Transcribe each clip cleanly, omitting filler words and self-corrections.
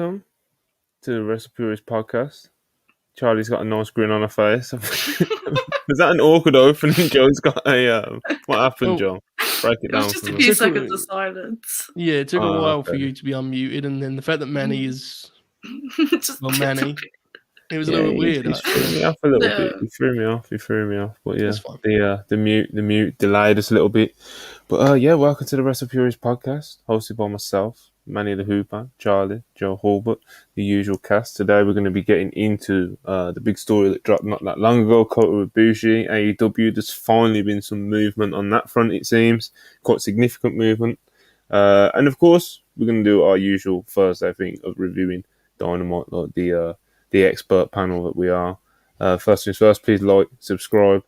welcome to the WrestlePurists Podcast. Charlie's got a nice grin on her face. Was that an awkward opening? Joe's got a... what happened, Joe? Break it down. It was just a few seconds of silence. Yeah, it took a while for you to be unmuted, and then the fact that Manny is... Manny... It was a little bit weird. He threw me off a little bit. He threw me off. But yeah, the mute delayed us a little bit. But welcome to the WrestlePurists Podcast, hosted by myself, Manny the Hooper, Charlie, Joe Hulbert, the usual cast. Today we're going to be getting into the big story that dropped not that long ago, Kota Ibushi, AEW. There's finally been some movement on that front, it seems. Quite significant movement. And of course, we're going to do our usual Thursday thing of reviewing Dynamite, like the expert panel that we are. First things first, please like, subscribe,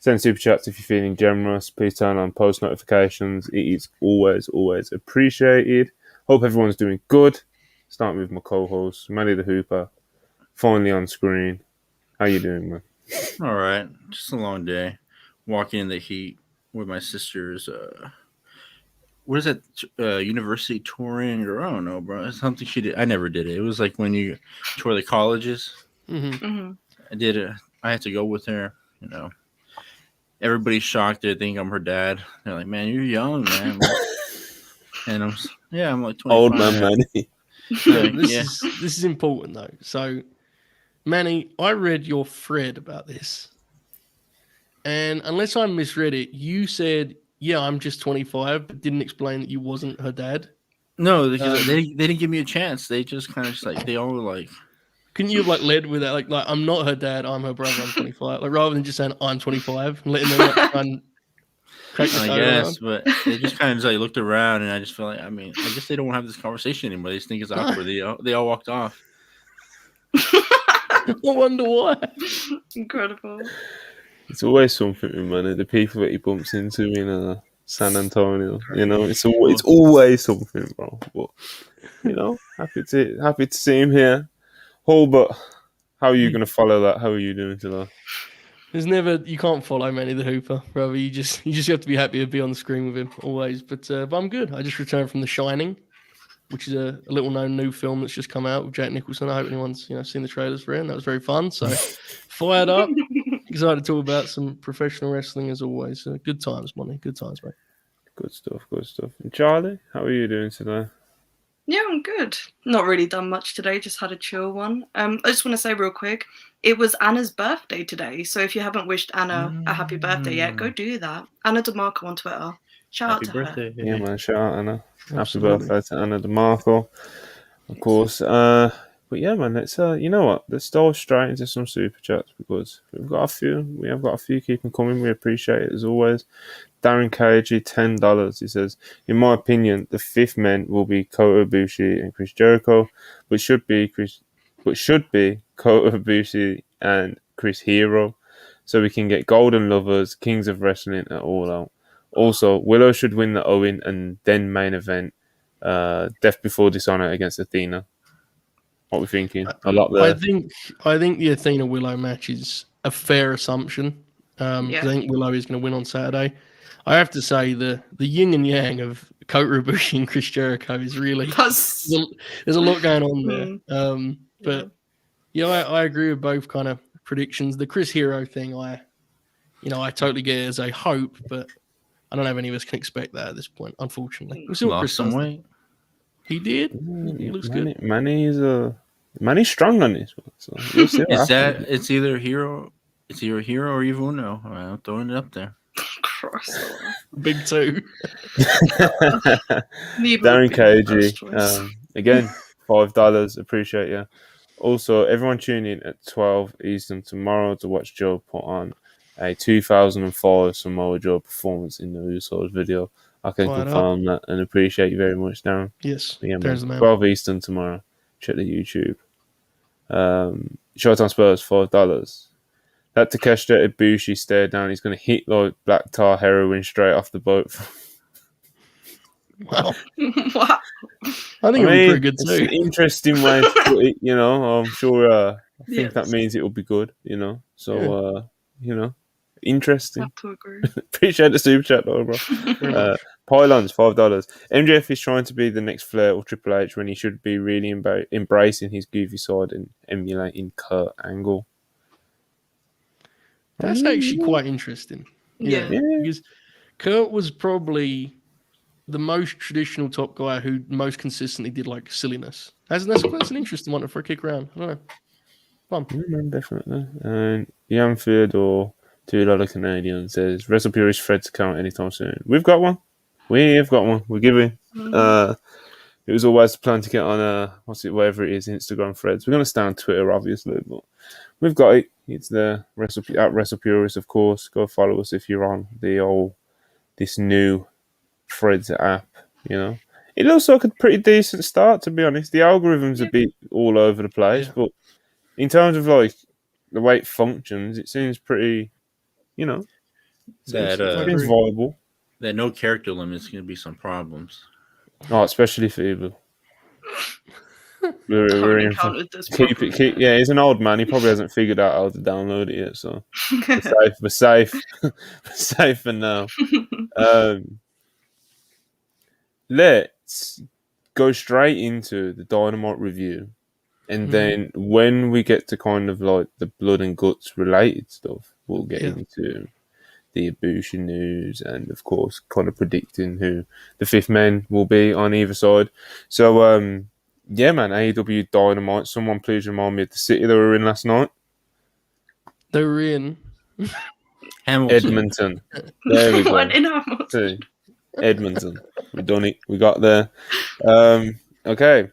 send super chats if you're feeling generous. Please turn on post notifications. It is always appreciated. Hope everyone's doing good. Starting with my co-host, Manny the Hooper, finally on screen. How you doing, man? All right. Just a long day. Walking in the heat with my sister's... what is that? University touring, or I don't know, bro. It's something she did. I never did it. It was like when you tour the colleges. Mm-hmm. I did it. I had to go with her. You know, everybody's shocked. They think I'm her dad. They're like, "Man, you're young, man." And I'm like 25. Old man, Manny. This is important though. So, Manny, I read your thread about this, and unless I misread it, you said, yeah, I'm just 25, but didn't explain that you wasn't her dad. No, because they didn't give me a chance. They just kind of just like, they all were like... Couldn't you have like led with that? Like I'm not her dad, I'm her brother, I'm 25. Like rather than just saying I'm 25 and letting them like try and crack the I guess, but they just kind of just like looked around, and I just felt like, I mean, I guess they don't want to have this conversation anymore. They just think it's awkward. They all walked off. I wonder why. Incredible. It's always something with Manny. The people that he bumps into in San Antonio, you know, it's always something, bro. But you know, happy to see him here. Hulbert, how are you going to follow that? How are you doing today? You can't follow Manny the Hooper, brother. You just have to be happy to be on the screen with him always. But I'm good. I just returned from The Shining, which is a little known new film that's just come out with Jack Nicholson. I hope anyone's seen the trailers for it. And that was very fun. So fired up. Excited to talk about some professional wrestling as always. Good times, Monty. Good times, mate. Good stuff. And Charlie, how are you doing today? Yeah, I'm good. Not really done much today. Just had a chill one. I just want to say real quick, it was Anna's birthday today. So if you haven't wished Anna a happy birthday yet, go do that. Anna DeMarco on Twitter. Shout out to her. Yeah, man. Shout out Anna. Absolutely. Happy birthday to Anna DeMarco. Of course. But yeah, man, let's you know what? Let's dive straight into some super chats because we have got a few. Keep them coming. We appreciate it as always. Darren KG, $10. He says, in my opinion, the fifth men will be Kota Ibushi and Chris Jericho, but should be Kota Ibushi and Chris Hero, so we can get Golden Lovers, Kings of Wrestling at All Out. Also, Willow should win the Owen and then main event, Death Before Dishonor against Athena. What we're thinking? A lot there. I think the Athena Willow match is a fair assumption. I think Willow is going to win on Saturday. I have to say the yin and yang of Kota Ibushi and Chris Jericho is really there's a lot going on there. But I agree with both kind of predictions. The Chris Hero thing, I totally get it as a hope, but I don't know if any of us can expect that at this point. Unfortunately, we lost some weight. He did. He looks good. Manny's strong on this one. So we'll see it's either Hero or Evil Uno. I'm throwing it up there. Big two. Darren KG. Again, $5. Appreciate you. Also, everyone tune in at 12 Eastern tomorrow to watch Joe put on a 2005 Samoa Joe performance in the Usos video. I can confirm that and appreciate you very much, Darren. Yes. Yeah, man. 12 Eastern tomorrow. Check the YouTube. Showtime Spurs, $5. That Takeshita Ibushi stare down. He's going to hit like black tar heroin straight off the boat. Wow. I think it'll be pretty good too. It's an interesting way to put it, I'm sure. I think that means it will be good, So, interesting. I have to agree. Appreciate the super chat, though, bro. Pylons, $5. MJF is trying to be the next Flair or Triple H when he should be really embracing his goofy side and emulating Kurt Angle. That's actually quite interesting. Yeah. Because Kurt was probably the most traditional top guy who most consistently did like silliness. That's an interesting one for a kick around. I don't know. Fun. Yeah, definitely. And Jan Theodore, $2 Canadian, says WrestlePurists Fred to count anytime soon. We've got one. We're giving. It was always the plan to get on whatever it is, Instagram threads. We're gonna stay on Twitter, obviously, but we've got it. It's the at WrestlePurists, of course. Go follow us if you're on this new Threads app. You know, it looks like a pretty decent start, to be honest. The algorithm's a bit all over the place, but in terms of like the way it functions, it seems pretty. You know, seems viable. That no character limit is going to be some problems. Oh, especially for Evil. We're in yeah, he's an old man. He probably hasn't figured out how to download it yet, so we're safe. We're safe for now. Let's go straight into the Dynamite review, and then when we get to kind of like the blood and guts related stuff, we'll get into the Ibushi news and, of course, kind of predicting who the fifth men will be on either side. So, yeah, man, AEW Dynamite. Someone please remind me of the city they were in last night. They were in Edmonton. There we go. Edmonton. We've done it. We got there. Okay.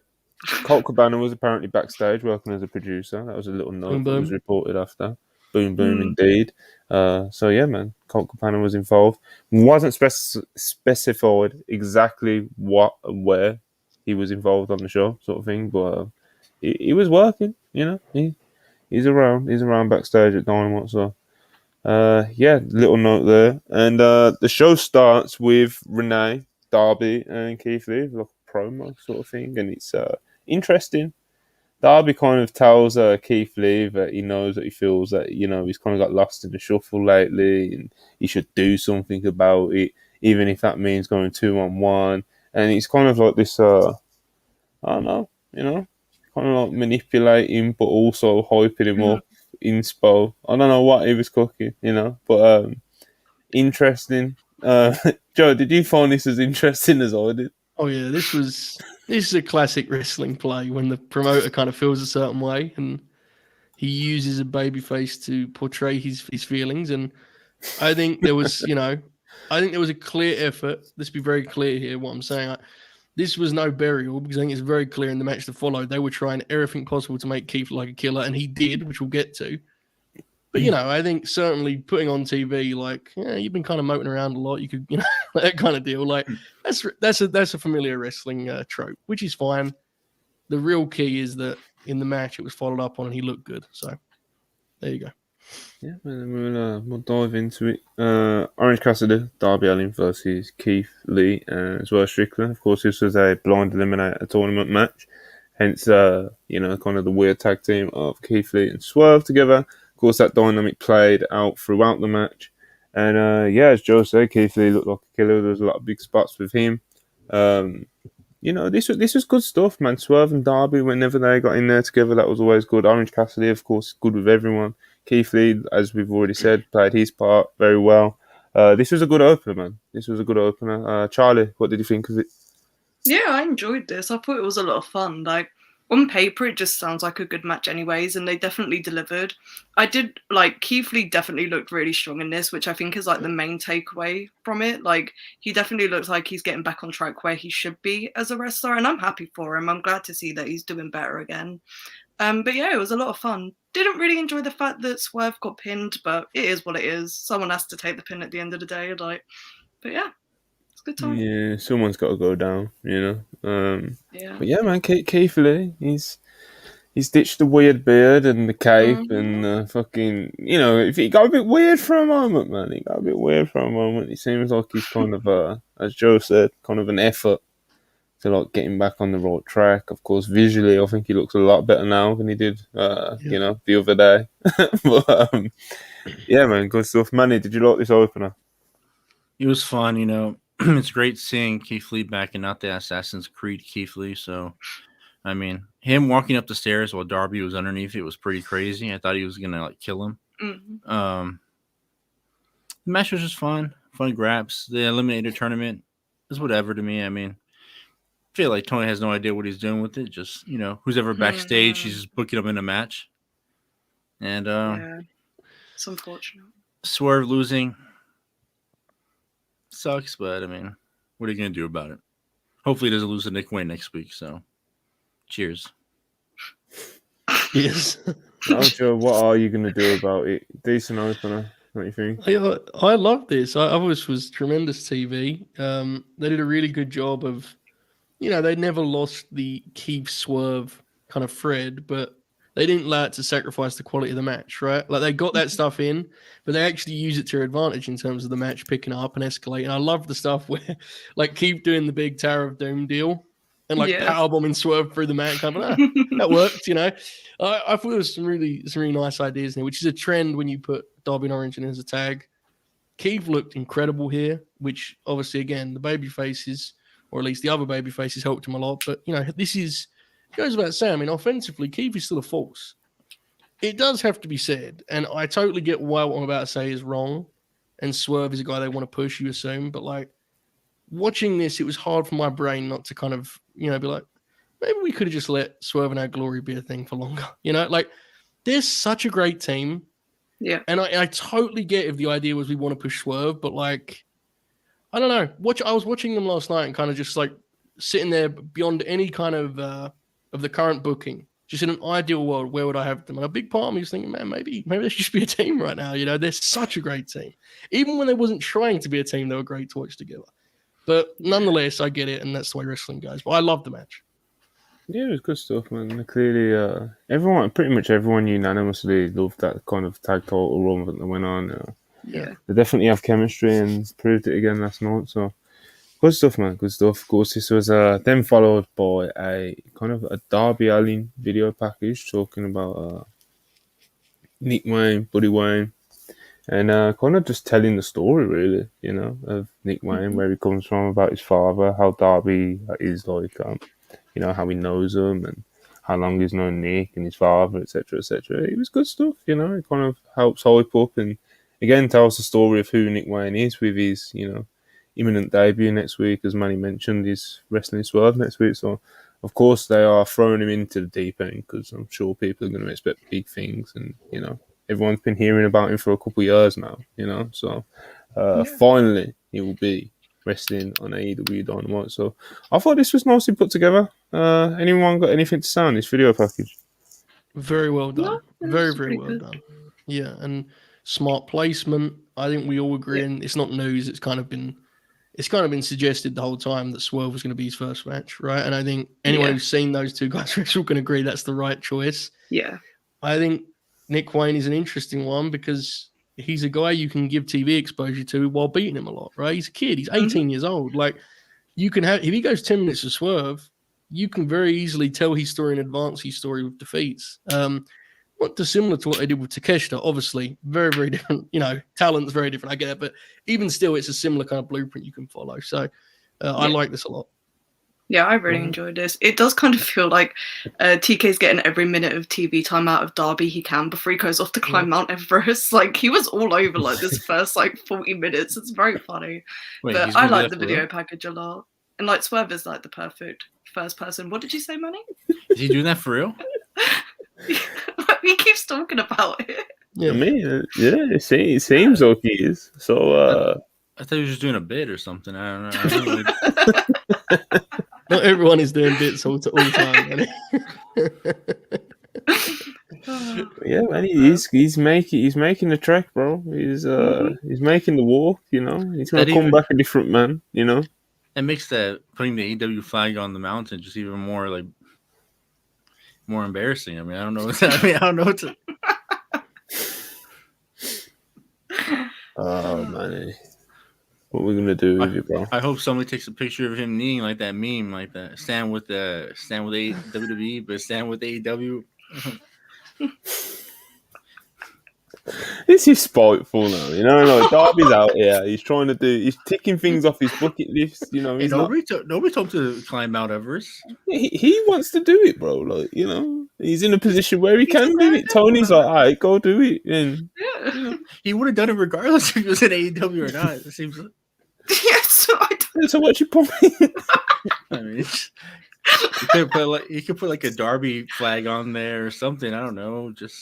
Colt Cabana was apparently backstage working as a producer. That was a little note that was reported after. Boom, boom, indeed. So, yeah, man, Colt Cabana was involved. Wasn't specified exactly what and where he was involved on the show, sort of thing, but he was working, you know. He's around backstage at Dynamite, so, yeah, little note there. And the show starts with Renee, Darby, and Keith Lee, like a promo sort of thing, and it's interesting. Darby kind of tells Keith Lee that he knows that he feels that, you know, he's kind of got lost in the shuffle lately and he should do something about it, even if that means going 2-on-1. And it's kind of like this, I don't know, you know, kind of like manipulating but also hyping him up inspo. I don't know what he was cooking, you know, but interesting. Joe, did you find this as interesting as I did? Oh yeah, this is a classic wrestling play when the promoter kind of feels a certain way and he uses a babyface to portray his feelings. And I think there was, a clear effort. Let's be very clear here what I'm saying. This was no burial because I think it's very clear in the match that followed. They were trying everything possible to make Keith look like a killer, and he did, which we'll get to. But, I think certainly putting on TV, like, you've been kind of motoring around a lot. You could, that kind of deal. Like, that's a familiar wrestling trope, which is fine. The real key is that in the match it was followed up on and he looked good. So, there you go. Yeah, and we'll dive into it. Orange Cassidy, Darby Allin versus Keith Lee, as well as Strickland. Of course, this was a blind eliminator tournament match. Hence, kind of the weird tag team of Keith Lee and Swerve together. Of course, that dynamic played out throughout the match. And, as Joe said, Keith Lee looked like a killer. There was a lot of big spots with him. This was good stuff, man. Swerve and Darby, whenever they got in there together, that was always good. Orange Cassidy, of course, good with everyone. Keith Lee, as we've already said, played his part very well. This was a good opener, man. This was a good opener. Charlie, what did you think of it? Yeah, I enjoyed this. I thought it was a lot of fun. Like, on paper, it just sounds like a good match anyways, and they definitely delivered. Keith Lee definitely looked really strong in this, which I think is, like, the main takeaway from it. Like, he definitely looks like he's getting back on track where he should be as a wrestler, and I'm happy for him. I'm glad to see that he's doing better again. But yeah, it was a lot of fun. Didn't really enjoy the fact that Swerve got pinned, but it is what it is. Someone has to take the pin at the end of the day. But yeah, it's a good time. Yeah, someone's got to go down, But yeah, man, Keith Lee, he's ditched the weird beard and the cape and fucking, if he got a bit weird for a moment, man. He got a bit weird for a moment. It seems like he's kind of, as Joe said, kind of an effort to like getting back on the right track. Of course, visually, I think he looks a lot better now than he did, the other day. But yeah, man, good stuff. Manny, did you like this opener? It was fun, It's great seeing Keith Lee back and not the Assassin's Creed Keith Lee. So, I mean, him walking up the stairs while Darby was underneath it was pretty crazy. I thought he was gonna like kill him. Mm-hmm. The match was just fun grabs. The Eliminator tournament is whatever to me. I mean, I feel like Tony has no idea what he's doing with it. Just who's ever backstage, he's just booking them in a match. And it's unfortunate. Swerve losing sucks, but I mean, what are you gonna do about it? Hopefully, he doesn't lose to Nick Wayne next week. So, cheers. Yes. Joe, what are you gonna do about it? Decent opener. What do you think? I love this. I always was tremendous TV. They did a really good job of, they never lost the Keith Swerve kind of thread, but they didn't allow it to sacrifice the quality of the match, right? Like they got that stuff in, but they actually use it to their advantage in terms of the match picking up and escalating. I love the stuff where like Keith doing the big Tower of Doom deal and like powerbombing Swerve through the mat, kind of that worked, I thought there was some really nice ideas there, which is a trend when you put Darby and Origin as a tag. Keith looked incredible here, which obviously again the baby faces, or at least the other baby faces, helped him a lot. But this is goes without saying. I mean, offensively, Keith is still a force. It does have to be said, and I totally get why what I'm about to say is wrong. And Swerve is a guy they want to push, you assume, but like watching this, it was hard for my brain not to kind of be like, maybe we could have just let Swerve and Our Glory be a thing for longer. Like they're such a great team. Yeah. And I totally get if the idea was we want to push Swerve, but like, I don't know. I was watching them last night and kind of just like sitting there beyond any kind of the current booking. Just in an ideal world, where would I have them? And a big part of me was thinking, man, maybe they should just be a team right now. They're such a great team. Even when they wasn't trying to be a team, they were great to watch together. But nonetheless, I get it, and that's the way wrestling goes. But I love the match. Yeah, it was good stuff, man. Clearly, pretty much everyone unanimously loved that kind of tag title run that went on. Yeah. They definitely have chemistry and proved it again last night. So, good stuff, man. Good stuff. Of course, this was then followed by a kind of a Darby Allin video package talking about Nick Wayne, Buddy Wayne, and kind of just telling the story, really, of Nick Wayne, where he comes from, about his father, how Darby is like, how he knows him, and how long he's known Nick and his father, etc., etc. It was good stuff, It kind of helps hype up and, again, tells the story of who Nick Wayne is with his, imminent debut next week. As Manny mentioned, he's wrestling Swerve next week. So, of course, they are throwing him into the deep end because I'm sure people are going to expect big things. And, everyone's been hearing about him for a couple of years now, So, finally, he will be wrestling on AEW Dynamite. So, I thought this was nicely put together. Anyone got anything to say on this video package? Very well done. Very, very well done. Yeah, and smart placement. I think we all agree, and it's not news. It's kind of been suggested the whole time that Swerve was going to be his first match, right? And I think anyone who's seen those two guys wrestle can agree that's the right choice. Yeah. I think Nick Wayne is an interesting one because he's a guy you can give TV exposure to while beating him a lot, right? He's a kid. He's 18 years old. Like, you can have, if he goes 10 minutes to Swerve, you can very easily tell his story and advance his story with defeats. Not dissimilar to what they did with Takeshita, obviously. Very, very different. Talent's very different. I get it. But even still, it's a similar kind of blueprint you can follow. So I like this a lot. Yeah, I really enjoyed this. It does kind of feel like TK's getting every minute of TV time out of Darby he can before he goes off to climb Mount Everest. Like, he was all over like this first 40 minutes. It's very funny. But I like the video package a lot. And like Swerve is like the perfect first person. What did you say, Manny? Is he doing that for real? He keeps talking about it. Yeah, it seems like he is. So I thought he was just doing a bit or something. I don't know. Not everyone is doing bits all the time. Yeah, man, he's making the trek, bro. He's making the walk. He's gonna come back a different man. It makes that putting the AEW flag on the mountain just even more more embarrassing. I mean, I don't know. I don't know what to. Oh man. What we're gonna do with you, bro? I hope somebody takes a picture of him kneeling like that meme, like that. Stand with WWE, but stand with AEW. This is spiteful now, you know. Like Darby's out here. He's ticking things off his bucket list. You know, Hey, nobody told him to climb Mount Everest. He wants to do it, bro. Like, you know, he's in a position where he can do it. Tony's like, all right, go do it. And you know, he would have done it regardless if he was in AEW or not. It seems like. So what's your point? I mean, you could put like a Darby flag on there or something. I don't know. Just.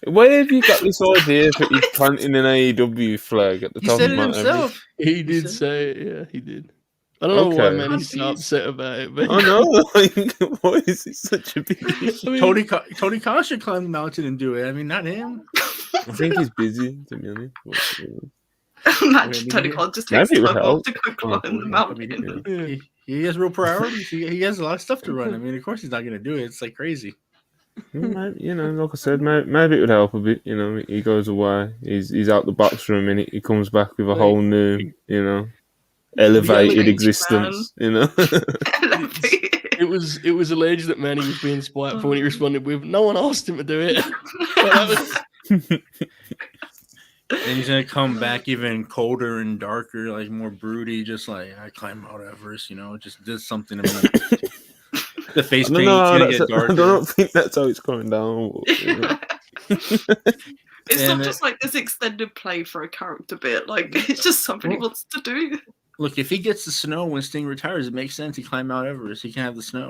Where have you got this idea that he's planting an AEW flag at the top of Mount Everest? He did say it, yeah, he did. I don't know why Manny's so upset about it, but I know. Like, why is it such a big issue? Tony Khan should climb the mountain and do it. I mean, not him. I think he's busy, to be honest. Imagine Tony Khan just takes time off to go climb the mountain. I mean, he has real priorities. He has a lot of stuff to run. I mean, of course he's not going to do it. It's like crazy. You know, like I said, maybe it would help a bit. You know, he goes away, he's out the box for a minute, he comes back with a whole new, you know, elevated existence. You know, it was alleged that Manny was being spiteful when he responded with, "No one asked him to do it." And he's gonna come back even colder and darker, like more broody, just like I climbed Mount Everest. You know, just did something to me. The face paint gonna get darker. I don't think that's how it's going down. You know. It's not just like this extended play for a character bit. Like it's just something he wants to do. Look, if he gets the snow when Sting retires, it makes sense. He climbed Mount Everest. He can have the snow.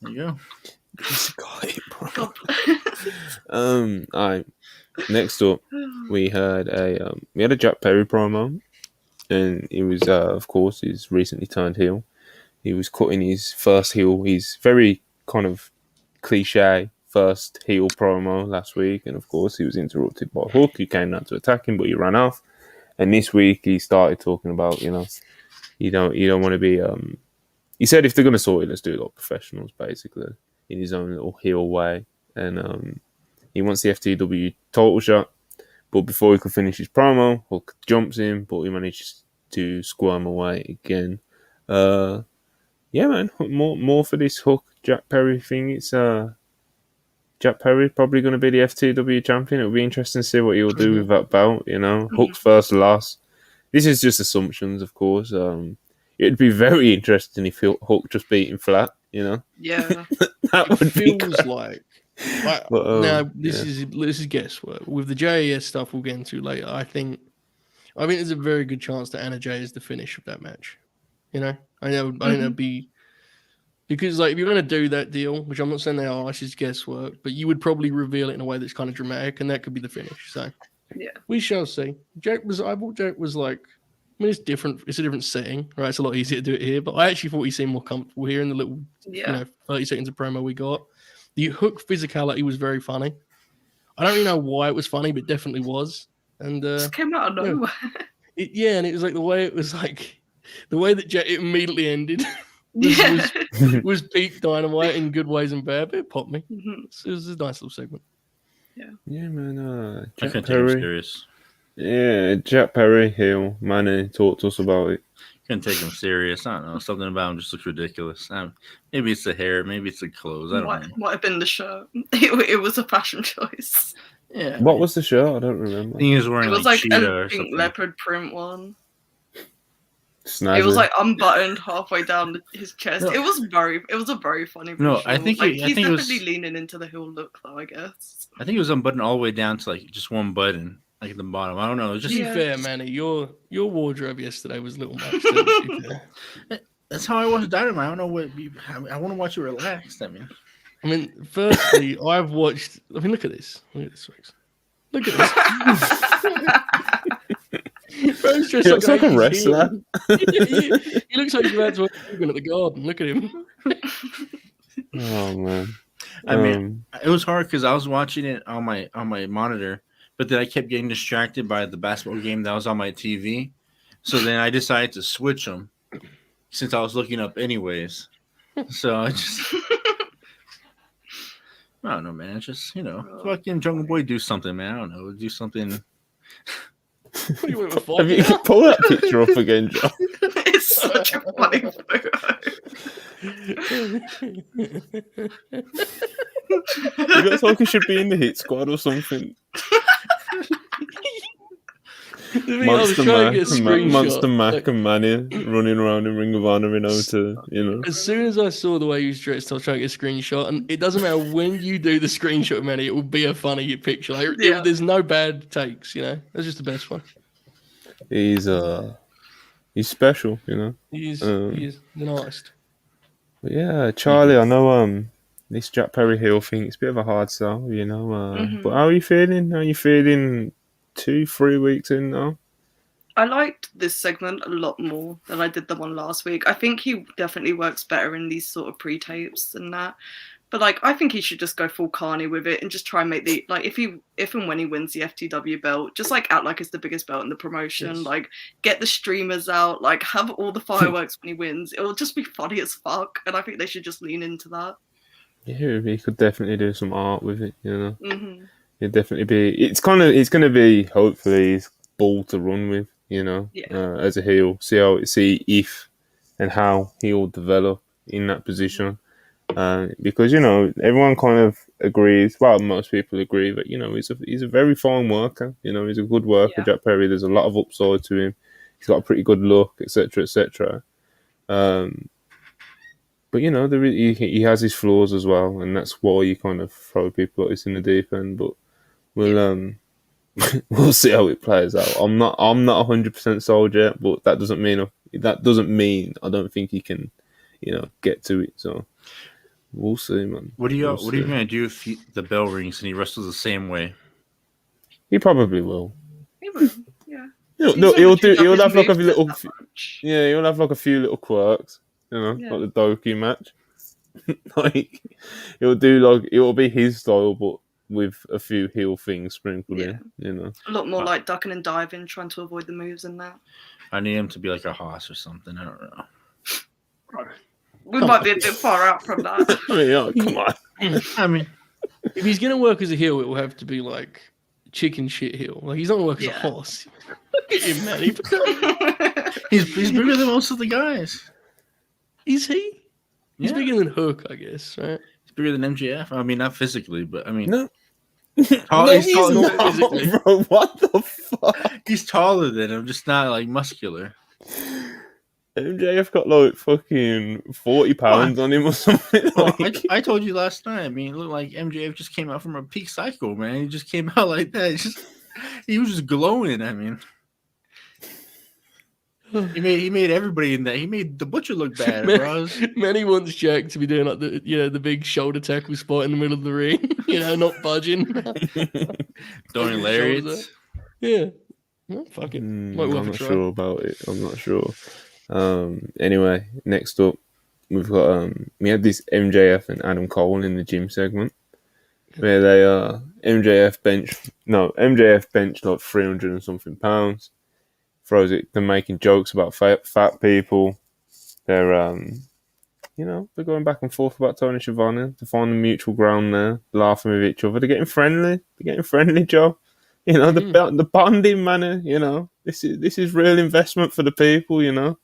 There you go. This guy, bro. All right. Next up, we had a Jack Perry promo, and it was of course he's recently turned heel. He was cutting his first heel, his very kind of cliche first heel promo last week, and of course he was interrupted by Hook, who came down to attack him, but he ran off. And this week he started talking about, you know, you don't want to be. He said if they're gonna sort it, let's do it like professionals, basically, in his own little heel way, and he wants the FTW title shot, but before he could finish his promo, Hook jumps in, but he manages to squirm away again. Yeah, man, more for this Hook Jack Perry thing. It's Jack Perry probably going to be the FTW champion. It'll be interesting to see what he'll do with that belt. You know, Hook's first loss. This is just assumptions, of course. It'd be very interesting if Hook just beat him flat. You know, yeah, that would feels like. But, now this is guesswork with the JAS stuff. We'll get into later. I think there's a very good chance that Anna Jay is the finish of that match. You know, I think that'd be because like if you're going to do that deal, which I'm not saying they are, it's just guesswork, but you would probably reveal it in a way that's kind of dramatic, and that could be the finish. So yeah, we shall see. I thought Jack was like, I mean, it's different. It's a different setting, right? It's a lot easier to do it here, but I actually thought he seemed more comfortable here in the little, 30 seconds of promo we got. The Hook physicality was very funny. I don't really know why it was funny, but definitely was. And it just came out of nowhere. And it was like the way that Jack it immediately ended was peak Dynamite in good ways and bad, but it popped me. Mm-hmm. It was a nice little segment. Yeah, man. Jack Perry. Yeah, Jack Perry, heel. Manny, talk to us about it. Couldn't take him serious. I don't know. Something about him just looks ridiculous. Maybe it's the hair. Maybe it's the clothes. I don't know. Might have been the shirt. It was a fashion choice. Yeah. What was the shirt? I don't remember. He was wearing it was like cheetah a pink leopard print one. Snazzy. It was like unbuttoned halfway down his chest. No. It was a very funny visual. No, I think he's definitely leaning into the heel look though, I guess. I think it was unbuttoned all the way down to like just one button. Like at the bottom. I don't know. Just to be fair, Manny, your wardrobe yesterday was a little much. That's how I watch Dynamite. I don't know what I want to watch you relaxed. I mean, firstly, I've watched. I mean, look at this. Rex. Look at this. Bro's dressed looks like a wrestler. He looks like he's about to work at the garden. Look at him. Oh man. I mean, it was hard because I was watching it on my monitor. But then I kept getting distracted by the basketball game that was on my TV. So then I decided to switch them since I was looking up anyways. So I just... I don't know, man. Just, fucking Jungle Boy do something, man. I don't know. Do something... What do you want for? Have you pull that picture up again, Joe? It's such a funny photo. It looks like he should be in the hit squad or something. Monster Mac and Manny running around in Ring of Honor in O2, you know. As soon as I saw the way he was dressed, I was trying to get a screenshot, and it doesn't matter when you do the screenshot, Manny, it will be a funny picture. Like, there's no bad takes, you know. That's just the best one. He's special, you know. He is the nicest. But yeah, Charlie, I know this Jack Perry heel thing, it's a bit of a hard sell, you know. But how are you feeling? How are you feeling 2-3 weeks in now? I liked this segment a lot more than I did the one last week. I think he definitely works better in these sort of pre-tapes than that. But like, I think he should just go full carny with it and just try and make the, like, if and when he wins the FTW belt, just like act like it's the biggest belt in the promotion. Yes. Like, get the streamers out, like have all the fireworks when he wins. It will just be funny as fuck, and I think they should just lean into that. Yeah, he could definitely do some art with it, you know. It'd definitely be. It's going to be hopefully his ball to run with, you know, as a heel. See if and how he'll develop in that position. Because, you know, everyone kind of agrees. Well, most people agree that, you know, he's a very fine worker. You know, he's a good worker, Jack Perry. There's a lot of upside to him. He's got a pretty good look, etc., etc. But, you know, he has his flaws as well, and that's why you kind of throw people like this in the deep end. But we'll see how it plays out. I'm not 100% sold yet, but that doesn't mean I don't think he can, you know, get to it. So we'll see, man. What are you gonna do if the bell rings and he wrestles the same way? He probably will. He will, yeah. He'll have like a little, he'll have like a few little quirks, you know, like the Doki match. Like it'll be his style, but with a few heel things sprinkled in, you know. A lot more like ducking and diving, trying to avoid the moves and that. I need him to be like a Haas or something. I don't know. We might be a bit far out from that. I mean, come on. I mean, if he's going to work as a heel, it will have to be like chicken shit heel. Like, he's not going to work as a horse. Look at him, man. He's bigger than most of the guys. Is he? He's bigger than Hook, I guess, right? He's bigger than MJF. I mean, not physically, but I mean... No. He's taller physically. Bro, what the fuck? He's taller than him, just not, like, muscular. MJF got like fucking 40 pounds on him or something. I told you last night. I mean, it looked like MJF just came out from a peak cycle, man. He just came out like that. He was just glowing. I mean, he made everybody in that. He made the Butcher look bad, bro. Manny wants Jack to be doing like the big shoulder tackle spot in the middle of the ring. You know, not budging. Throwing lariats. Yeah. Well, fuck it. I'm not sure about it. I'm not sure. Anyway, next up, we've got we had this MJF and Adam Cole in the gym segment where they MJF benched like 300 and something pounds. Throws it. They're making jokes about fat people. They're they're going back and forth about Tony Schiavone to find the mutual ground there, laughing with each other. They're getting friendly, Joe. You know, the bonding manner. You know, this is real investment for the people. You know.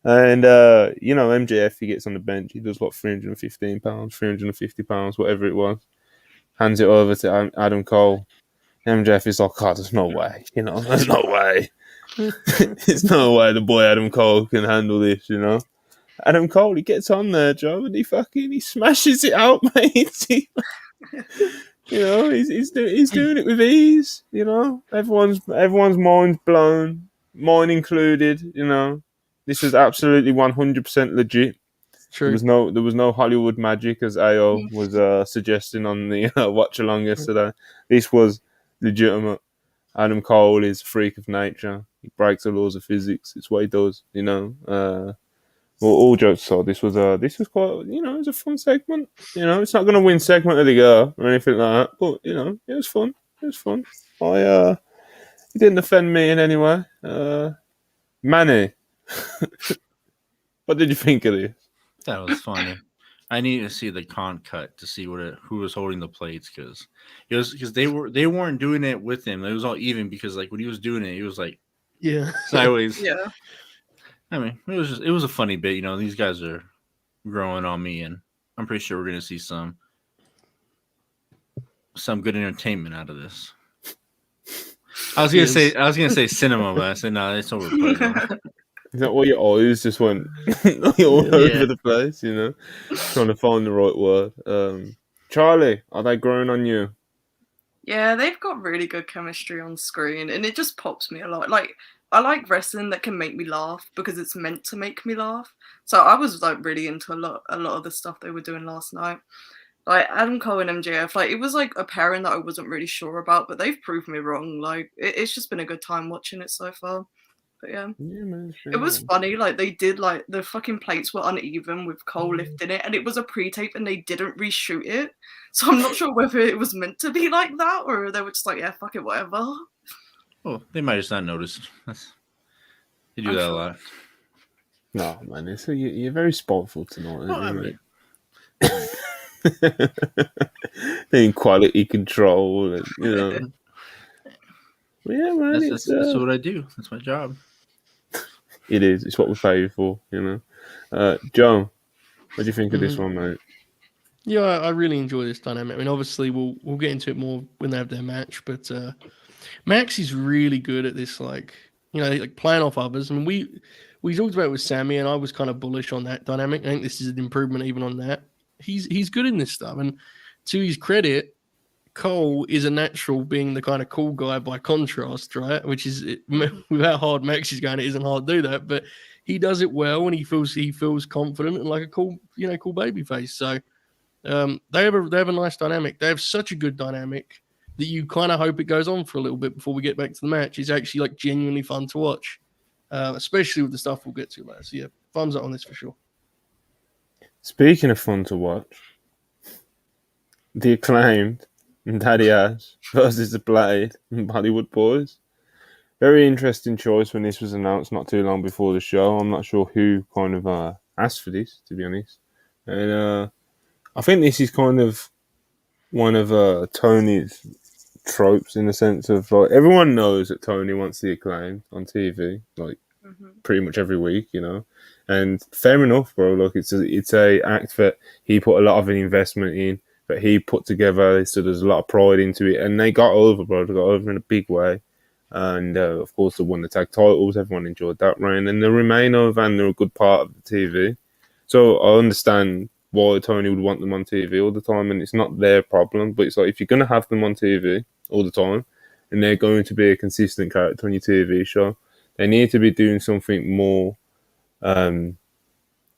And, MJF, he gets on the bench. He does, 315 pounds, 350 pounds, whatever it was. Hands it over to Adam Cole. MJF is like, oh, there's no way. You know, there's no way. There's no way the boy Adam Cole can handle this, you know. Adam Cole, he gets on there, Joe, and he smashes it out, mate. You know, he's doing it with ease, you know. Everyone's mind's blown, mine included, you know. This was absolutely 100% legit. True. There was no Hollywood magic, as AO was suggesting on the watch along yesterday. This was legitimate. Adam Cole is a freak of nature. He breaks the laws of physics. It's what he does, you know. Well, all jokes aside, this was quite, you know, it was a fun segment. You know, it's not going to win segment of the year or anything like that, but you know, it was fun. It was fun. It didn't offend me in any way. Manny. What did you think of this? That was funny. I need to see the con cut to see who was holding the plates because they weren't doing it with him. It was all even because like when he was doing it, he was like sideways. Yeah. I mean, it was a funny bit. You know, these guys are growing on me, and I'm pretty sure we're gonna see some good entertainment out of this. I was gonna say cinema, but I said no, it's overplayed. Is that why your eyes just went all over the place, you know? Trying to find the right word. Charlie, are they growing on you? Yeah, they've got really good chemistry on screen, and it just pops me a lot. Like, I like wrestling that can make me laugh because it's meant to make me laugh. So I was like really into a lot of the stuff they were doing last night. Like Adam Cole and MJF, like it was like a pairing that I wasn't really sure about, but they've proved me wrong. Like it's just been a good time watching it so far. But yeah man, it was funny. Like they did like the fucking plates were uneven with Cole lifting it, and it was a pre-tape, and they didn't reshoot it. So I'm not sure whether it was meant to be like that or they were just like, yeah, fuck it, whatever. Well, they might just not notice. They do that a lot. No, man, you're very spiteful tonight. The quality control, and, you know. Yeah, man, that's what I do. That's my job. It is. It's what we pay you for, you know. Joe, what do you think of this one, mate? Yeah, I really enjoy this dynamic. I mean, obviously, we'll get into it more when they have their match, but Max is really good at this, like, you know, like playing off others. I mean, we talked about it with Sammy, and I was kind of bullish on that dynamic. I think this is an improvement even on that. He's good in this stuff, and to his credit, Cole is a natural being the kind of cool guy by contrast, right? Which is with how hard Max is going, it isn't hard to do that, but he does it well, and he feels confident and like a cool baby face. So they have a nice dynamic. They have such a good dynamic that you kind of hope it goes on for a little bit before we get back to the match. It's actually like genuinely fun to watch, especially with the stuff we'll get to later. So yeah, thumbs up on this for sure. Speaking of fun to watch, the Acclaimed and Daddy Ash versus the Blade and Bollywood Boys. Very interesting choice when this was announced not too long before the show. I'm not sure who kind of asked for this, to be honest. And I think this is kind of one of Tony's tropes in the sense of like everyone knows that Tony wants the Acclaimed on TV, like pretty much every week, you know. And fair enough, bro. Look, it's a act that he put a lot of an investment in, that he put together. So there's a lot of pride into it, and they got over, bro. They got over in a big way, and of course they won the tag titles. Everyone enjoyed that reign, and they remain over, and they're a good part of the TV. So I understand why Tony would want them on TV all the time, and it's not their problem. But it's like if you're gonna have them on TV all the time, and they're going to be a consistent character on your TV show, they need to be doing something more.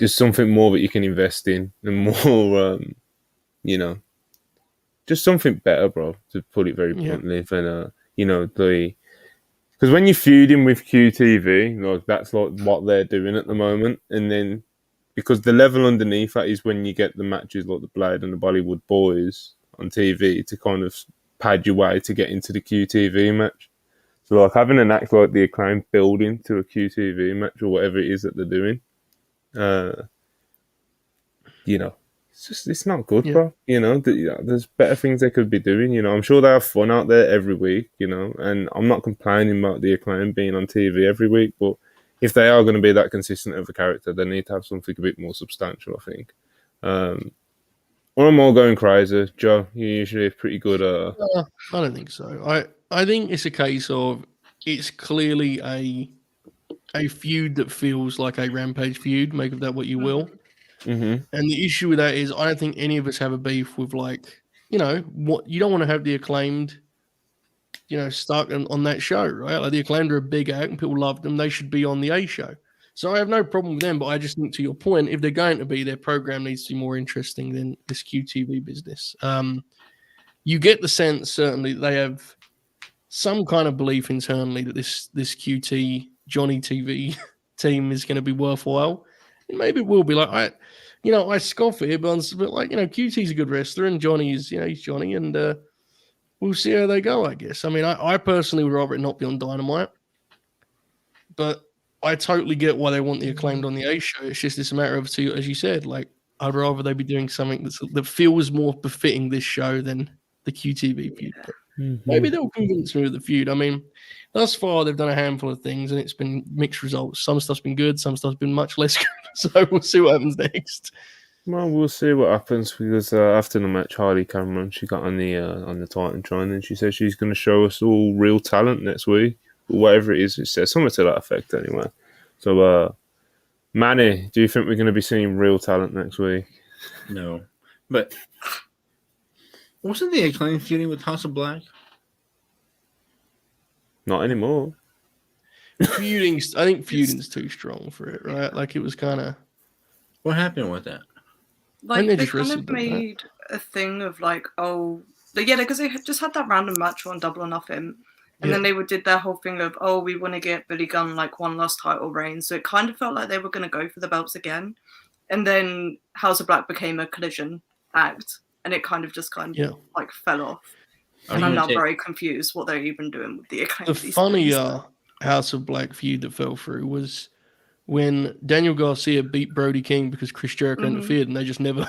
Just something more that you can invest in, and more, you know, just something better, bro. To put it very bluntly, than you know, because when you're feuding with QTV, like that's like what they're doing at the moment, and then because the level underneath that is when you get the matches like the Blade and the Bollywood Boys on TV to kind of pad your way to get into the QTV match. So like having an act like the Acclaim building to a QTV match or whatever it is that they're doing, you know, it's not good, bro. You know, there's better things they could be doing. You know, I'm sure they have fun out there every week. You know, and I'm not complaining about the Acclaim being on TV every week, but if they are going to be that consistent of a character, they need to have something a bit more substantial, I think. Or I'm all going crazy. Joe, you're usually pretty good. I don't think so. I think it's a case of it's clearly a feud that feels like a Rampage feud. Make of that what you will. Mm-hmm. And the issue with that is I don't think any of us have a beef with, like, you know, what you don't want to have the Acclaimed, you know, stuck on that show, right? Like the Acclaimed are a big act and people love them. They should be on the A show. So I have no problem with them, but I just think to your point, if they're going to be, their program needs to be more interesting than this QTV business. You get the sense, certainly, they have some kind of belief internally that this QT Johnny TV team is going to be worthwhile. And maybe it will be. Like, I scoff at it, but like, you know, QT's a good wrestler and Johnny is, you know, he's Johnny, and we'll see how they go, I guess. I mean, I personally would rather it not be on Dynamite, but I totally get why they want the Acclaimed on the A show. It's just this matter of, as you said, like, I'd rather they be doing something that feels more befitting this show than the QTV feud. But maybe they'll convince me with the feud. I mean, thus far they've done a handful of things and it's been mixed results. Some stuff's been good, some stuff's been much less good. So we'll see what happens next. Well, we'll see what happens because after the match, Harley Cameron, she got on the Titantron and she said she's going to show us all real talent next week, or whatever it is. It says something to that effect, anyway. So, Manny, do you think we're going to be seeing real talent next week? No, but wasn't the Acclaim feuding with House of Black? Not anymore. I think feuding's too strong for it, right? Like it was kind of. What happened with that? Like they kind of made a thing of like, because they just had that random match on Double or Nothing, and then they did their whole thing of, we want to get Billy Gunn like one last title reign. So it kind of felt like they were going to go for the belts again, and then House of Black became a collision act, and it kind of like fell off. And I'm now very confused what they're even doing with the Acclaim. The funnier House of Black feud that fell through was when Daniel Garcia beat Brody King because Chris Jericho interfered, and they just never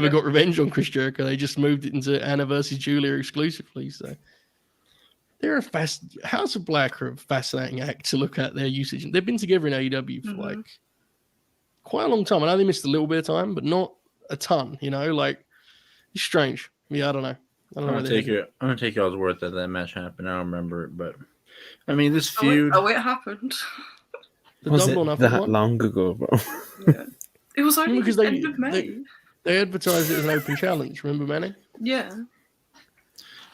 got revenge on Chris Jericho. They just moved it into Anna versus Julia exclusively. So they're House of Black are a fascinating act to look at their usage. They've been together in AEW for like quite a long time. I know they missed a little bit of time, but not a ton. Like it's strange. Yeah, I don't know. I'm gonna take y'all's word that match happened. I don't remember it, but I mean this feud. It happened. Was it that long ago, bro? Yeah. It was only because end of May. They advertised it as an open challenge. Remember, Manny? Yeah.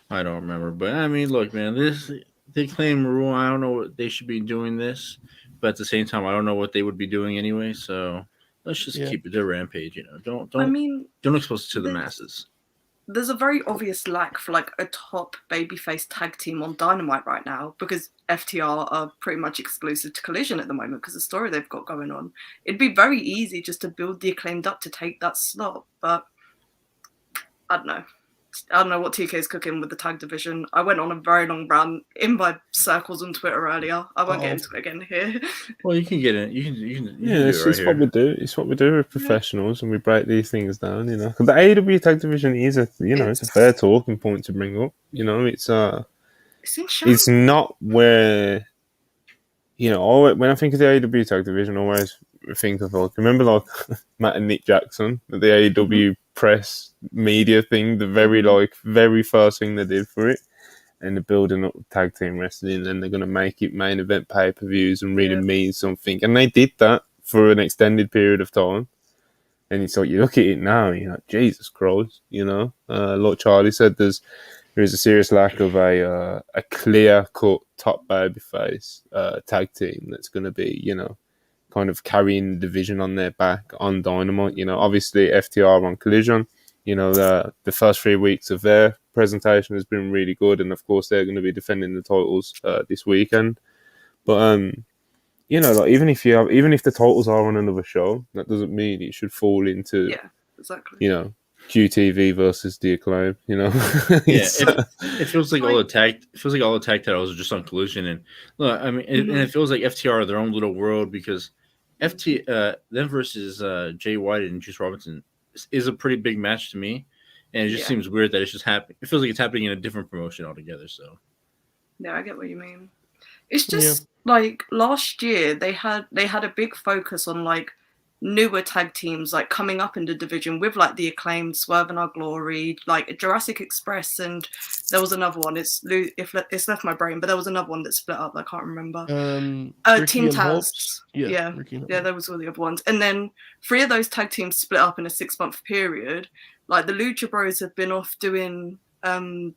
I don't remember, but I mean, look, man, they claim rule. I don't know what they should be doing this, but at the same time, I don't know what they would be doing anyway. So let's just keep it their rampage. Don't expose it to the masses. There's a very obvious lack for like a top babyface tag team on Dynamite right now because FTR are pretty much exclusive to Collision at the moment because of the story they've got going on. It'd be very easy just to build the Acclaimed up to take that slot, but I don't know. I don't know what TK is cooking with the tag division. I went on a very long rant in my circles on Twitter earlier. I won't get into it again here. Well, you can get it. You can it's what we do. It's what we do with professionals, and we break these things down. Because the AEW tag division is it's a fair talking point to bring up. It's not where when I think of the AEW tag division, I always think of remember Matt and Nick Jackson at the AEW press media thing, the very first thing they did for it, and they're building up tag team wrestling, and they're going to make it main event pay-per-views and really mean something, and they did that for an extended period of time. And it's like you look at it now, and you're like, Jesus Christ, like Charlie said, there is a serious lack of a clear-cut top babyface tag team that's going to be, kind of carrying the division on their back on Dynamite. Obviously FTR on Collision, the first 3 weeks of their presentation has been really good, and of course they're going to be defending the titles this weekend. But even if the titles are on another show, that doesn't mean it should fall into QTV versus the Acclaim. It feels like all the tag titles are just on Collision, and look, I mean, and it feels like FTR are their own little world because them versus Jay White and Juice Robinson is a pretty big match to me, and it just seems weird that it's just happening. It feels like it's happening in a different promotion altogether. So, yeah, I get what you mean. It's just like last year they had a big focus on like newer tag teams like coming up in the division with like the Acclaimed, Swerve and Our Glory, like Jurassic Express, and there was another one. It's left my brain, but there was another one that split up. I can't remember. Team Taz. Yeah, those were the other ones. And then 3 of those tag teams split up in a 6-month period. Like the Lucha Bros have been off doing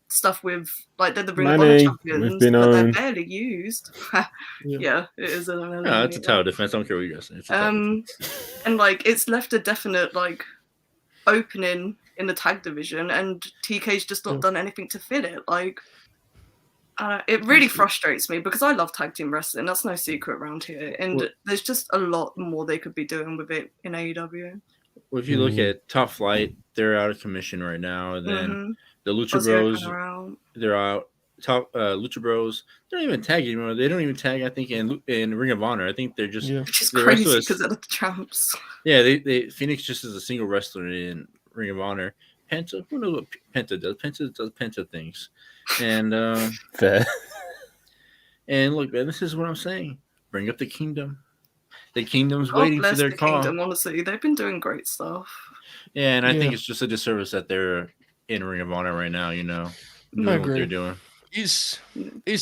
stuff with like they're the Ring of Honor champions, but they're barely used. Yeah, it is. It's a tower defense. I don't care what you guys say. And like it's left a definite like opening in the tag division, and TK's just not done anything to fill it. Like, it really frustrates me because I love tag team wrestling. That's no secret around here, and there's just a lot more they could be doing with it in AEW. Well, if you look at Top Flight, they're out of commission right now, and then the Lucha Bros, they're out. top Lucha Bros, they don't even tag anymore. They don't even tag, I think, in Ring of Honor. I think they're just which is crazy because they're the champs. Yeah, they Phoenix just is a single wrestler in Ring of Honor. Penta, who knows what Penta does? Penta does Penta things, and fair. And look, man, this is what I'm saying. Bring up the Kingdom. The Kingdom's waiting for their call. Kingdom, honestly, they've been doing great stuff. Yeah, and I think it's just a disservice that they're in Ring of Honor right now. Doing what they're doing. It's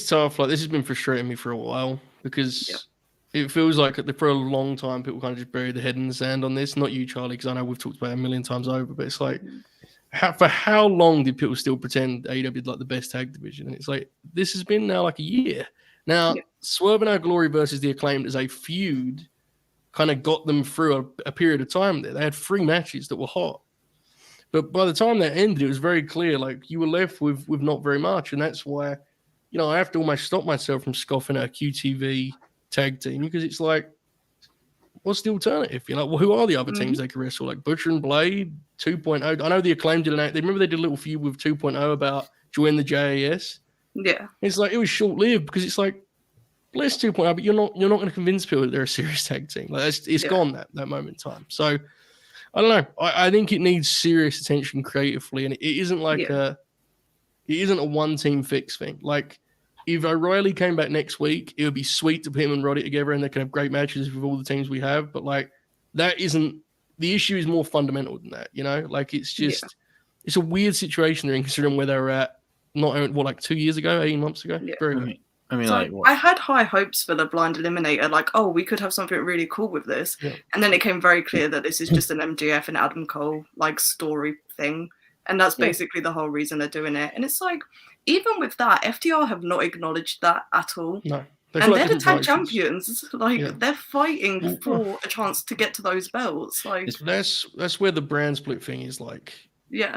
tough. Like, this has been frustrating me for a while because it feels like for a long time people kind of just buried their head in the sand on this. Not you, Charlie, because I know we've talked about it a million times over, but it's like, for how long did people still pretend AEW is like the best tag division? And it's like, this has been now like a year. Now, Swerve and Our Glory versus the Acclaimed as a feud kind of got them through a period of time there. They had 3 matches that were hot. But by the time that ended, it was very clear, like, you were left with not very much. And that's why, I have to almost stop myself from scoffing at a QTV tag team because it's like, what's the alternative? Well, who are the other teams they can wrestle? Like Butcher and Blade, 2.0. I know the Acclaimed did they did a little feud with 2.0 about join the JAS. Yeah. It's like, it was short-lived because it's like, bless 2.0, but you're not going to convince people that they're a serious tag team. Like, it's gone that moment in time. So, I don't know. I think it needs serious attention creatively, and it isn't like it isn't a one-team fix thing. Like, if O'Reilly came back next week, it would be sweet to put him and Roddy together, and they could have great matches with all the teams we have. But, like, that isn't – the issue is more fundamental than that, Like, it's just it's a weird situation they're in considering where they were at, like 2 years ago, 18 months ago? Yeah. Very weird. I mean, I had high hopes for the Blind Eliminator, like, oh, we could have something really cool with this. Yeah. And then it came very clear that this is just an MJF and Adam Cole, like, story thing. And that's basically the whole reason they're doing it. And it's like, even with that, FTR have not acknowledged that at all. No. And they're the tag champions. Like, they're fighting for a chance to get to those belts. Like, that's where the brand split thing is, like,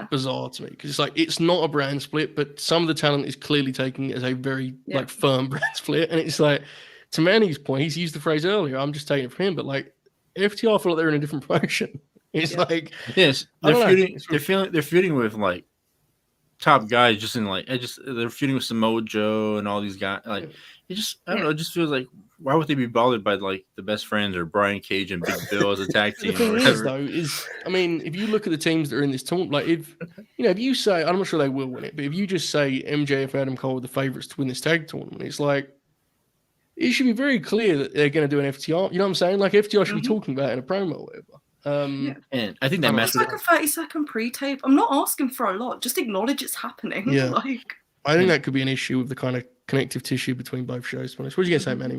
bizarre to me, because it's like, it's not a brand split, but some of the talent is clearly taking it as a very like firm brand split, and it's like, to Manny's point, he's used the phrase earlier, I'm just taking it from him, but like, FTR feel like they're in a different promotion. It's like, they're feuding with like top guys, just in like, they're feuding with Samoa Joe and all these guys. Like, it just, I don't know, it just feels like, why would they be bothered by like the Best Friends or Brian Cage and Big Bill as a tag team? The thing is, though, I mean, if you look at the teams that are in this tournament, like, if you say, I'm not sure they will win it, but if you just say MJF and Adam Cole are the favorites to win this tag tournament, it's like, it should be very clear that they're going to do an FTR. You know what I'm saying? Like, FTR should be talking about it in a promo or whatever. And I think that match was like a 30-second pre-tape. I'm not asking for a lot. Just acknowledge it's happening. Yeah. Like, I think that could be an issue with the kind of connective tissue between both shows. What are you going to say, Manny?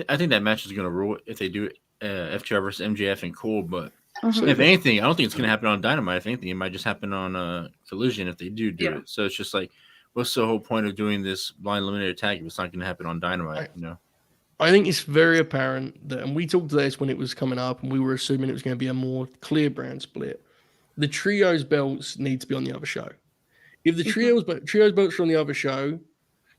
I think that match is going to rule if they do FTR versus MJF and Cole. But if anything, I don't think it's going to happen on Dynamite. If anything, it might just happen on Collision if they do it. So it's just like, what's the whole point of doing this blind eliminator tag if it's not going to happen on Dynamite? I think it's very apparent that, and we talked about this when it was coming up, and we were assuming it was going to be a more clear brand split. The trios belts need to be on the other show. If the trios belts are on the other show,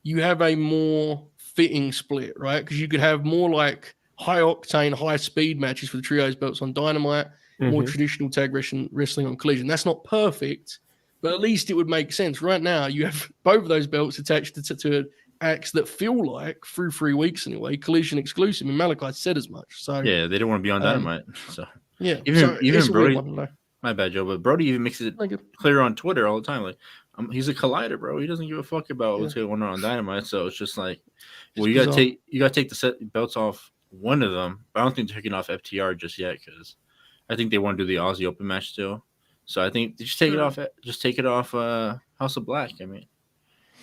you have a more fitting split, right? Because you could have more like high octane, high speed matches for the trios belts on Dynamite, more traditional tag wrestling on Collision. That's not perfect, but at least it would make sense. Right now, you have both of those belts attached to acts that feel like, through 3 weeks anyway, Collision exclusive. And Malachi said as much. So yeah, they don't want to be on Dynamite. So even Brody. My bad, Joe, but Brody even makes it clear on Twitter all the time. Like, he's a collider, bro. He doesn't give a fuck about what's going on Dynamite. So it's just like, well, you gotta take the set belts off one of them. But I don't think they're taking off FTR just yet because I think they want to do the Aussie Open match still. So I think just take it off. Just take it off House of Black. I mean,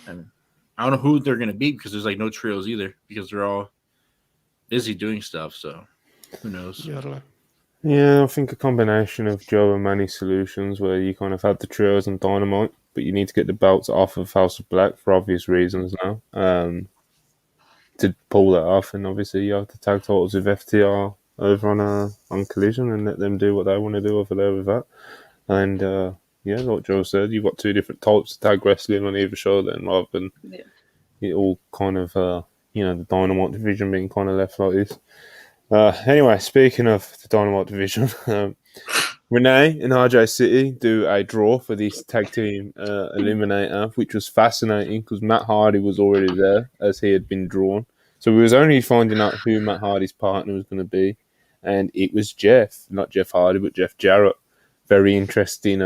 I don't know who they're gonna beat because there's like no trios either because they're all busy doing stuff. So who knows? Yeah, I don't know. Yeah, I think a combination of Joe and Manny solutions where you kind of have the trios and Dynamite, but you need to get the belts off of House of Black for obvious reasons now. To pull that off, and obviously you have the tag titles with FTR over on Collision and let them do what they want to do over there with that. And like Joe said, you've got 2 different types of tag wrestling on either show then, rather than it all kind of the Dynamite division being kind of left like this. Anyway, speaking of the Dynamite division, Renee and RJ City do a draw for this tag team eliminator, which was fascinating because Matt Hardy was already there as he had been drawn. So we was only finding out who Matt Hardy's partner was going to be, and it was Jeff, not Jeff Hardy, but Jeff Jarrett. Very interesting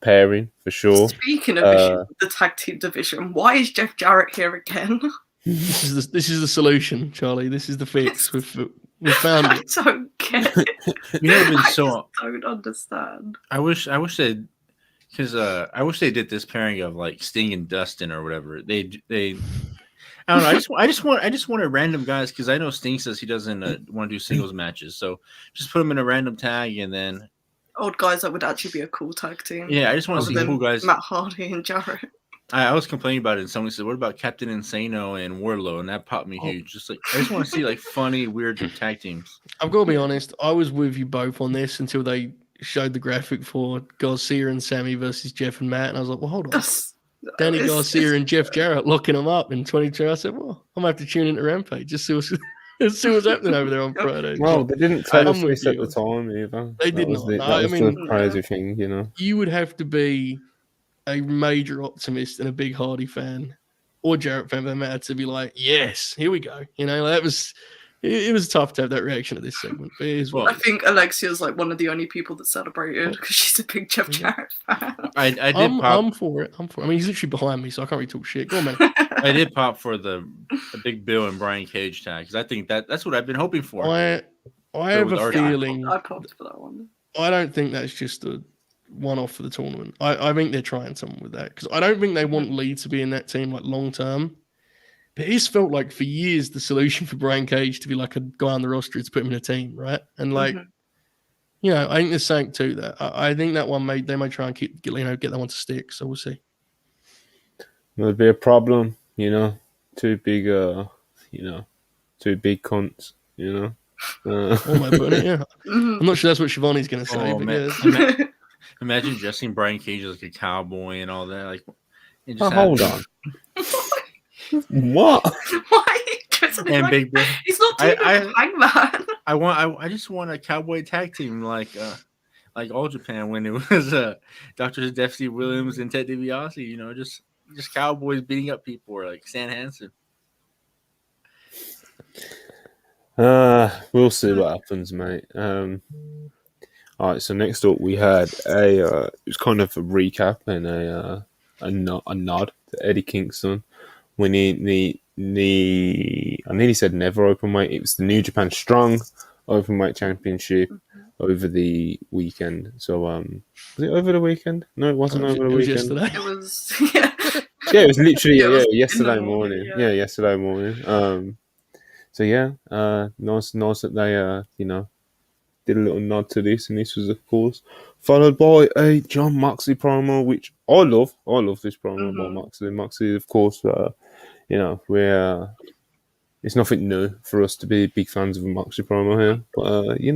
pairing for sure. Speaking of the tag team division, why is Jeff Jarrett here again? This is the solution, Charlie. This is the fix. We've found it. I don't get it. I don't understand. I wish they, because I wish they did this pairing of like Sting and Dustin or whatever. They I don't know. I just want a random guys because I know Sting says he doesn't want to do singles matches. So just put them in a random tag and then old guys that would actually be a cool tag team. Yeah, I just want to see cool guys. Matt Hardy and Jarrett. I was complaining about it, and somebody said, "What about Captain Insano and Wardlow?" And that popped me huge. Just like I just want to see like funny, weird tag teams. I've got to be honest. I was with you both on this until they showed the graphic for Garcia and Sammy versus Jeff and Matt, and I was like, "Well, hold on." Danny Garcia and Jeff Jarrett locking them up in 22. I said, "Well, I'm gonna have to tune into Rampage just see what's happening over there on Friday." Well, they didn't tell us this at the time either. They did not. That was the crazy thing, you know. You would have to be a major optimist and a big Hardy fan or Jarrett fan for Matt to be like, yes, here we go. You know, that was it was tough to have that reaction at this segment. But I think Alexia's like one of the only people that celebrated because she's a big Jeff Jarrett fan. I'm for it. I mean, he's literally behind me, so I can't really talk shit. Go on, man. I did pop for the Big Bill and Brian Cage tag because I think that's what I've been hoping for. I have a feeling. I popped for that one. I don't think that's just a one-off for the tournament. I think they're trying something with that because I don't think they want Lee to be in that team like long term. But it's felt like for years the solution for Brian Cage to be like a guy on the roster is to put him in a team, right? And like, you know, I think there's something to that. I think that one they may try and get that one to stick. So we'll see. There'll be a problem, you know. Two big cunts, you know. Oh my goodness, yeah. I'm not sure that's what Shivani's going to say. But yeah. Imagine dressing Brian Cage as like a cowboy and all that. Like, hold on. What? Why? And like, Big Bill. He's not doing Hangman. I just want a cowboy tag team like All Japan when it was Dr. Dempsey Williams and Ted DiBiase. You know, just cowboys beating up people or like Stan Hansen. We'll see what happens, mate. All right, so next up we had it was kind of a recap and a nod to Eddie Kingston winning I nearly said never open weight. It was the New Japan Strong Open Weight Championship over the weekend. So was it over the weekend? No, it wasn't over the weekend. Yesterday. It was it was literally yesterday morning. Yeah, yesterday morning. So yeah, nice that they did a little nod to this, and this was of course followed by a Jon Moxley promo, which I love. I love this promo by Moxley. Moxley, of course, it's nothing new for us to be big fans of a Moxley promo here, but he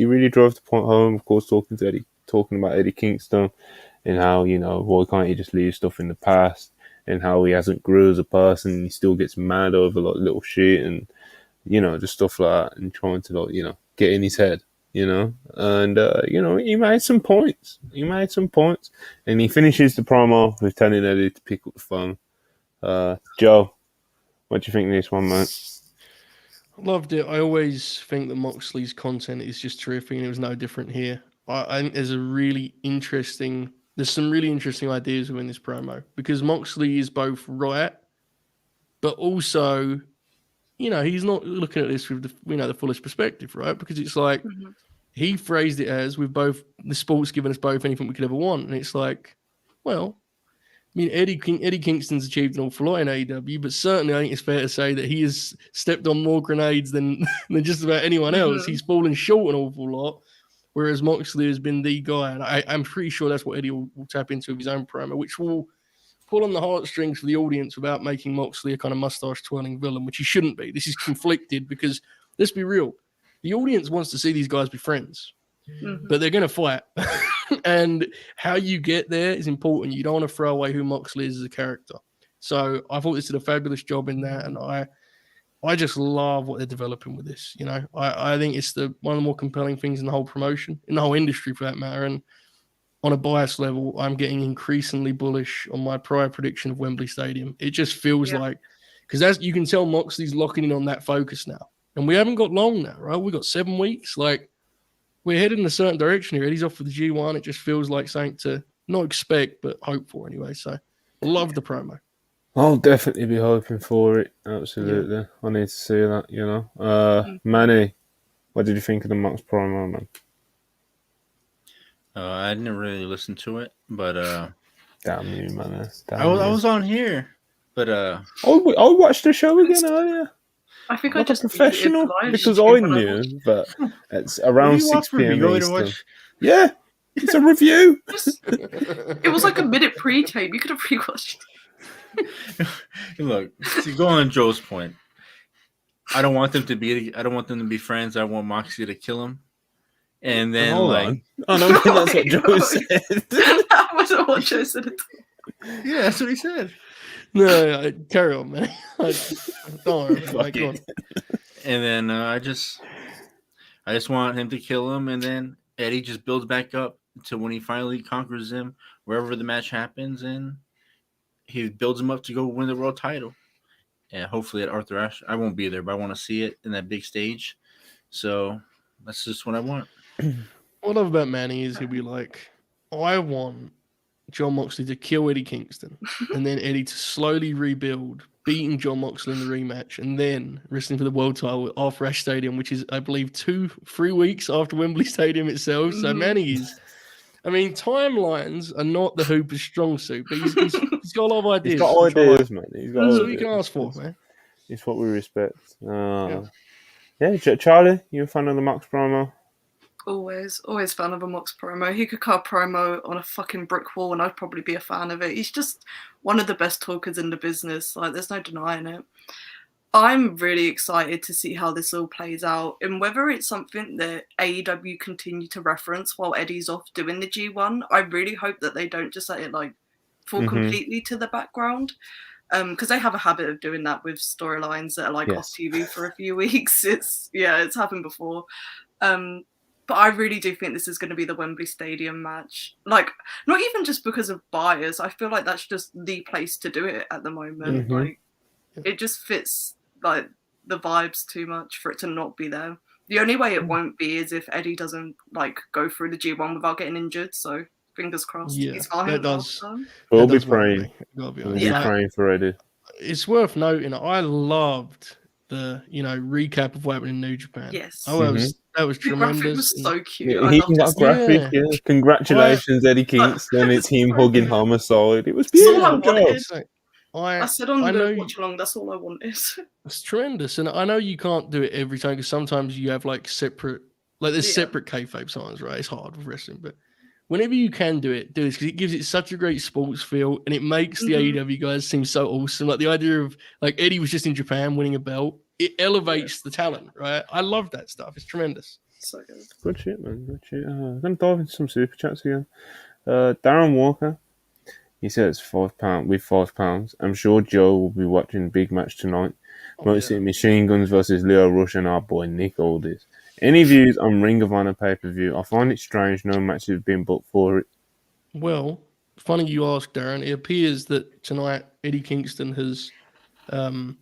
really drove the point home. Of course, talking about Eddie Kingston and how why can't he just leave stuff in the past, and how he hasn't grew as a person. And he still gets mad over like little shit and just stuff like that, and trying to get in his head. And he made some points. And he finishes the promo with telling Eddie to pick up the phone. Joe, what do you think of this one, mate? Loved it. I always think that Moxley's content is just terrific, and it was no different here. I think there's some really interesting ideas within this promo, because Moxley is both right, but also, he's not looking at this with the fullest perspective, right? Because it's like, he phrased it as, with both the sports giving us both anything we could ever want. And it's like, well, I mean, Eddie Kingston's achieved an awful lot in AEW, but certainly I think it's fair to say that he has stepped on more grenades than just about anyone else. He's fallen short an awful lot, whereas Moxley has been the guy. And I'm pretty sure that's what Eddie will tap into with his own promo, which will pull on the heartstrings for the audience without making Moxley a kind of mustache-twirling villain, which he shouldn't be. This is conflicted because, let's be real, the audience wants to see these guys be friends, but they're going to fight. And how you get there is important. You don't want to throw away who Moxley is as a character. So I thought this did a fabulous job in that, and I just love what they're developing with this. You know, I think it's one of the more compelling things in the whole promotion, in the whole industry for that matter. And on a bias level, I'm getting increasingly bullish on my prior prediction of Wembley Stadium. It just feels like, because you can tell Moxley's locking in on that focus now. And we haven't got long now, right? We've got 7 weeks. Like, we're headed in a certain direction here. Eddie's off for the G1. It just feels like something to not expect, but hope for anyway. So, I love the promo. I'll definitely be hoping for it. Absolutely. Yeah. I need to see that, you know. Manny, what did you think of the Mox promo, man? I didn't really listen to it, but damn you, man. I was on here, but I watched the show again earlier. I think I just professional because I knew, but it's around 6 p.m. Eastern. Yeah, it's a review. It was like a minute pre-tape. You could have rewatched. Look, to go on Joe's point, I don't want them to be friends. I want Moxley to kill him. And then, I don't think that's what Joe said. That wasn't what Joe said at all. Yeah, that's what he said. No, carry on, man. Don't worry. Go on. And then I just want him to kill him, and then Eddie just builds back up to when he finally conquers him, wherever the match happens, and he builds him up to go win the world title. And hopefully at Arthur Ashe, I won't be there, but I want to see it in that big stage. So that's just what I want. What I love about Manny is he'll be like, I want John Moxley to kill Eddie Kingston and then Eddie to slowly rebuild, beating John Moxley in the rematch and then wrestling for the world title at Arthur Ashe Stadium, which is, I believe, 3 weeks after Wembley Stadium itself. So Manny is, I mean, timelines are not the Hooper's strong suit, but he's got a lot of ideas. He's got ideas, man. That's what you can ask for, man. It's what we respect. Yeah, Charlie, you a fan of the Mox promo? Always fan of a Mox promo. He could cut a promo on a fucking brick wall and I'd probably be a fan of it. He's just one of the best talkers in the business. Like, there's no denying it. I'm really excited to see how this all plays out and whether it's something that AEW continue to reference while Eddie's off doing the G1. I really hope that they don't just let it like fall completely to the background. Because they have a habit of doing that with storylines that are like off TV for a few weeks. It's happened before. But I really do think this is going to be the Wembley Stadium match. Like, not even just because of buyers. I feel like that's just the place to do it at the moment. Like, it just fits like the vibes too much for it to not be there. The only way it won't be is if Eddie doesn't like go through the G1 without getting injured. So fingers crossed. Yeah, he's fine. that does. We'll be praying. We'll be praying for Eddie. It's worth noting. I loved the recap of what happened in New Japan. Yes. That was tremendous. It was so cute. Yeah, he got graphic. Yeah. Congratulations, Eddie Kingston. It's him hugging Homicide. It was beautiful. I said on the watch along, that's all I wanted. It's tremendous, and I know you can't do it every time because sometimes you have like separate, separate kayfabe signs, right? It's hard with wrestling, but whenever you can do this because it gives it such a great sports feel, and it makes the AEW guys seem so awesome. Like the idea of like Eddie was just in Japan winning a belt, it elevates the talent, right? I love that stuff. It's tremendous. So good. Good shit, man. Good shit. I'm gonna dive into some super chats again. Darren Walker. He says £5 with £5. I'm sure Joe will be watching big match tonight. Mostly Machine Guns versus Leo Rush and our boy Nick Aldis. Any views on Ring of Honor pay-per-view? I find it strange no matches have been booked for it. Well, funny you ask, Darren. It appears that tonight Eddie Kingston has kind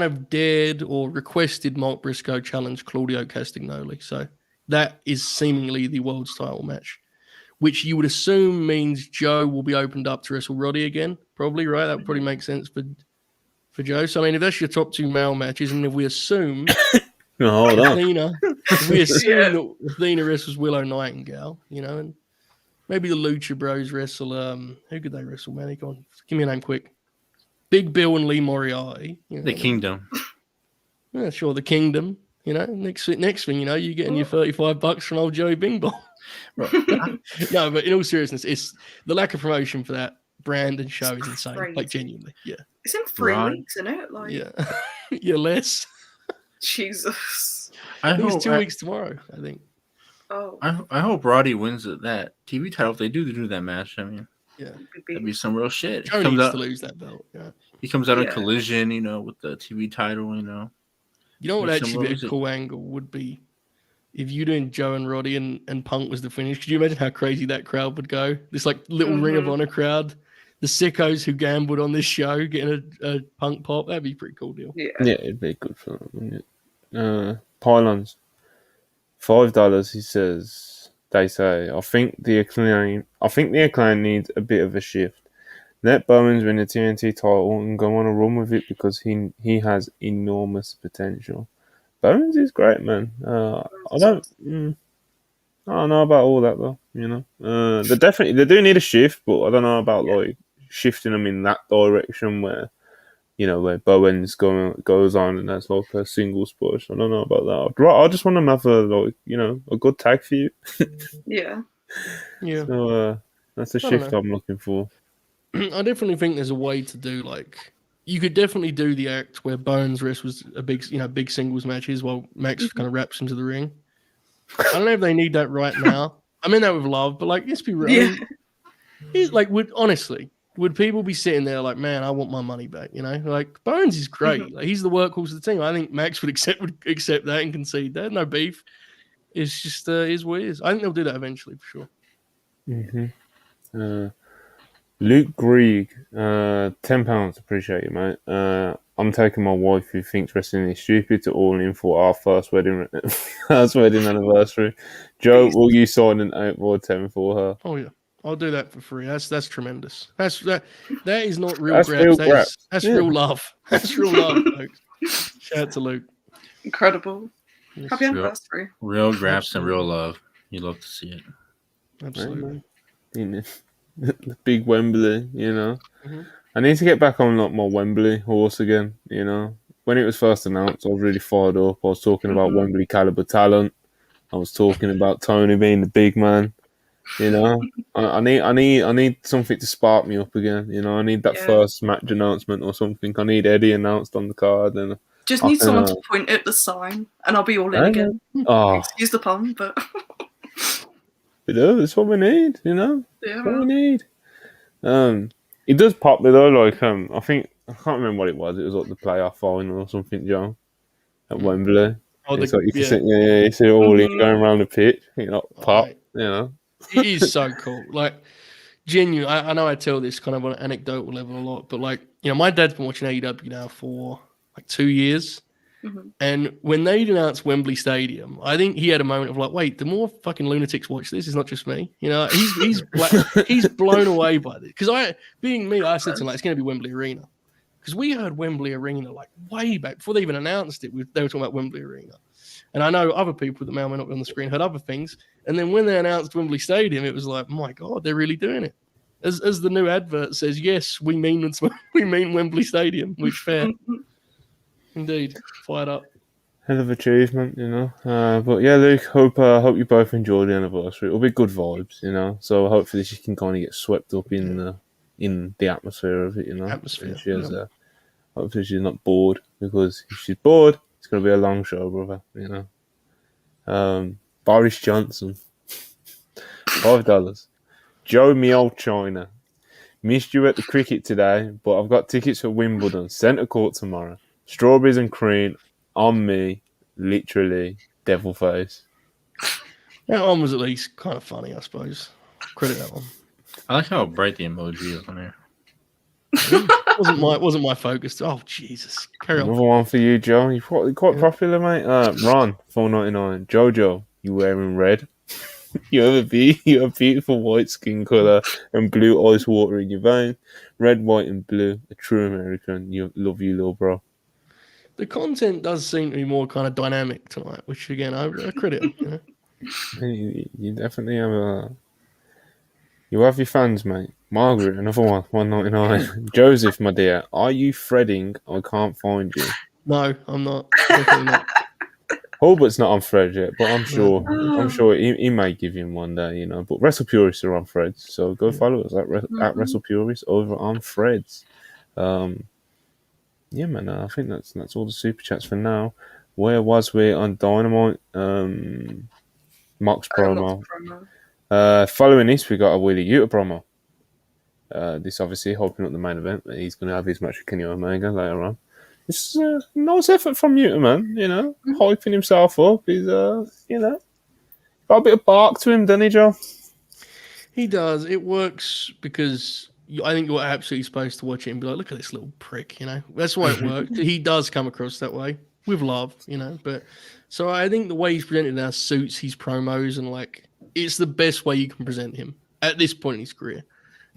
of dared or requested Mark Briscoe challenge Claudio Castagnoli. So that is seemingly the world's title match, which you would assume means Joe will be opened up to wrestle Roddy again, probably, right? That would probably make sense for Joe. So, I mean, if that's your top two male matches, and if we assume Athena that Athena wrestles Willow Nightingale, and maybe the Lucha Bros wrestle, who could they wrestle, man? Go on, give me a name quick. Big Bill and Lee Moriarty. The Kingdom. Yeah, sure, the Kingdom. Next thing you're getting your $35 from old Joey Bing Bong. Right. No, but in all seriousness, it's the lack of promotion for that brand and show is insane. Crazy. Like genuinely, yeah. It's in 3 weeks, isn't it? Like, yeah, less. Jesus. I think it's 2 weeks tomorrow. I think. Oh. I hope Roddy wins that TV title. If they do that match, I mean, that'd be some real shit. Joe needs to lose that belt. Yeah. He comes out of Collision, with the TV title. You know what would actually be a cool angle would be if you doing Joe and Roddy and Punk was the finish. Could you imagine how crazy that crowd would go? This like little Ring of Honor crowd, the sickos who gambled on this show getting a Punk pop. That'd be a pretty cool deal. Yeah, it'd be good for them, wouldn't it? Pylons, $5. He says they say I think the acclaim needs a bit of a shift. Let Bowens win the TNT title and go on a run with it because he has enormous potential. Bowens is great, man. I don't know about all that though. You know, they do need a shift, but I don't know about like shifting them in that direction where where Bowens goes on and that's like a single push. I don't know about that. I just want them to have a good tag for you. Yeah. So that's the shift I'm looking for. I definitely think there's a way to do like you could definitely do the act where Bowens wrestles a big singles matches while Max kind of wraps into the ring. I don't know if they need that right now. I mean that with love, but like let's be real. Yeah. Would people be sitting there like, man, I want my money back? Like Bowens is great. Like he's the workhorse of the team. I think Max would accept that and concede that. No beef. It's just is what it is. I think they'll do that eventually for sure. Mm-hmm. Luke Grieg, £10. Appreciate you, mate. I'm taking my wife who thinks wrestling is stupid to all in for our first wedding anniversary. Joe, will you sign an 8 or 10 for her? Oh yeah, I'll do that for free. That's tremendous. That is not real grabs. That's real love. That's real love, folks. Shout out to Luke. Incredible. Happy anniversary. Real grabs and real love. You love to see it. Absolutely. The big Wembley, I need to get back on like my Wembley horse again, When it was first announced, I was really fired up. I was talking about Wembley caliber talent. I was talking about Tony being the big man. I need something to spark me up again. I need that first match announcement or something. I need Eddie announced on the card, and just need someone to point at the sign, and I'll be all in again. Excuse the pun, but. That's what we need, Yeah, that's what we need. It does pop me though, like I think I can't remember what it was. It was like the playoff final or something, John, at Wembley. It's like you see it all in going around the pitch, pop, It is so cool. Like genuine. I know I tell this kind of on an anecdotal level a lot, but like my dad's been watching AEW now for like 2 years. And when they announced Wembley Stadium, I think he had a moment of like, wait, the more fucking lunatics watch this, it's not just me. He's blown away by this. Because I said to him, like, it's going to be Wembley Arena. Because we heard Wembley Arena like way back before they even announced it. They were talking about Wembley Arena. And I know other people that may or may not be on the screen heard other things. And then when they announced Wembley Stadium, it was like, oh my God, they're really doing it. As the new advert says, yes, we mean Wembley Stadium, which fair. Indeed, fired up. Hell of achievement, But yeah, Luke, hope you both enjoy the anniversary. It'll be good vibes, So hopefully she can kind of get swept up in the atmosphere of it, Atmosphere. Hopefully she's not bored, because if she's bored, it's going to be a long show, brother. Boris Johnson, $5. Joe Meow China, missed you at the cricket today, but I've got tickets for Wimbledon, centre court tomorrow. Strawberries and cream on me, literally, devil face. That one was at least kind of funny, I suppose. Credit that one. I like how bright the emoji is on there. wasn't my focus. Oh Jesus! Carry on. Another one for you, Joe. You're quite popular, mate. Ron, $4.99. Jojo, you wearing red? You have a beautiful white skin colour and blue ice water in your veins. Red, white, and blue. A true American. Love you, little bro. The content does seem to be more kind of dynamic tonight, which again I credit. You definitely have you have your fans, mate. Margaret, another one, $1.99. Joseph, my dear, are you threading? I can't find you. No, I'm not. Definitely not. Hulbert's not on thread yet, but I'm sure he may give him one day, But WrestlePurists are on threads, so go follow us at WrestlePurists over on threads. Yeah, man, I think that's all the super chats for now. Where was we on Dynamite? Mox promo. Following this, we got a Wheeler Yuta promo. This obviously hoping up the main event, but he's going to have his match with Kenny Omega later on. it's a nice effort from Yuta, man. Hyping himself up. He's got a bit of bark to him, doesn't he, Joe? He does. It works because I think you're absolutely supposed to watch it and be like, look at this little prick, That's why it worked. He does come across that way with love, But so I think the way he's presented now suits his promos and it's the best way you can present him at this point in his career.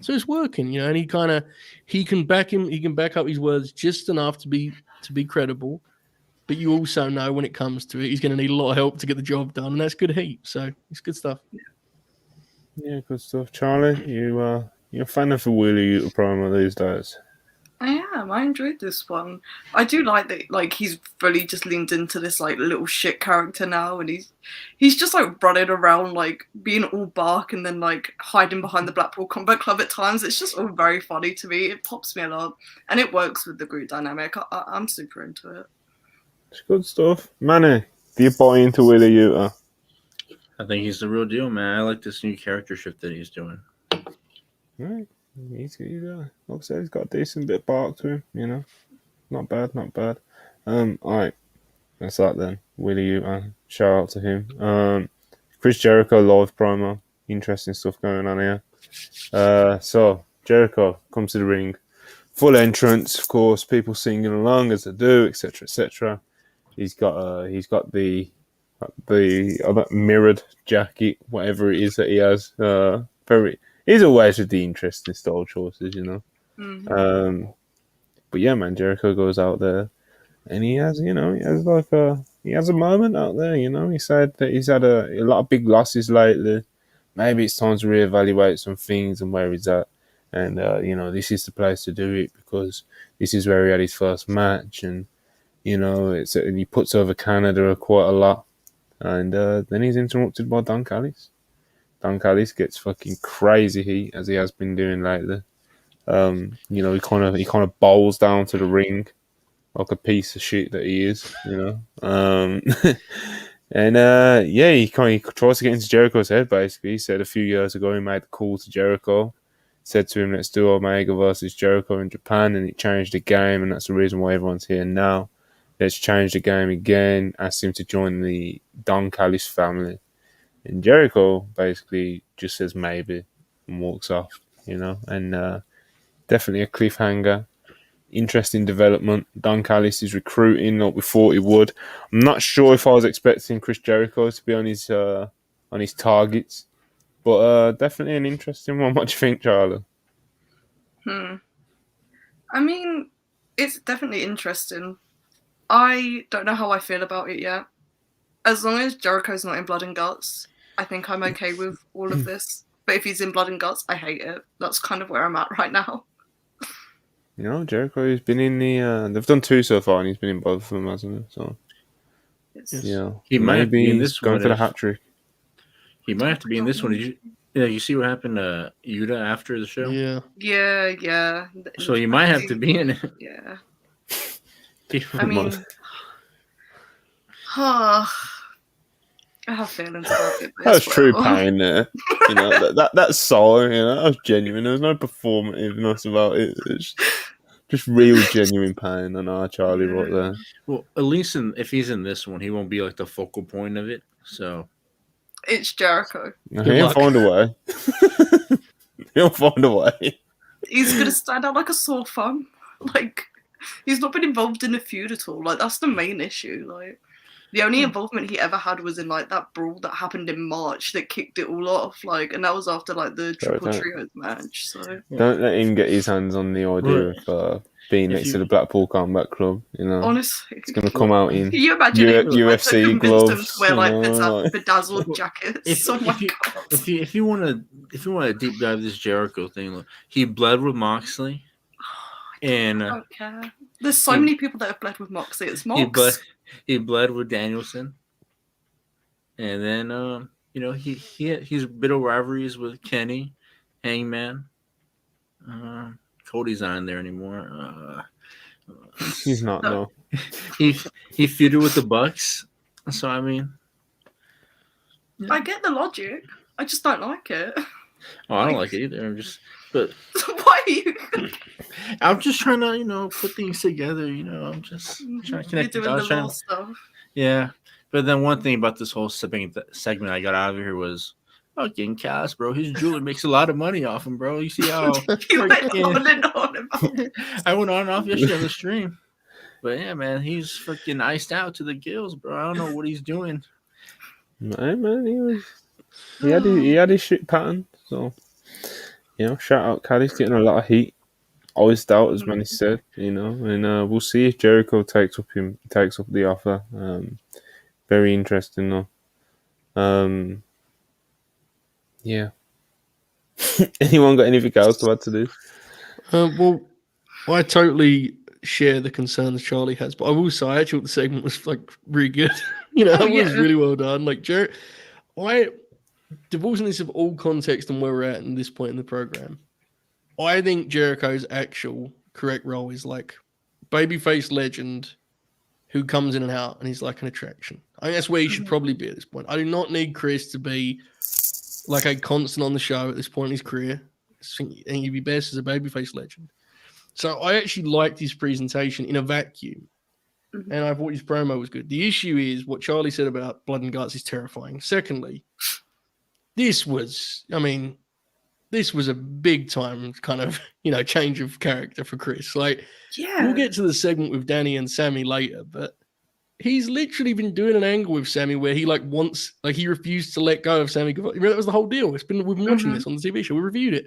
So it's working, and he can back up his words just enough to be credible. But you also know when it comes to it, he's going to need a lot of help to get the job done, and that's good heat. So it's good stuff. Yeah, good stuff. Charlie, you're a fan of the Wheeler Yuta promo these days. I am. I enjoyed this one. I do like that. He's fully just leaned into this little shit character now, and he's just running around being all bark and then hiding behind the Blackpool Combat Club at times. It's just all very funny to me. It pops me a lot, and it works with the group dynamic. I'm super into it. It's good stuff, Manny. Do you buy into Wheeler Yuta? I think he's the real deal, man. I like this new character shift that he's doing. Right. He's like I said, he's got a decent bit of bark to him, Not bad. All right. That's that then. Wheeler Yuta. Shout out to him. Chris Jericho live promo. Interesting stuff going on here. So Jericho comes to the ring. Full entrance, of course, people singing along as they do, etc., etc. He's got the other mirrored jacket, whatever it is that he has. He's always with the interesting style choices, Mm-hmm. But yeah, man, Jericho goes out there, and he has a moment out there, He said that he's had a lot of big losses lately. Maybe it's time to reevaluate some things and where he's at. And this is the place to do it because this is where he had his first match, and he puts over Canada quite a lot. And then he's interrupted by Don Callis. Don Callis gets fucking crazy heat as he has been doing lately. He kind of bowls down to the ring like a piece of shit that he is, And he kind of tries to get into Jericho's head. Basically, he said a few years ago he made the call to Jericho, said to him, "Let's do Omega versus Jericho in Japan," and it changed the game, and that's the reason why everyone's here now. Let's change the game again. Asked him to join the Don Callis family. And Jericho basically just says maybe and walks off, and definitely a cliffhanger. Interesting development. Don Callis is recruiting like we thought he would. I'm not sure if I was expecting Chris Jericho to be on his targets, but definitely an interesting one. What do you think, Charlie? I mean, it's definitely interesting. I don't know how I feel about it yet. As long as Jericho's not in Blood and Guts, I think I'm okay with all of this. But if he's in Blood and Guts, I hate it. That's kind of where I'm at right now. Jericho's been in the... they've done 2 so far, and he's been in both of them, hasn't he? So, he might be in this going one for the hat trick. He might have to be in this one. You see what happened to Yuta after the show? Yeah. So he might have to be in it. Yeah. I mean... I have feelings about it. That was true pain there. That's sorrow, that was genuine. There was no performativeness about it. It's just real genuine pain on our Charlie right there. Well, at least if he's in this one, he won't be like the focal point of it. So it's Jericho. He'll find a way. He'll find a way. He's gonna stand out like a sore thumb. He's not been involved in a feud at all. That's the main issue. The only involvement he ever had was in that brawl that happened in March that kicked it all off. And that was after the Triple Trios match. So don't let him get his hands on the idea of being next to the Blackpool Combat Club. Honestly, it's gonna come out in. Can you imagine UFC gloves? Wear bedazzled jackets. If you want to deep dive this Jericho thing, he bled with Moxley. I don't care. There's so many people that have bled with Moxley. It's Mox. He bled with Danielson, and then he's a bit of rivalries with Kenny, Hangman. Cody's not in there anymore. He's not. No. He feuded with the Bucks. So I mean, I get the logic. I just don't like it. Oh, I don't like it either. But why are you? I'm just trying to, put things together. I'm just trying to connect You're doing the little stuff. Yeah, but then one thing about this whole segment I got out of here was fucking Cass, bro. His jeweler makes a lot of money off him, bro. You see how you went on and on about it. I went on and off yesterday on the stream. But yeah, man, he's freaking iced out to the gills, bro. I don't know what he's doing. Hey, man, he had his shit pattern. So, shout out Caddy's getting a lot of heat. Iced out, as Manny said, and we'll see if Jericho takes up the offer. Very interesting, though. Yeah. Anyone got anything else to add to this? Well, I totally share the concerns Charlie has, but I will say I actually thought the segment was really good. It was really well done. Divorcing this of all context and where we're at this point in the program, I think Jericho's actual correct role is babyface legend who comes in and out and he's like an attraction. I think that's where he should probably be at this point. I do not need Chris to be a constant on the show at this point in his career. I think he'd be best as a babyface legend. So I actually liked his presentation in a vacuum. And I thought his promo was good. The issue is what Charlie said about blood and guts is terrifying. Secondly, this was a big time kind of, change of character for Chris. We'll get to the segment with Danny and Sammy later, but he's literally been doing an angle with Sammy where he he refused to let go of Sammy. That was the whole deal. We've been watching this on the TV show. We reviewed it.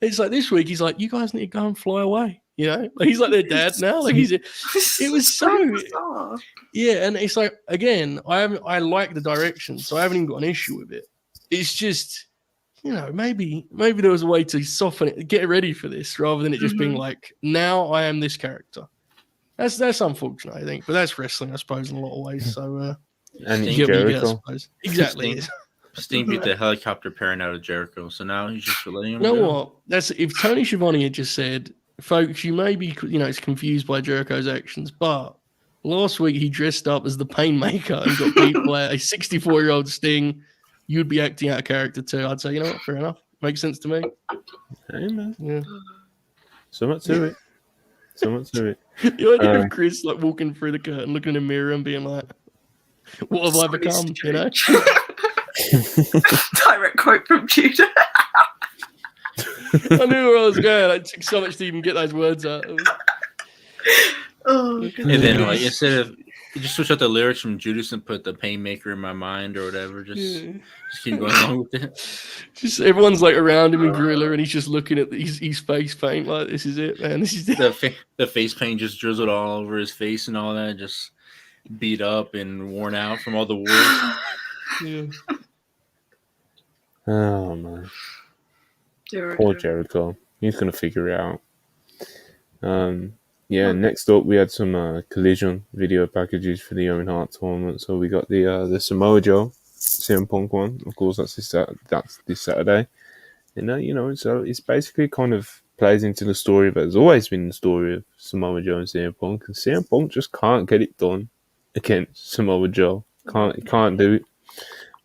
It's this week he's you guys need to go and fly away. He's their dad now. It was so bizarre. Yeah, and it's again, I like the direction, so I haven't even got an issue with it. It's just, maybe there was a way to soften it, get ready for this, rather than it just being now I am this character. That's unfortunate, I think, but that's wrestling, I suppose, in a lot of ways. So, and you get what you get, I suppose. Exactly. Sting beat the helicopter parent out of Jericho, so now he's just letting him go. You know what? That's if Tony Schiavone had just said, folks, you may be, it's confused by Jericho's actions, but last week he dressed up as the Painmaker and got beat by a 64-year-old Sting. You'd be acting out of character too. I'd say, what? Fair enough. Makes sense to me. Hey, man. Yeah. So much to it. The idea of Chris walking through the curtain, looking in the mirror and being like, what have I become? Direct quote from Judah. I knew where I was going. It took so much to even get those words out. Oh, and then instead of just switch out the lyrics from Judas and put the Painmaker in my mind or whatever, just keep going along with it. Just everyone's around him in Gorilla and he's just looking at his face paint this is it, man. This is it. The face paint just drizzled all over his face and all that, just beat up and worn out from all the wars. Yeah. Oh man. Poor Jericho. He's gonna figure it out. Next up we had some Collision video packages for the Owen Hart tournament. So we got the Samoa Joe CM Punk one. Of course, that's this Saturday. And it's basically kind of plays into the story that has always been the story of Samoa Joe and CM Punk. And CM Punk just can't get it done against Samoa Joe. Can't do it.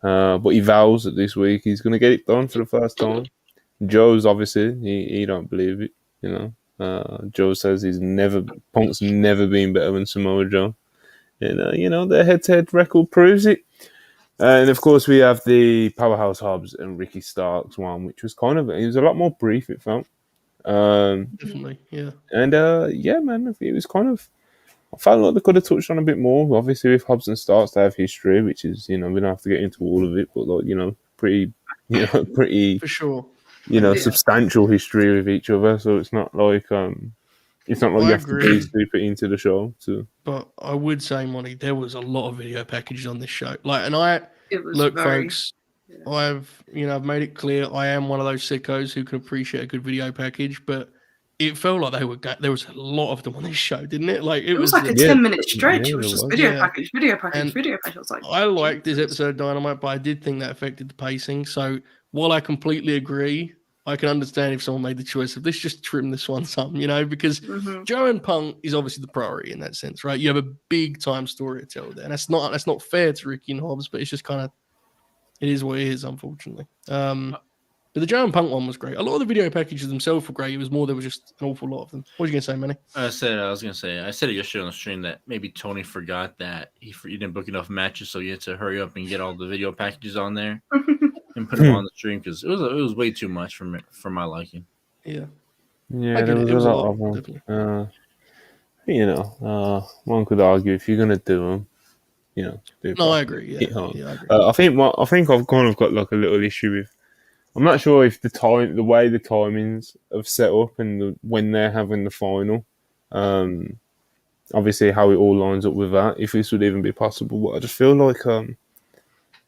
But he vows that this week he's gonna get it done for the first time. Joe's obviously he don't believe it, Joe says Punk's never been better than Samoa Joe. And their head-to-head record proves it. And of course we have the Powerhouse Hobbs and Ricky Starks one, which was it was a lot more brief, it felt. Definitely, yeah. And man, it was I felt like they could have touched on a bit more. Obviously with Hobbs and Starks they have history, which is, we don't have to get into all of it, but pretty for sure. Substantial history with each other, so it's not like you have to be super into the show too. But I would say, Monty, there was a lot of video packages on this show. Folks, I've made it clear I am one of those sickos who can appreciate a good video package, but it felt like there was a lot of them on this show, didn't it? It was a 10-minute stretch. It was just video package. I liked this episode of Dynamite, but I did think that affected the pacing. So while I completely agree, I can understand if someone made the choice of let's just trim this one some, because Joe and Punk is obviously the priority in that sense, right? You have a big time story to tell there, and that's not fair to Ricky and Hobbs, but it's just it is what it is, unfortunately. But the Giant Punk one was great. A lot of the video packages themselves were great. It was more there was just an awful lot of them. What were you going to say, Manny? I said it yesterday on the stream that maybe Tony forgot that he didn't book enough matches, so he had to hurry up and get all the video packages on there and put them on the stream because it was way too much for my liking. Yeah. Yeah, there was a lot of them. One could argue if you're going to do them, do no, I agree. Yeah, I agree. I think I've kind of got like a little issue with. I'm not sure if the way the timings have set up and when they're having the final, obviously how it all lines up with that. If this would even be possible, but I just feel like I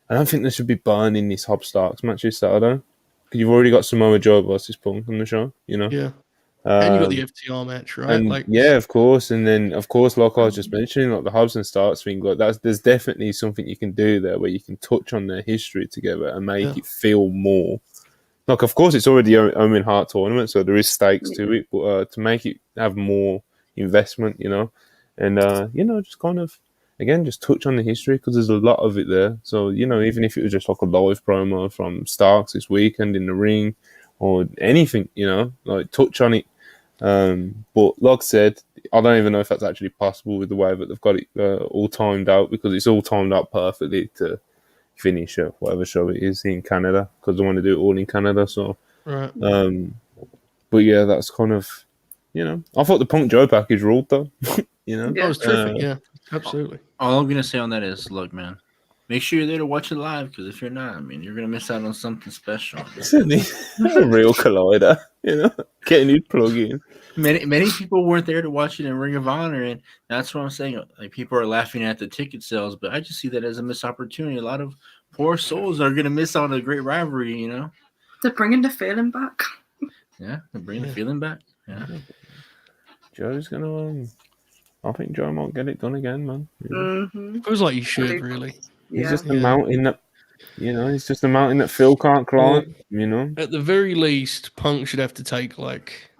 don't think they should be burning this Hobbs Starks match this Saturday because you've already got Samoa Joe versus Punk on the show. Yeah. And you got the FTR match, right? And of course. And then, of course, like I was just mentioning, like the Hobbs and Starks thing, like there's definitely something you can do there where you can touch on their history together and make it feel more. Like, of course, it's already a Owen Hart tournament, so there is stakes to it, but to make it have more investment, and, just kind of, again, just touch on the history because there's a lot of it there. So, even if it was just like a live promo from Starks this weekend in the ring or anything, like touch on it. But like I said, I don't even know if that's actually possible with the way that they've got it all timed out because it's all timed out perfectly to finish whatever show it is in Canada because they want to do it all in Canada. So, right. But yeah, that's kind of, I thought the Punk Joe package ruled though. That was terrific. Yeah, absolutely. All I'm gonna say on that is, look, man. Make sure you're there to watch it live because if you're not, you're going to miss out on something special. It's a real collider, getting you plug in. Many people weren't there to watch it in Ring of Honor, and that's what I'm saying. Like people are laughing at the ticket sales, but I just see that as a missed opportunity. A lot of poor souls are going to miss out on a great rivalry, They're bringing the feeling back. Yeah, they're bringing the feeling back. Yeah. Joe's going to... I think Joe might get it done again, man. It feels like he should, really. He's just a mountain that, he's just a mountain that Phil can't climb, At the very least, Punk should have to take, like,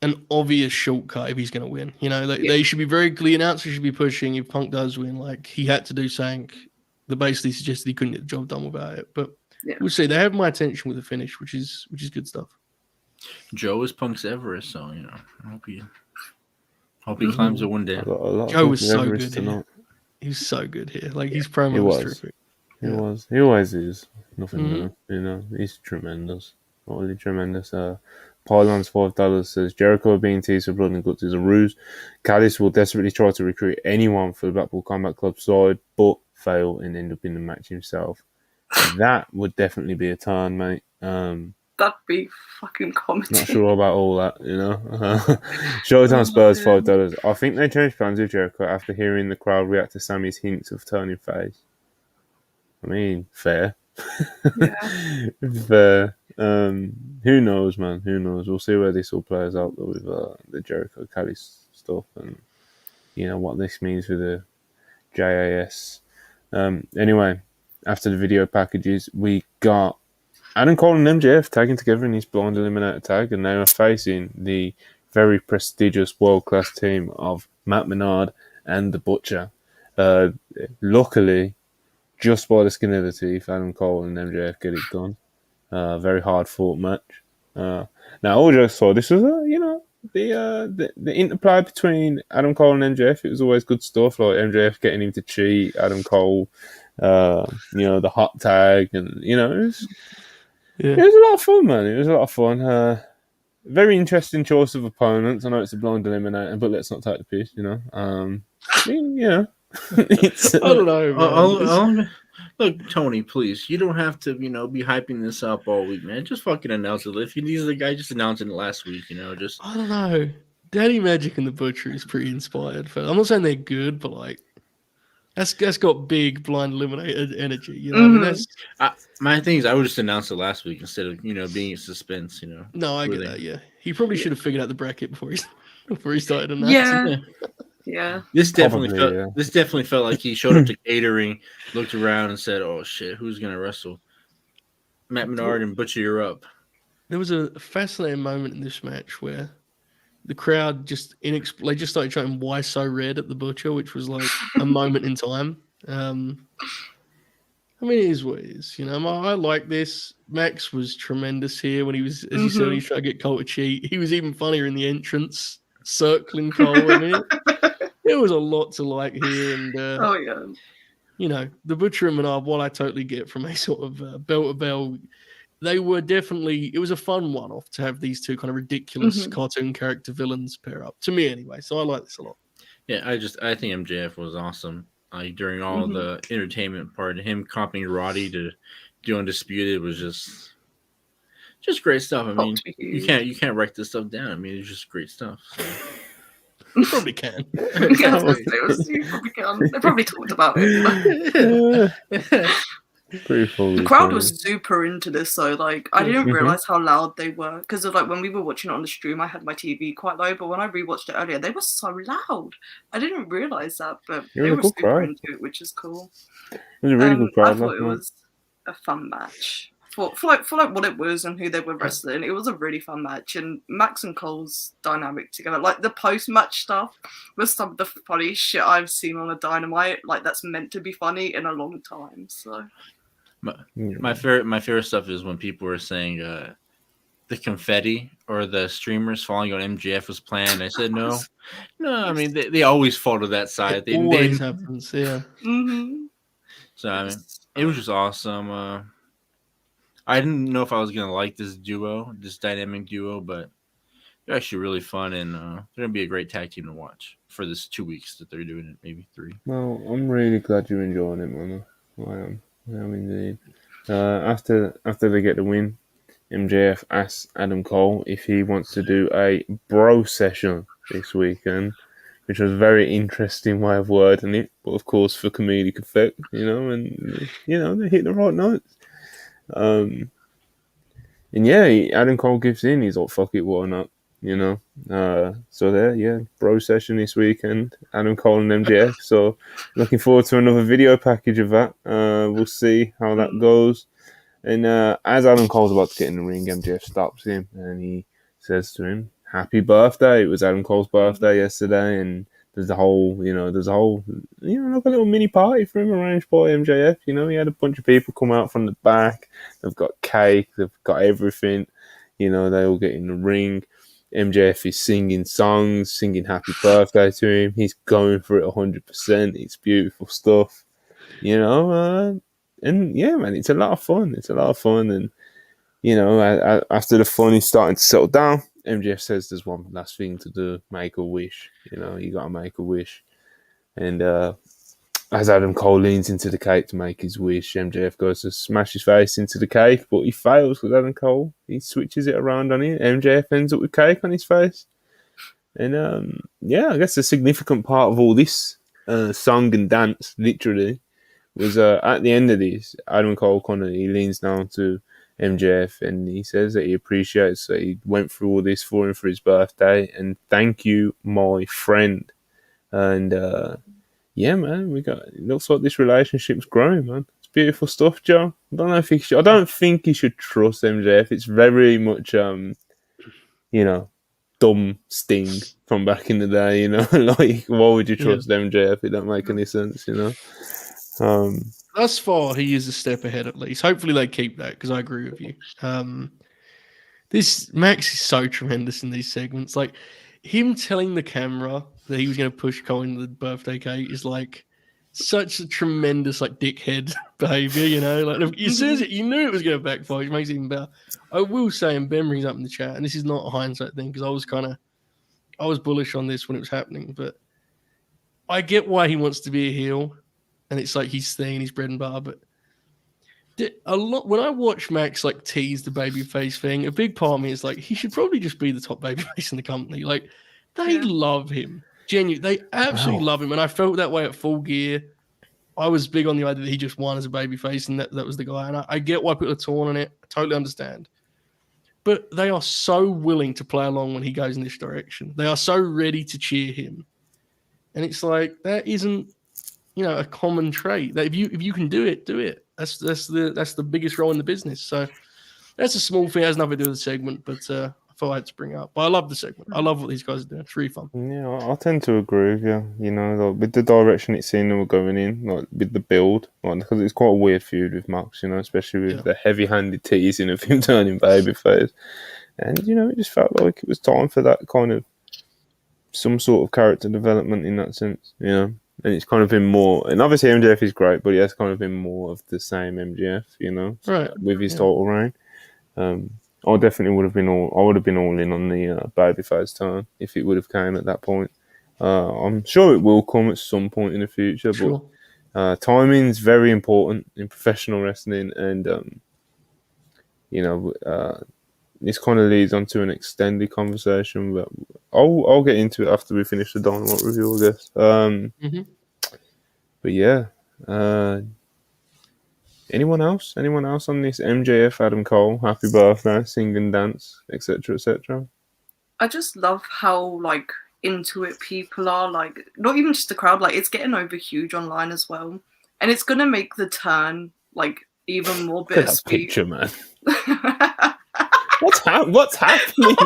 an obvious shortcut if he's going to win. They should be very clear. The announcer should be pushing if Punk does win. Like, he had to do something that basically suggested he couldn't get the job done without it. But we'll see. They have my attention with the finish, which is good stuff. Joe is Punk's Everest, so, I hope he climbs it one day. Joe was so good here. He was so good here. Like, his promo was terrific. He was. He always is. Nothing new. He's tremendous. Totally tremendous. Pylon's $5 says Jericho being teased for blood and guts is a ruse. Callis will desperately try to recruit anyone for the Blackpool Combat Club side, but fail and end up in the match himself. That would definitely be a turn, mate. That'd be fucking comedy. Not sure about all that, Showtime Spurs $5. I think they changed plans with Jericho after hearing the crowd react to Sammy's hints of turning face. I mean, fair. Yeah. Fair. Who knows, man? Who knows? We'll see where this all plays out though, with the Jericho Callis stuff and what this means for the JAS. Anyway, after the video packages, we got Adam Cole and MJF tagging together in this blind eliminator tag, and they are facing the very prestigious world-class team of Matt Menard and the Butcher. Luckily, just by the skin of the teeth, Adam Cole and MJF get it done. Very hard-fought match. Now, all jokes aside, this was, the interplay between Adam Cole and MJF. It was always good stuff, like MJF getting him to cheat, Adam Cole, the hot tag, and it was. Yeah. It was a lot of fun, man. It was a lot of fun. Very interesting choice of opponents. I know it's a blind eliminator, but let's not take the piss, I don't know, man. Look, Tony, please. You don't have to, be hyping this up all week, man. Just fucking announce it. If he's the guy just announcing it last week, just... I don't know. Daddy Magic and the Butcher is pretty inspired. I'm not saying they're good, but, like, that's got big blind eliminator energy, my thing is, I would just announce it last week instead of being in suspense. No, I get that. Yeah, he probably should have figured out the bracket before he started announcing. Yeah. This definitely felt like he showed up to catering, looked around, and said, "Oh shit, who's gonna wrestle? Matt Menard and Butcher, you're up." There was a fascinating moment in this match where the crowd just started chanting "Why so red" at the Butcher, which was like a moment in time. I mean, it is what it is. You know, I like this. Max was tremendous here when he was, as you said, he was trying to get Cole to cheat. He was even funnier in the entrance, circling Cole. I mean, there was a lot to like here. And, you know, the Butcher and Menard, what I totally get from a sort of bell-to-bell, they were definitely, it was a fun one-off to have these two kind of ridiculous cartoon character villains pair up. To me, anyway. So I like this a lot. Yeah, I think MJF was awesome. During all the entertainment part, him copying Roddy to do Undisputed was just great stuff. I mean, you can't write this stuff down. I mean, it's just great stuff. So. You probably can. You probably can. They probably talked about it. The crowd was super into this, so like I didn't realize how loud they were because like when we were watching it on the stream, I had my TV quite low, but when I rewatched it earlier, they were so loud. I didn't realize that, but they were super into it, which is cool. It was a really good crowd. I thought it was a fun match. For like what it was and who they were wrestling, it was a really fun match. And Max and Cole's dynamic together, like the post-match stuff, was some of the funniest shit I've seen on a Dynamite. Like that's meant to be funny in a long time. So. My favorite stuff is when people were saying the confetti or the streamers falling on MJF was planned. I said no. I mean they always fall to that side. It always happens, yeah. So I mean, it was just awesome. I didn't know if I was gonna like this dynamic duo, but they're actually really fun, and they're gonna be a great tag team to watch for this 2 weeks that they're doing it, maybe 3. Well, I'm really glad you're enjoying it, Mama. I am. Indeed. After they get the win, MJF asks Adam Cole if he wants to do a bro session this weekend, which was a very interesting way of wording it, but of course for comedic effect, and they hit the right notes. And yeah, Adam Cole gives in. He's like, "Fuck it, why not?" So there, bro session this weekend, Adam Cole and MJF. So looking forward to another video package of that. We'll see how that goes. And as Adam Cole's about to get in the ring, MJF stops him and he says to him, "Happy birthday." It was Adam Cole's birthday yesterday, and there's a whole like a little mini party for him arranged by MJF. He had a bunch of people come out from the back. They've got cake, they've got everything. They all get in the ring. MJF is singing songs, singing happy birthday to him. He's going for it 100%. It's beautiful stuff, and yeah, man, it's a lot of fun. And, after the fun is starting to settle down, MJF says there's one last thing to do, make a wish. You got to make a wish. And as Adam Cole leans into the cake to make his wish, MJF goes to smash his face into the cake, but he fails because Adam Cole, he switches it around on it. MJF ends up with cake on his face. And I guess a significant part of all this song and dance, literally, was at the end of this, Adam Cole he leans down to MJF and he says that he appreciates that he went through all this for him for his birthday, and thank you, my friend. And yeah, man, it looks like this relationship's growing, man. It's beautiful stuff, Joe. I don't think he should trust MJF. It's very much dumb Sting from back in the day, like why would you trust MJF? It don't make any sense, Thus far, he is a step ahead at least. Hopefully they keep that, because I agree with you. This Max is so tremendous in these segments. Like, him telling the camera that he was going to push Cole into the birthday cake is like such a tremendous like dickhead behavior, Like, as soon as you knew it was going to backfire, which makes it even better. I will say, and Ben brings up in the chat, and this is not a hindsight thing, because I was bullish on this when it was happening, but I get why he wants to be a heel. And it's like his thing, his bread and butter. But when I watch Max like tease the babyface thing, a big part of me is like, he should probably just be the top babyface in the company. Like, they love him. Genuinely, they absolutely love him. And I felt that way at Full Gear. I was big on the idea that he just won as a babyface, and that was the guy. And I get why people are torn on it. I totally understand. But they are so willing to play along when he goes in this direction. They are so ready to cheer him. And it's like, that isn't a common trait. That if you can do it, do it. That's the biggest role in the business. So that's a small thing. It has nothing to do with the segment, but I fights bring up. But I love the segment. I love what these guys are doing. It's really fun. Yeah, I tend to agree with you. You know, like, with the direction it's in and we're going in, like with the build, like, because it's quite a weird feud with Mox, you know, especially with the heavy-handed teasing of him turning babyface. And, you know, it just felt like it was time for that kind of some sort of character development in that sense, you know. And it's kind of been more, and obviously MJF is great, but he has kind of been more of the same MJF, you know, with his title reign. I definitely would have been all in on the babyface turn if it would have came at that point. I'm sure it will come at some point in the future, but timing's very important in professional wrestling, and you know, this kind of leads on to an extended conversation, but I'll get into it after we finish the Dynamite review, I guess. But yeah, anyone else on this MJF Adam Cole happy birthday, sing and dance, etc., etc.? I just love how like into it people are, like not even just the crowd, like it's getting over huge online as well, and it's gonna make the turn like even more bittersweet. Picture, man. What's happening?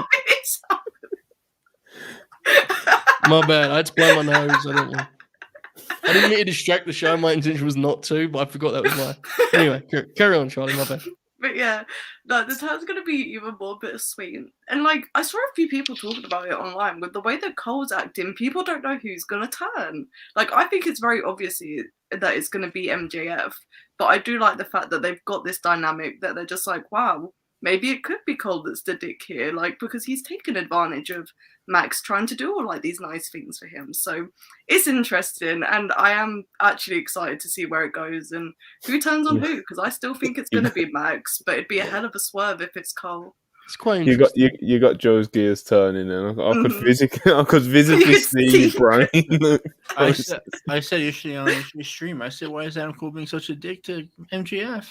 My bad. I had to blow my nose. I didn't mean to distract the show. My intention was not to, but I forgot that was my. Anyway, carry on, Charlie. My bad. But yeah, no, the turn's gonna be even more bittersweet. And like, I saw a few people talking about it online with the way that Cole's acting. People don't know who's gonna turn. Like, I think it's very obvious that it's gonna be MJF. But I do like the fact that they've got this dynamic that they're just like, wow, maybe it could be Cole that's the dick here, like, because he's taken advantage of Max trying to do all like these nice things for him. So it's interesting, and I am actually excited to see where it goes and who turns on who, because I still think it's going to be Max, but it'd be a hell of a swerve if it's Cole. It's quite interesting. You got Joe's gears turning, and I could visibly see your brain. I said yesterday on the stream, I said, why is Adam Cole being such a dick to MJF?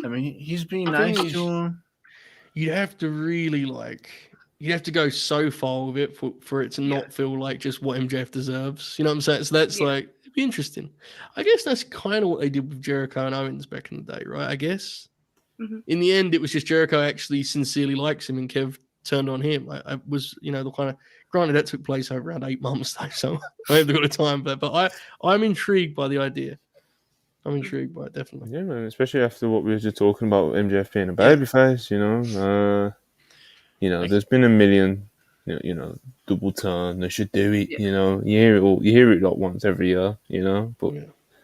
I mean, he's being nice to him. You have to really you have to go so far with it for it to not feel like just what MJF deserves. You know what I'm saying? So that's like, it'd be interesting. I guess that's kind of what they did with Jericho and Owens back in the day, right? I guess. In the end, it was just Jericho actually sincerely likes him and Kev turned on him. I was, you know, the kind of, granted that took place over around 8 months though, so I haven't got a time, but I'm intrigued by the idea. I'm intrigued by it, definitely. Yeah, man, especially after what we were just talking about MJF being a babyface, you know, there's been a million, you know, double turn, they should do it, you know, you hear it like once every year, you know, but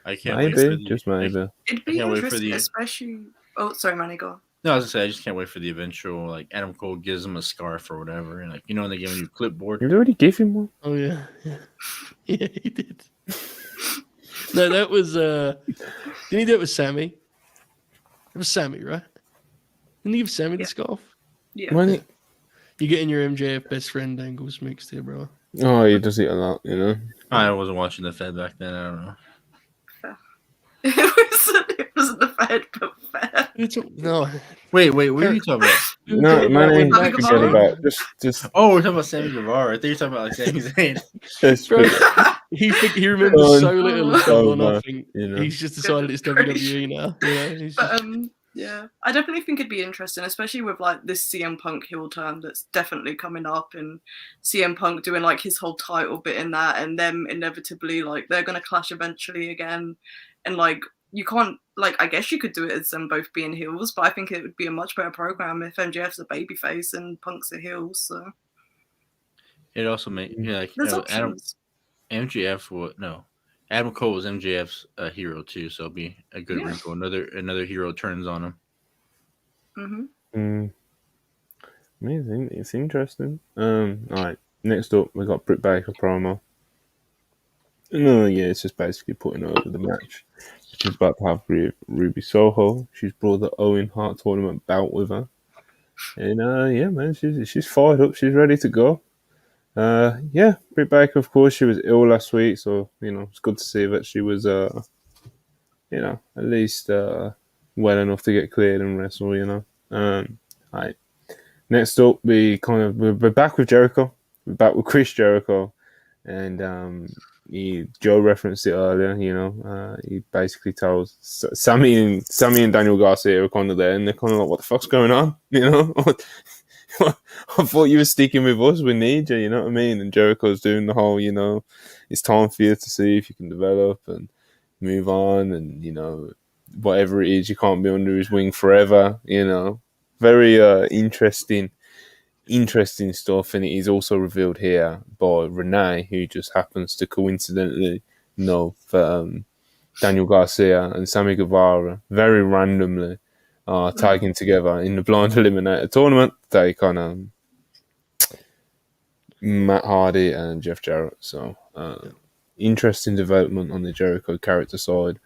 I can't maybe, wait just maybe. It'd be interesting, especially, oh, sorry, Manny, go on. No, I was gonna say I just can't wait for the eventual, like Adam Cole gives him a scarf or whatever, and like when they give him a clipboard. You already gave him one. Oh yeah, yeah, he did. No, that was didn't he do it with Sammy? It was Sammy, right? Didn't he give Sammy the scarf? Yeah. You're getting your MJF best friend angles mixed here, bro. Oh, he does it a lot, you know. I wasn't watching the Fed back then. I don't know. It wasn't the Fed, but fair. No. Wait, what are you talking about? No, man, forget about just. Oh, we're talking about Sammy Guevara. I think you're talking about like Sami Zayn. Bro, he remembers so little of Double or Nothing. You know. He's just decided it's WWE now. You know, yeah, I definitely think it'd be interesting, especially with like this CM Punk heel turn that's definitely coming up, and CM Punk doing like his whole title bit in that, and them inevitably like they're gonna clash eventually again, and like you can't, like, I guess you could do it as them both being heels, but I think it would be a much better program if MJF's a babyface and Punk's a heel. So it also makes there's options. Adam Cole was MJF's hero too, so it'll be a good wrinkle. Another hero turns on him. Amazing. It's interesting. All right. Next up, we got Britt Baker promo. No, it's just basically putting over the match. She's about to have Ruby Soho. She's brought the Owen Hart tournament bout with her, and man, she's fired up. She's ready to go. Britt Baker, of course, she was ill last week, so it's good to see that she was, at least well enough to get cleared and wrestle. Right. Next up, we're back with Jericho. We're back with Chris Jericho, and Joe referenced it earlier. He basically tells Sammy and Daniel Garcia are kind of there, and they're kind of like, "What the fuck's going on?" I thought you were sticking with us. We need you. You know what I mean? And Jericho's doing the whole, it's time for you to see if you can develop and move on, and whatever it is, you can't be under his wing forever. Very interesting stuff, and it is also revealed here by Renee, who just happens to coincidentally know that Daniel Garcia and Sammy Guevara very randomly are tagging together in the Blind Eliminator tournament to take on Matt Hardy and Jeff Jarrett. So interesting development on the Jericho character side.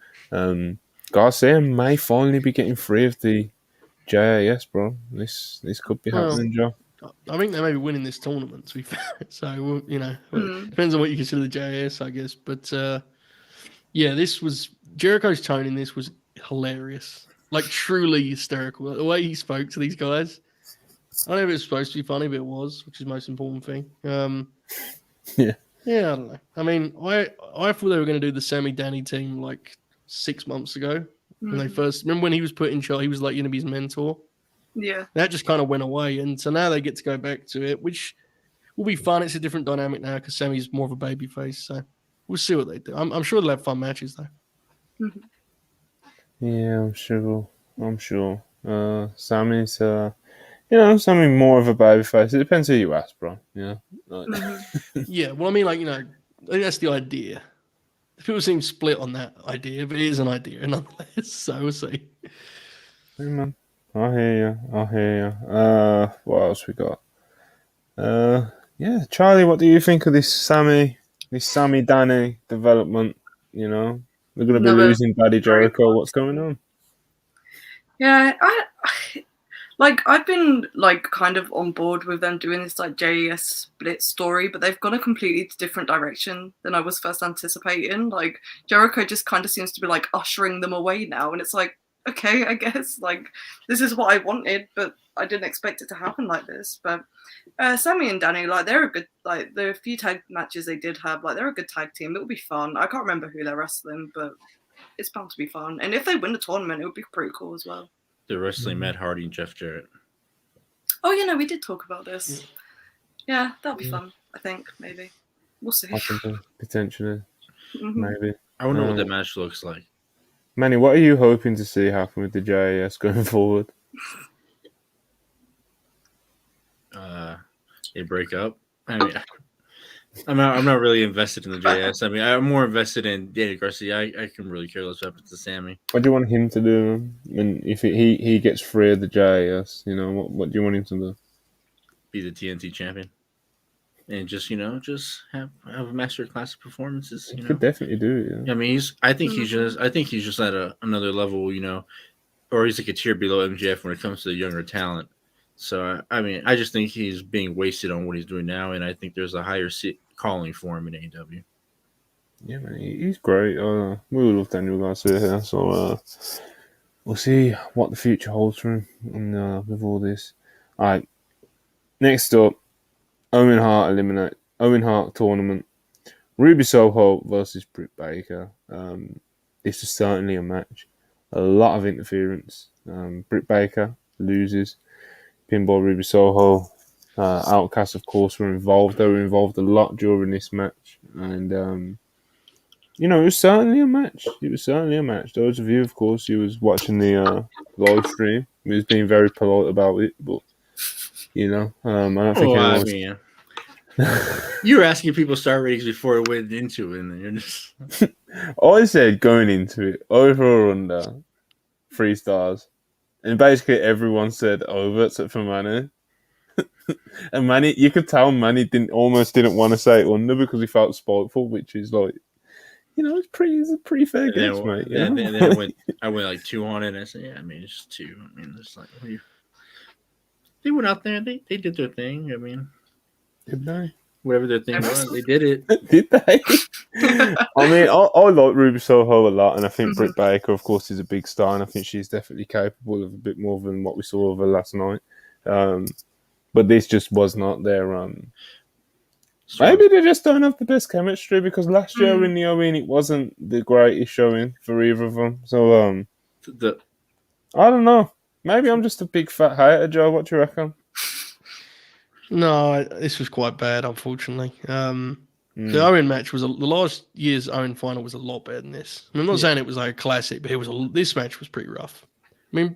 Garcia may finally be getting free of the JAS, bro. This could be happening, Joe. I think they may be winning this tournament, to be fair. So, depends on what you consider the JAS, I guess. But, this was Jericho's tone in this was hilarious. Like, truly hysterical. The way he spoke to these guys. I don't know if it was supposed to be funny, but it was, which is the most important thing. Yeah, I don't know. I mean, I thought they were going to do the Sammy Danny team like 6 months ago. When they first, remember when he was put in charge, he was like going to be his mentor. Yeah. That just kind of went away. And so now they get to go back to it, which will be fun. It's a different dynamic now because Sammy's more of a baby face. So we'll see what they do. I'm sure they'll have fun matches, though. Mm-hmm. Yeah, I'm sure. Sammy's, Sammy more of a baby face. It depends who you ask, bro. Yeah. Yeah, well, I mean, I think that's the idea. People seem split on that idea, but it is an idea nonetheless. So we'll see. Hey, man. I hear you. What else we got? Charlie, what do you think of this Sammy Danny development? They're going to be losing Daddy Jericho. What's going on? Yeah, I've been kind of on board with them doing this JAS split story, but they've gone a completely different direction than I was first anticipating. Jericho just kind of seems to be ushering them away now, and it's okay, I guess this is what I wanted, but I didn't expect it to happen like this. But Sammy and Danny, they're a good the few tag matches they did have, they're a good tag team. It'll be fun. I can't remember who they're wrestling, but it's bound to be fun. And if they win the tournament, it would be pretty cool as well. They're wrestling Matt Hardy and Jeff Jarrett. Oh, yeah, we did talk about this. Yeah, that'll be fun, I think, maybe. We'll see. Potentially. Maybe. I wonder what that match looks like. Manny, what are you hoping to see happen with the JAS going forward? They break up. I mean, I'm not really invested in the JS. I mean, I'm more invested in Danny Garcia. I can really care less what happens to Sammy. What do you want him to do? If he gets free of the JS, what do you want him to do? Be the TNT champion, and just have a master class of performances. He could definitely do it. Yeah. I mean, I think he's just at another level. Or he's a tier below MJF when it comes to the younger talent. So I mean, I just think he's being wasted on what he's doing now, and I think there's a higher calling for him in AEW. Yeah, man, he's great. We love Daniel Garcia here, so we'll see what the future holds for him with all this. All right, next up, Owen Hart tournament. Ruby Soho versus Britt Baker. This is certainly a match. A lot of interference. Britt Baker loses. Pinball Ruby Soho. Outcast, of course, were involved. They were involved a lot during this match. And, it was certainly a match. Those of you, of course, who was watching the live stream, he was being very polite about it. But, I don't think you were asking people star ratings before it went into it. And you're just... I said going into it, over or under 3 stars. And basically everyone said over except for Manny. And Manny, you could tell Manny almost didn't want to say under because he felt spiteful, which is it's a pretty fair guess, mate. Then I went 2 on it and I said, yeah, I mean, it's just 2. I mean, it's they went out there, they did their thing. I mean, did they? Whatever their thing was, they did it. Did they? I mean, I like Ruby Soho a lot, and I think Britt Baker, of course, is a big star, and I think she's definitely capable of a bit more than what we saw of her last night. But this just was not their... Maybe they just don't have the best chemistry, because last year in the Owen, it wasn't the greatest showing for either of them. So, I don't know. Maybe I'm just a big fat hater, Joe. What do you reckon? No, this was quite bad, unfortunately. The Owen match the last year's Owen final was a lot better than this. I mean, I'm not saying it was like a classic, but this match was pretty rough. I mean,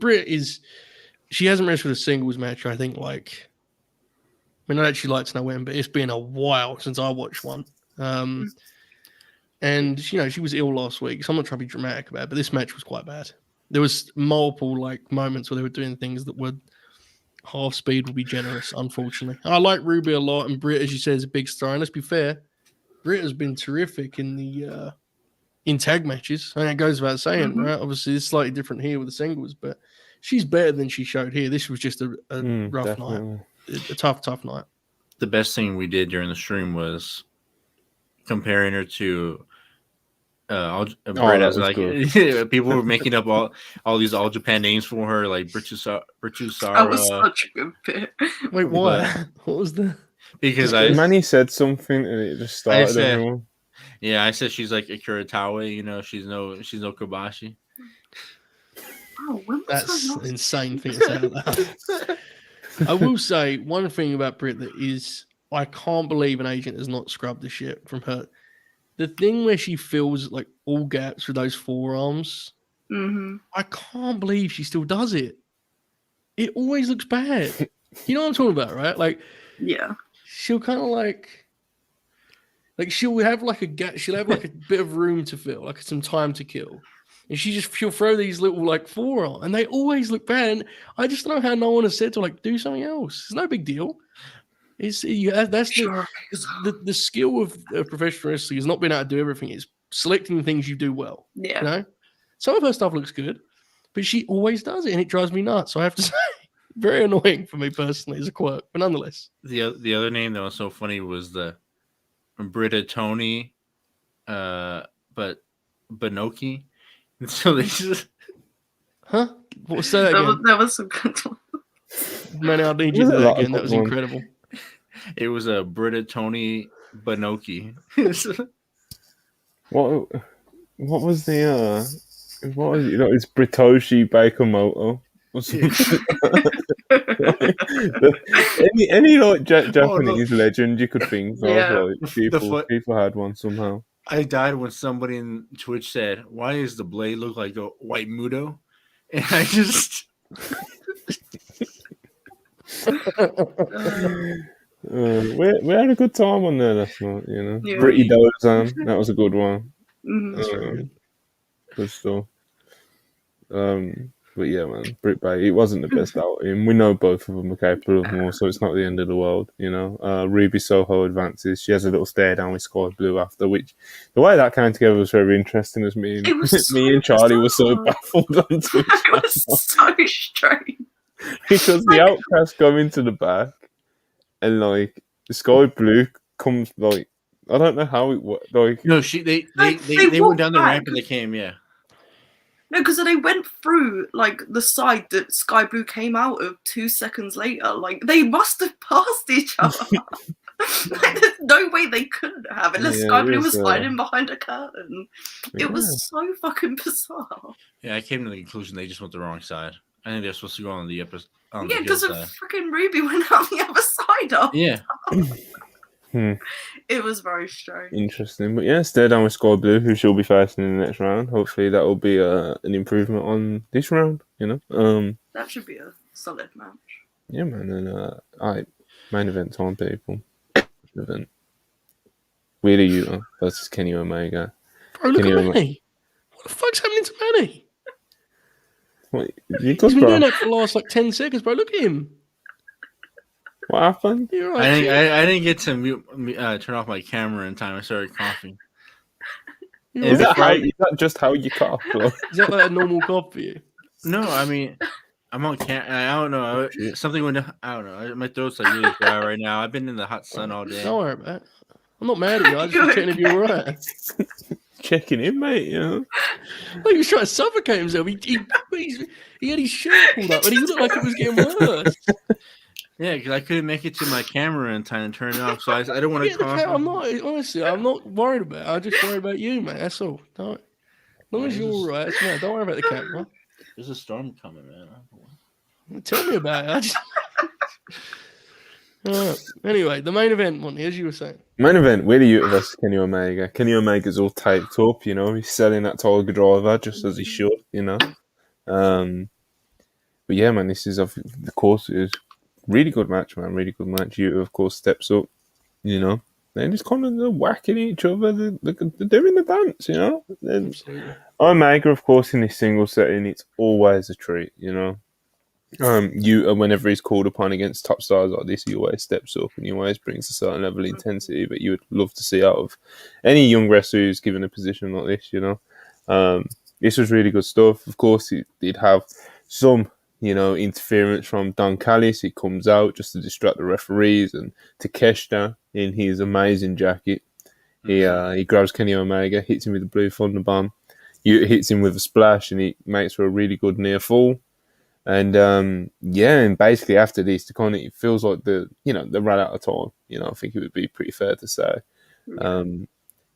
she hasn't wrestled a singles match, I think, I'd actually like to know when, but it's been a while since I watched one. And, she was ill last week, so I'm not trying to be dramatic about it, but this match was quite bad. There was multiple, moments where they were doing things that were half speed would be generous, unfortunately. I like Ruby a lot, and Britt, as you said, is a big star. And let's be fair, Britt has been terrific in the in tag matches. I mean, it goes without saying, right? Obviously, it's slightly different here with the singles, but she's better than she showed here. This was just a rough night, a tough night. The best thing we did during the stream was comparing her to Britt. As people were making up all these All Japan names for her, like Britusara. That was such a good bit. Wait, what? What was the? Because Manny said something and it just started everyone. Yeah, I said she's like Akira Taue, she's no Kobashi. Oh, that's an insane thing to say out loud. I will say one thing about Britt that is, I can't believe an agent has not scrubbed the shit from her. The thing where she fills all gaps with those forearms, I can't believe she still does it. It always looks bad. You know what I'm talking about, right? Yeah. She'll kind of she'll have a gap. She'll have a bit of room to fill, some time to kill, and she'll throw these little forearms, and they always look bad. And I just don't know how no one has said to do something else. It's no big deal. That's the skill of professional wrestling is not being able to do everything. It's selecting the things you do well. Yeah. Some of her stuff looks good, but she always does it, and it drives me nuts. So I have to say, very annoying for me personally as a quirk, but nonetheless. The other name that was so funny was the Britta Tony, but Banoki. And so they just What's that again? That was some good one. Man, I need you to do that again. That was incredible. It was a Britta Tony Banoki. What was the what was it? It's Britoshi Bakemoto or something. any Japanese legend you could think of. People had one somehow. I died when somebody in Twitch said, "Why does the blade look like a white Mudo?" And I just. We had a good time on there last night, Pretty Dozan, that was a good one. Good stuff. But yeah, man, Britt Baker, it wasn't the best outing. We know both of them are capable of more, so it's not the end of the world, Ruby Soho advances. She has a little stare down with Sky Blue after, which the way that came together was very interesting. As me and Charlie were so baffled on Twitch. It was so strange. Because the Outcast go into the back, and the Sky Blue comes I don't know how it worked. No, they went down the ramp and they came, yeah. No, because they went through the side that Sky Blue came out of 2 seconds later. They must have passed each other. There's no way they couldn't have, unless Sky Blue was hiding behind a curtain. It was so fucking bizarre. Yeah, I came to the conclusion they just went the wrong side. I think they're supposed to go on the episode. Yeah, because freaking Ruby went out the other side of. Yeah. It was very strange. Interesting. But yeah, stay down with Sky Blue, who she'll be facing in the next round. Hopefully that will be an improvement on this round, That should be a solid match. Yeah, man. And main event time, people. Event. Wheeler Yuta versus Kenny Omega. Bro, look at Manny. What the fuck's happening to Manny? What, He's been doing that for the last 10 seconds, bro. Look at him. What happened? Right, I didn't get to turn off my camera in time. I started coughing. Is that just how you cough? Is that a normal cough for you? No, I mean, I'm on camera. I don't know. Something went. I don't know. My throat's really dry right now. I've been in the hot sun all day. Don't worry about it. I'm not mad at you. I just was checking if you're alright. Checking in, mate. He was trying to suffocate himself. He had his shirt pulled up, and he looked like it was getting worse. Yeah, because I couldn't make it to my camera in time to turn it off, so I don't want to cough. I'm not worried about it. I just worry about you, man. That's all. As long as you're all right, don't worry about the camera. There's a storm coming, man. Tell me about it. Anyway, the main event, Monty, as you were saying. Main event, Wheeler Yuta versus Kenny Omega. Kenny Omega's all taped up, you know. He's selling that Tiger Driver just as he should, you know. But yeah, man, this is, of course, it was really good match, man. Really good match. Yuta, of course, steps up, you know. They're just kind of whacking each other. They're doing the dance, you know. Absolutely. Omega, of course, in this single setting, it's always a treat, you know. Yuta, whenever he's called upon against top stars like this, he always steps up and he always brings a certain level of intensity that you would love to see out of any young wrestler who's given a position like this, you know. This was really good stuff. Of course, he'd have some, you know, interference from Don Callis. He comes out just to distract the referees, and Takeshita in his amazing jacket. He grabs Kenny Omega, hits him with the Blue Thunder Bomb. Yuta hits him with a splash, and he makes for a really good near fall. And and basically after this, it feels like they're right out of time. You know, I think it would be pretty fair to say,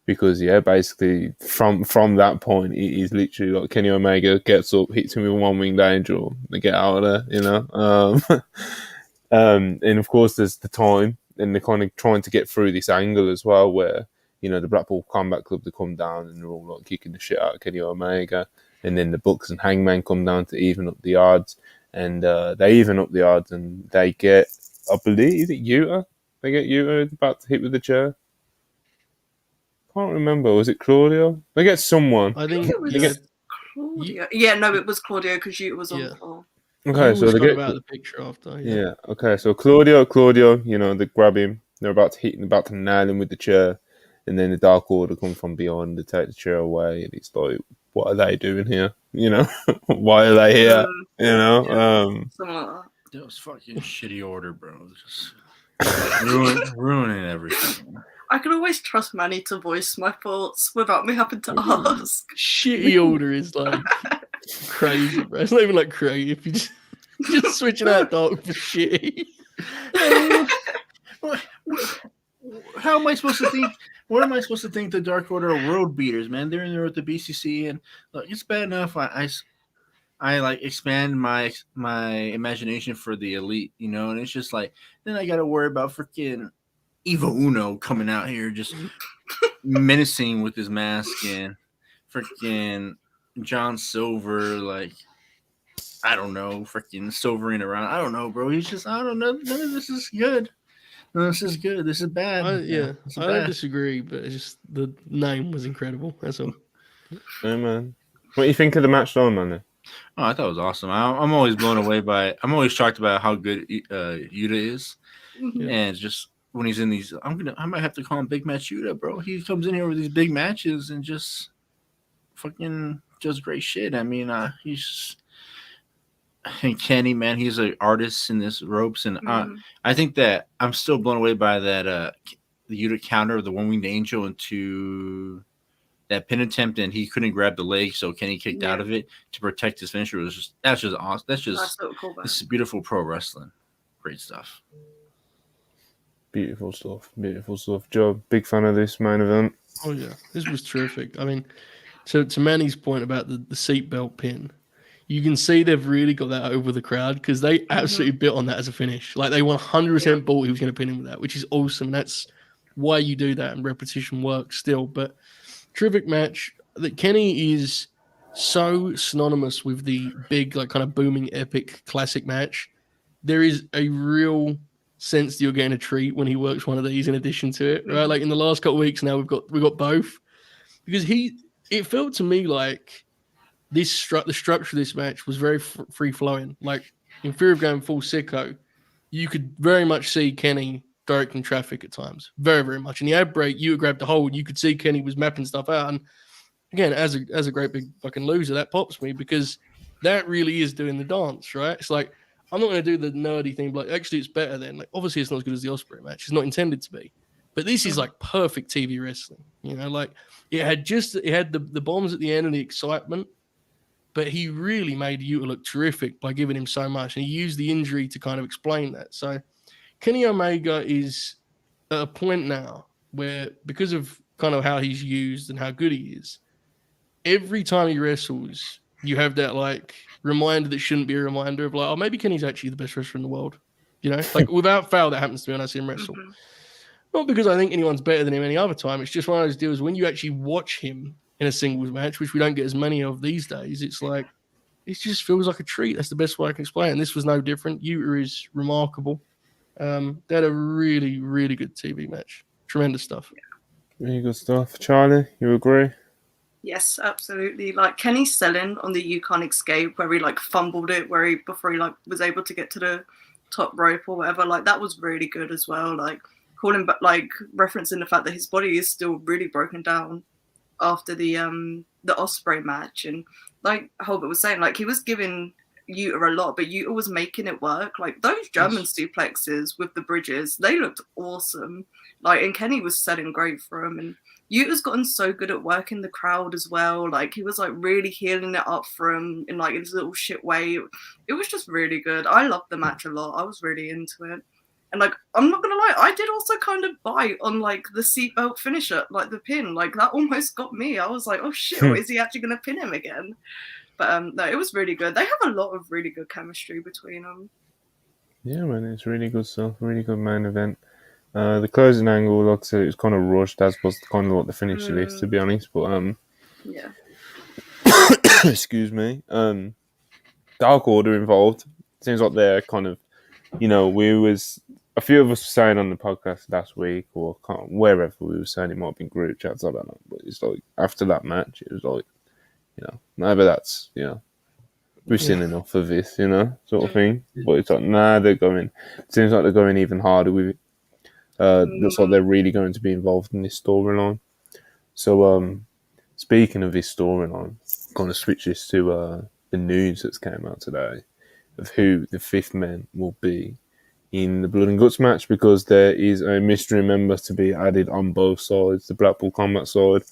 because basically from that point, it is literally like Kenny Omega gets up, hits him with a one-winged angel, they get out of there. You know, and of course there's the time, and they're kind of trying to get through this angle as well, where you know the Blackpool Combat Club, they come down and they're all like kicking the shit out of Kenny Omega. And then the Bucks and Hangman come down to even up the odds. And they even up the odds and they get, I believe, is it Yuta? They get Yuta about to hit with the chair. Can't remember. Was it Claudio? They get someone. I think it was Claudio. Yeah, no, it was Claudio because Yuta was on the floor. Okay, so they get out of the picture after. Yeah. Okay, so Claudio, you know, they grab him. They're about to nail him with the chair. And then the Dark Order come from beyond to take the chair away. And it's like, what are they doing here? You know, why are they here? You know, that was fucking shitty order, bro. Just ruining everything. I can always trust Manny to voice my thoughts without me having to ask. Shitty order is like crazy, bro. It's not even like creative. You just switching out dark for shitty. How am I supposed to think? What am I supposed to think? The Dark Order are world beaters, man. They're in there with the BCC, and look, it's bad enough. I like expand my imagination for the elite, you know, and it's just like then I got to worry about freaking Evil Uno coming out here just menacing with his mask, and freaking John Silver, like I don't know, freaking silvering around. I don't know, bro. He's just I don't know. None of this is good. No, this is good. This is bad. I don't disagree, but it's just the name was incredible. That's all. Hey, man. What do you think of the match, though, man? Oh, I thought it was awesome. I'm always blown away by it. I'm always shocked about how good Yuta is, and just when he's in these, I might have to call him Big Match Yuta, bro. He comes in here with these big matches and just fucking does great shit. I mean, he's just. And Kenny, man, he's an artist in this ropes, and I think that I'm still blown away by that the Yuta counter of the one-winged angel into that pin attempt, and he couldn't grab the leg, so Kenny kicked out of it to protect his finisher. That's just awesome. That's so cool. This is beautiful pro wrestling. Great stuff. Beautiful stuff. Joe, big fan of this main event. Oh yeah, this was terrific. I mean, to Manny's point about the seatbelt pin. You can see they've really got that over the crowd because they absolutely built on that as a finish. Like they 100% bought he was going to pin him with that, which is awesome. That's why you do that, and repetition works still. But terrific match. That Kenny is so synonymous with the big, like kind of booming, epic, classic match. There is a real sense that you're getting a treat when he works one of these in addition to it, right? Like in the last couple of weeks now, we've got both because it felt to me like. The structure of this match was very free-flowing. Like, in fear of going full sicko, you could very much see Kenny directing traffic at times. Very, very much. In the ad break, you grabbed the hold. You could see Kenny was mapping stuff out. And, again, as a great big fucking loser, that pops me because that really is doing the dance, right? It's like, I'm not going to do the nerdy thing, but like, actually, it's better than. Like, obviously, it's not as good as the Ospreay match. It's not intended to be. But this is, like, perfect TV wrestling. You know, like, it had the bombs at the end and the excitement. But he really made Yuta look terrific by giving him so much. And he used the injury to kind of explain that. So Kenny Omega is at a point now where, because of kind of how he's used and how good he is, every time he wrestles, you have that like reminder that shouldn't be a reminder of like, oh, maybe Kenny's actually the best wrestler in the world. You know, like without fail, that happens to me when I see him wrestle. Mm-hmm. Not because I think anyone's better than him any other time. It's just one of those deals when you actually watch him in a singles match, which we don't get as many of these days. It's like, it just feels like a treat. That's the best way I can explain it. And this was no different. Yuta is remarkable. They had a really, really good TV match. Tremendous stuff. Really good stuff. Charlie, you agree? Yes, absolutely. Like Kenny's selling on the You Can't Escape, where he like fumbled it, before he like was able to get to the top rope or whatever. Like that was really good as well. Like calling back, like referencing the fact that his body is still really broken down after the Ospreay match, and like Holbert was saying, like he was giving Yuta a lot, but Yuta was making it work. Like those German suplexes with the bridges, they looked awesome. Like, and Kenny was selling great for him, and Yuta's gotten so good at working the crowd as well. Like he was like really healing it up for him in like his little shit way. It was just really good. I loved the match a lot. I was really into it. And like, I'm not gonna lie, I did also kind of bite on like the seatbelt finisher, like the pin. Like that almost got me. I was like, oh shit, is he actually gonna pin him again? But no, it was really good. They have a lot of really good chemistry between them. Yeah, man, it's really good stuff. Really good main event. The closing angle, like I said, it was kind of rushed, as was kind of like the finish of this, to be honest. But yeah. Excuse me. Dark Order involved. Seems like they're kind of, you know, a few of us were saying on the podcast last week, or wherever we were saying, it might have been group chats, I don't know. But it's like after that match, it was like, you know, maybe that's, you know, we've seen enough of this, you know, sort of thing. But it's like, nah, they're going. It seems like they're going even harder with it. Looks like they're really going to be involved in this storyline. So, speaking of this storyline, I'm going to switch this to the news that's came out today of who the fifth men will be in the Blood and Guts match, because there is a mystery member to be added on both sides, the Blackpool Combat side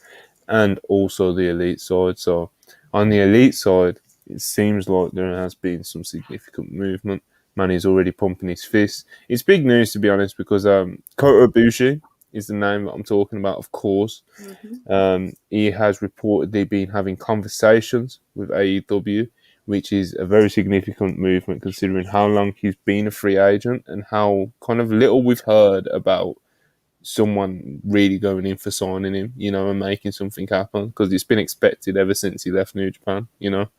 and also the Elite side. So, on the Elite side, it seems like there has been some significant movement. Manny's already pumping his fist. It's big news, to be honest, because Kota Ibushi is the name that I'm talking about, of course. Mm-hmm. He has reportedly been having conversations with AEW, which is a very significant movement considering how long he's been a free agent and how kind of little we've heard about someone really going in for signing him, you know, and making something happen, because it's been expected ever since he left New Japan, you know.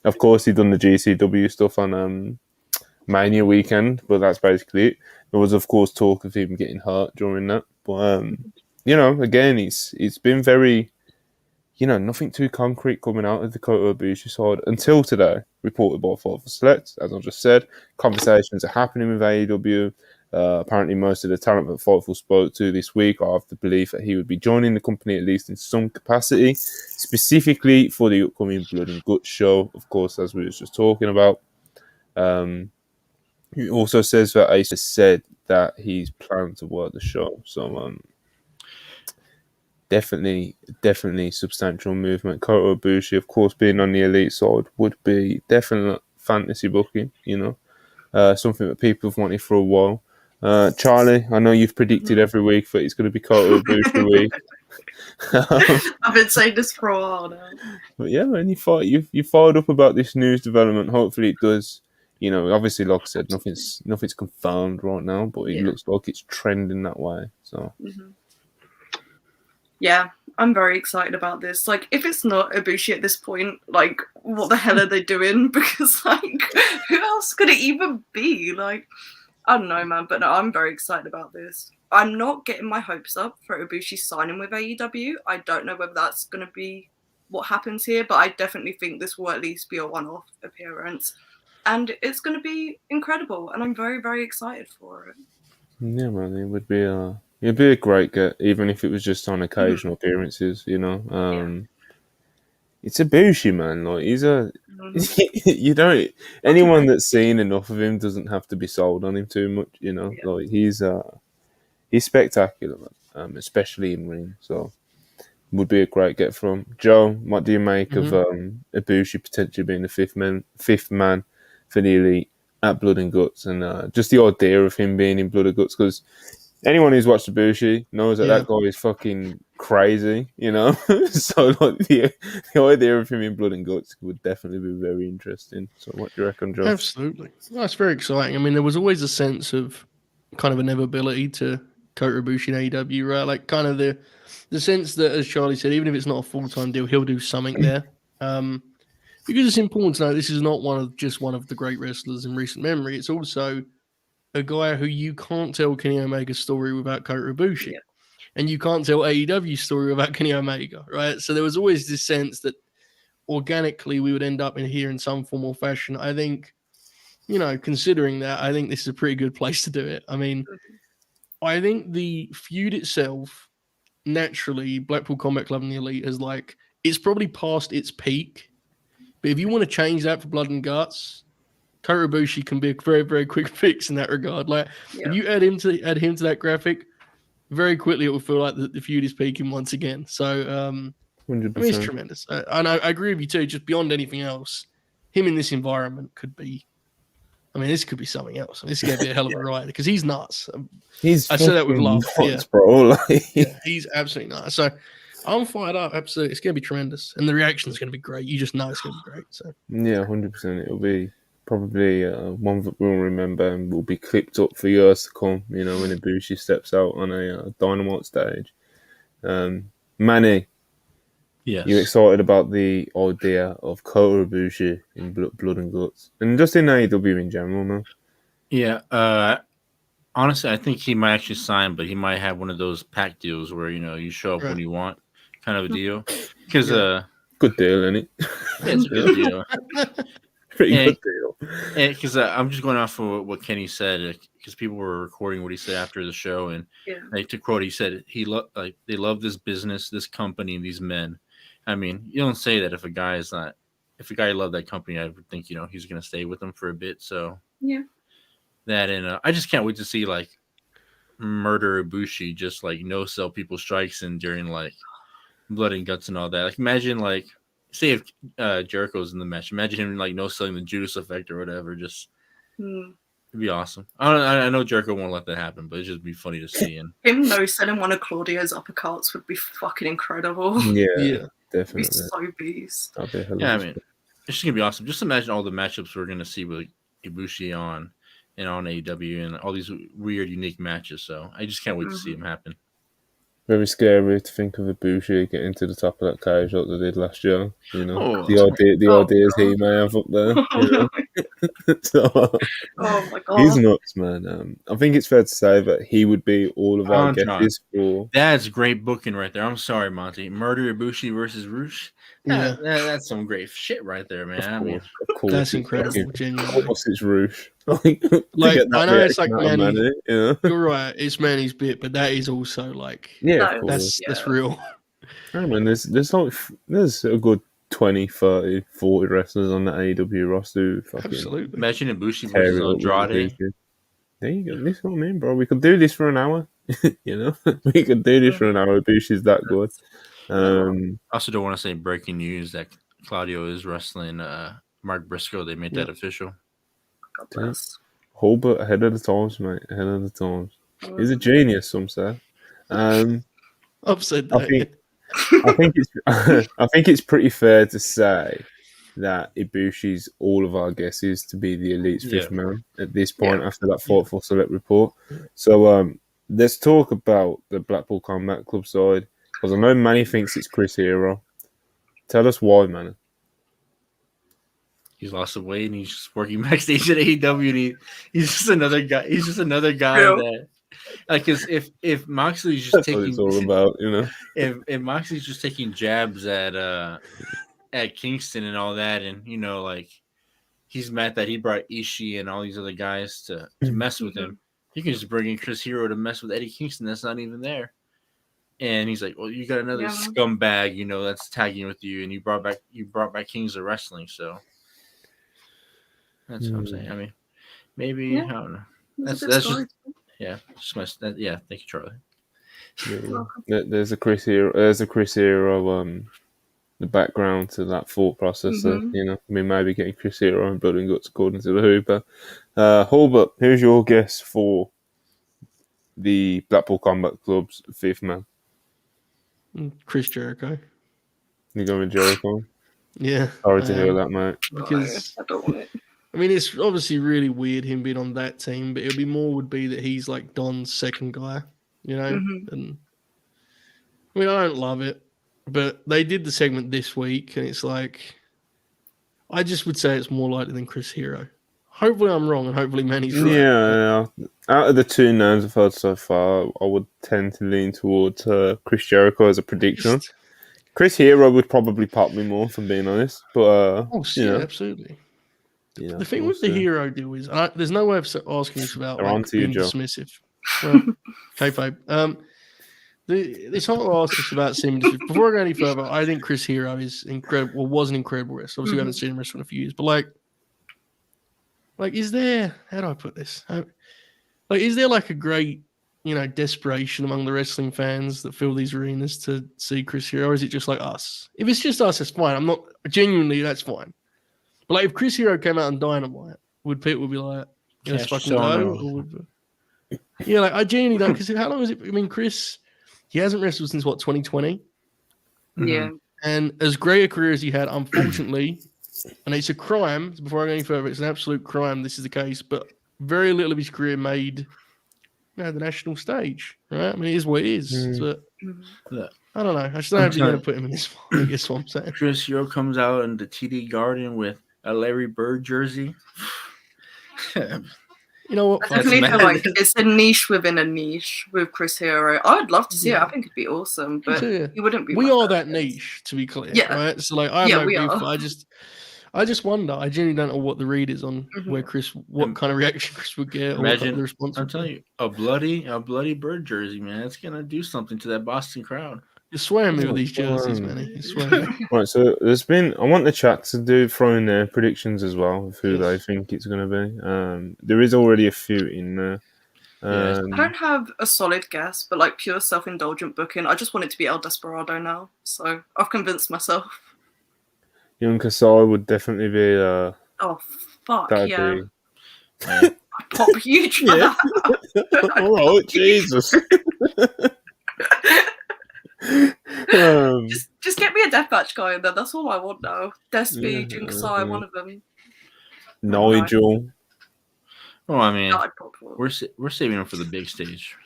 Of course, he done the GCW stuff on Mania weekend, but that's basically it. There was, of course, talk of him getting hurt during that, but you know, again, it's been very, you know, nothing too concrete coming out of the Kota Ibushi side until today, reported by Fightful Select. As I just said, conversations are happening with AEW. Apparently, most of the talent that Fightful spoke to this week are of the belief that he would be joining the company at least in some capacity, specifically for the upcoming Blood and Guts show, of course, as we were just talking about. He also says that Ace has said that he's planning to work the show. So, definitely substantial movement. Kota Ibushi, of course, being on the Elite side would be definite fantasy booking, you know. Something that people have wanted for a while. Charlie, I know you've predicted every week that it's going to be Kota Ibushi week. I've been saying this for a while now. But yeah, man, you fired up about this news development. Hopefully it does. You know, obviously, like I said, nothing's confirmed right now, but it looks like it's trending that way. So, yeah, I'm very excited about this. Like, if it's not Ibushi at this point, like, what the hell are they doing? Because, like, who else could it even be? Like, I don't know, man. But no, I'm very excited about this. I'm not getting my hopes up for Ibushi signing with AEW. I don't know whether that's going to be what happens here, but I definitely think this will at least be a one-off appearance. And it's going to be incredible, and I'm very, very excited for it. Yeah, man, it'd be a great get, even if it was just on occasional appearances. You know, it's Ibushi, man. Like you don't. Anyone that's seen enough of him doesn't have to be sold on him too much. You know, like he's spectacular, man. Especially in ring. So, would be a great get from Joe. What do you make of Ibushi potentially being the fifth man for the Elite at Blood and Guts, and just the idea of him being in Blood and Guts, because anyone who's watched Ibushi knows that guy is fucking crazy, So like the idea of him in Blood and Guts would definitely be very interesting. So what do you reckon, Josh? Absolutely. That's very exciting. I mean, there was always a sense of kind of inevitability to Kota Ibushi in AEW, right? Like kind of the sense that, as Charlie said, even if it's not a full-time deal, he'll do something there. Because it's important to know this is not one of the great wrestlers in recent memory. It's also a guy who you can't tell Kenny Omega's story without Kota Ibushi. Yeah. And you can't tell AEW's story without Kenny Omega, right? So there was always this sense that organically we would end up in here in some form or fashion. I think, considering that, I think this is a pretty good place to do it. I mean, I think the feud itself, naturally, Blackpool Combat Club and the Elite is like, it's probably past its peak. But if you want to change that for Blood and Guts, Kota Ibushi can be a very, very quick fix in that regard. Like, if you add him to that graphic, very quickly it will feel like the feud is peaking once again. So, 100%. I mean, it's tremendous. And I agree with you too. Just beyond anything else, him in this environment could be. I mean, this could be something else. This is going to be a hell of a ride because he's nuts. I say that with love, nuts, bro. He's absolutely nuts. So I'm fired up. Absolutely, it's going to be tremendous, and the reaction is going to be great. You just know it's going to be great. So 100%. It'll be probably one that we'll remember and will be clipped up for years to come. When Ibushi steps out on a Dynamite stage. Manny. Yes. You excited about the idea of Kota Ibushi in Blood and Guts? And just in AEW in general, man. Yeah. Honestly, I think he might actually sign, but he might have one of those pack deals where, you show up when you want kind of a deal. Because good deal, isn't it? Yeah, it's a good deal. Pretty good deal. Because I'm just going off of what Kenny said, because people were recording what he said after the show. And to quote, he said, they love this business, this company, and these men. I mean, you don't say that if a guy loved that company, I would think, he's going to stay with them for a bit. So, that, and I just can't wait to see, like, Murder Ibushi just, like, no-sell people strikes in during, like, Blood and Guts and all that. Like, imagine, like, say if Jericho's in the match, imagine him, like, no-selling the Judas Effect or whatever. Just, it'd be awesome. I know Jericho won't let that happen, but it'd just be funny to see. And him no-selling one of Claudio's uppercuts would be fucking incredible. Yeah. Definitely. It'd be so beast. Yeah, I mean, it's just gonna be awesome. Just imagine all the matchups we're gonna see with Ibushi on AEW and all these weird, unique matches. So I just can't wait to see them happen. Very scary to think of Ibushi getting to the top of that cage like they did last year. The ideas he may have up there. So, oh my god, he's nuts, man. I think it's fair to say that he would be all of our guesses for. That's great booking right there. I'm sorry, Monty. Murder Ibushi versus Roosh. Yeah, that's some great shit right there, man. Of course, that's incredible. Genuinely, of course, it's Roosh. I know it's like Manny. You're right. It's Manny's bit, but that is also like, that's real. I mean, there's a good 20, 30, 40 wrestlers on the AEW roster. Absolutely. Imagine Ibushi versus Andrade. There you go. This is what I mean, bro. We could do this for an hour. We could do this for an hour. Ibushi's that good. I also don't want to say breaking news that Claudio is wrestling Mark Briscoe. They made that official. God bless. Hulbert ahead of the times, mate. Ahead of the times. He's a genius, some say. I've said that. I think it's pretty fair to say that Ibushi's all of our guesses to be the Elite's fifth man at this point after that Fightful Select report. So let's talk about the Blackpool Combat Club side, because I know Manny thinks it's Chris Hero. Tell us why, Manny. He's lost some weight and he's just working backstage at AEW. And he's just another guy. He's just another guy that, like, cause if Moxley's just taking, what it's all about, if Moxley's just taking jabs at Kingston and all that, and like he's mad that he brought Ishii and all these other guys to mess with him. You can just bring in Chris Hero to mess with Eddie Kingston. That's not even there. And he's like, well, you got another scumbag, that's tagging with you, and you brought back Kings of Wrestling, so. That's what I'm saying. I mean, maybe I don't know. That's just thank you, Charlie. There's a Chris Hero. The background to that thought process. Maybe getting Chris Hero and Blood and Guts according to the Hooper. Hulbert, who's your guess for the Blackpool Combat Club's fifth man? Chris Jericho. You going with Jericho? Yeah. Sorry to hear that, mate. Because I don't want it. I mean, it's obviously really weird him being on that team, but would be that he's like Don's second guy, you know? Mm-hmm. And I mean, I don't love it, but they did the segment this week, and it's like, I just would say it's more likely than Chris Hero. Hopefully I'm wrong, and hopefully Manny's right. Yeah. Out of the two names I've heard so far, I would tend to lean towards Chris Jericho as a prediction. Chris Hero would probably pop me more, if I'm being honest. But absolutely. Yeah, the thing with the Hero deal is, there's no way of asking this without being dismissive. Well, kayfabe. It's hard to ask us about Simmons. Before I go any further, I think Chris Hero is incredible. Well, was an incredible wrestler. Obviously, we haven't seen him wrestle in a few years. But like, is there? How do I put this? Is there like a great, desperation among the wrestling fans that fill these arenas to see Chris Hero? Or is it just like us? If it's just us, it's fine. I'm not genuinely. That's fine. But like, if Chris Hero came out on Dynamite, would people be like, "Let's fucking go"? Yeah, like I genuinely don't. Because how long is it? I mean, Chris. He hasn't wrestled since 2020. Yeah. And as great a career as he had, unfortunately, and it's a crime, before I go any further, it's an absolute crime this is the case, but very little of his career made the national stage, right? I mean, it is what it is. But, I don't know. I just don't know if you're going to put him in this one, I guess what I'm saying. Chris Hero comes out in the TD Garden with a Larry Bird jersey. You know what? I definitely feel like it's a niche within a niche with Chris Hero. I would love to see it. I think it'd be awesome, but he wouldn't be. We are that niche, to be clear. Yeah. Right? So like, I have no beef. I just wonder. I genuinely don't know what the read is on what kind of reaction Chris would get. Imagine, or the response. I'm telling you, a bloody Bird jersey, man. It's gonna do something to that Boston crowd. You're swearing me with these jerseys, man. You're swearing me. Right, so I want the chat to throw in their predictions as well of who they think it's going to be. There is already a few in there. I don't have a solid guess, but like pure self-indulgent booking, I just want it to be El Desperado now. So I've convinced myself. Young Kasai would definitely be. Oh fuck yeah! I'd pop huge for that. All right, Jesus. Just get me a deathmatch guy in there. That's all I want now. Despy, Jinkasai, one of them. Nigel. Oh, I mean, we're saving him for the big stage.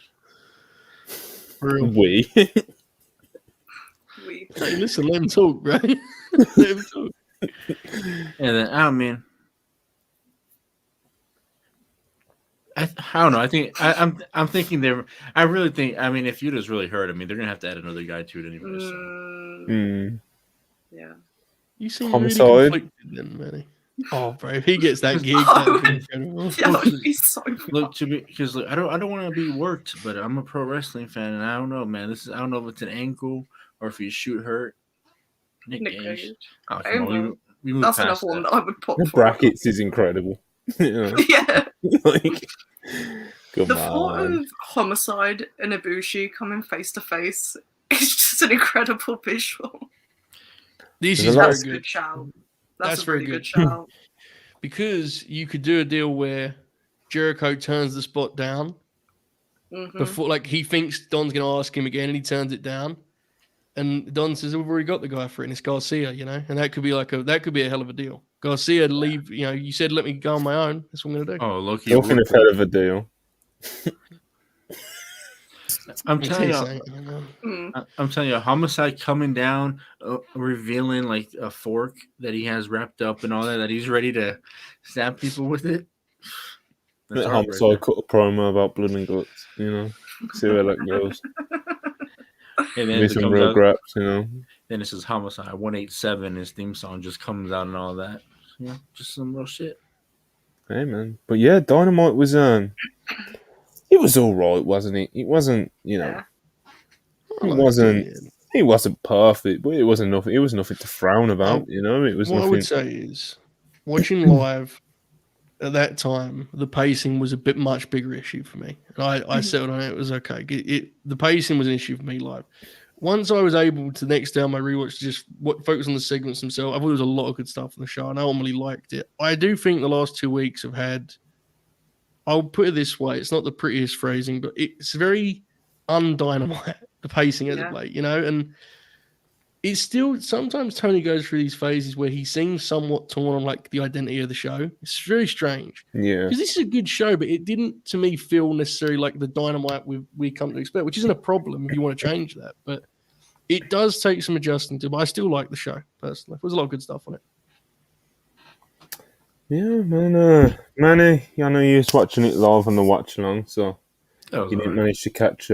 We. Hey, listen, let him talk, right? Let him talk. And then I mean, I don't know. I think I'm thinking they're. I really think. I mean, if Yuta's really hurt, I mean, they're gonna have to add another guy to it anyway. Yeah. You seem really conflicted, then, Manny. Oh, bro, if he gets that gig, that'd be incredible. Yeah, that would be so fun. Look, because I don't want to be worked, but I'm a pro wrestling fan, and I don't know, man. I don't know if it's an ankle or if you shoot hurt. Nick Gage. Oh, we that's enough one that I would pop. The brackets is incredible. Yeah. Like, the thought of Homicide and Ibushi coming face to face is just an incredible visual. This is very good. Shout. That's a very good shout. Because you could do a deal where Jericho turns the spot down before, like, he thinks Don's going to ask him again, and he turns it down, and Don says, "We've already got the guy for it, and it's Garcia," and that could be a hell of a deal. Garcia leave, you said let me go on my own. That's what I'm going to do. Oh, look, talking a hell of a deal. I'm telling you, Homicide coming down, revealing like a fork that he has wrapped up and all that he's ready to stab people with it. Homicide cut a promo about blood and guts, see where that goes. And then some real graps, Then it says Homicide 187. His theme song just comes out and all that. Just some real shit. Hey man, but yeah, Dynamite was it was all right, wasn't it? It wasn't, it wasn't perfect, but it wasn't nothing. It was nothing to frown about, It was. What nothing... I would say is, watching live at that time, the pacing was a bit much bigger issue for me. And I settled on it. It was okay. The pacing was an issue for me live. Once I was able to next day on my rewatch just focus on the segments themselves, I thought there was a lot of good stuff on the show, and I normally liked it. I do think the last 2 weeks have had. I'll put it this way: it's not the prettiest phrasing, but it's very undynamite. the pacing as of late, and it's still sometimes Tony goes through these phases where he seems somewhat torn on like the identity of the show. It's very strange. Yeah. Because this is a good show, but it didn't to me feel necessarily like the Dynamite we come to expect, which isn't a problem if you want to change that. But it does take some adjusting to, but I still like the show personally. There's a lot of good stuff on it. Yeah, man. Manny, I know you was watching it live on the watch along, so you didn't manage to catch.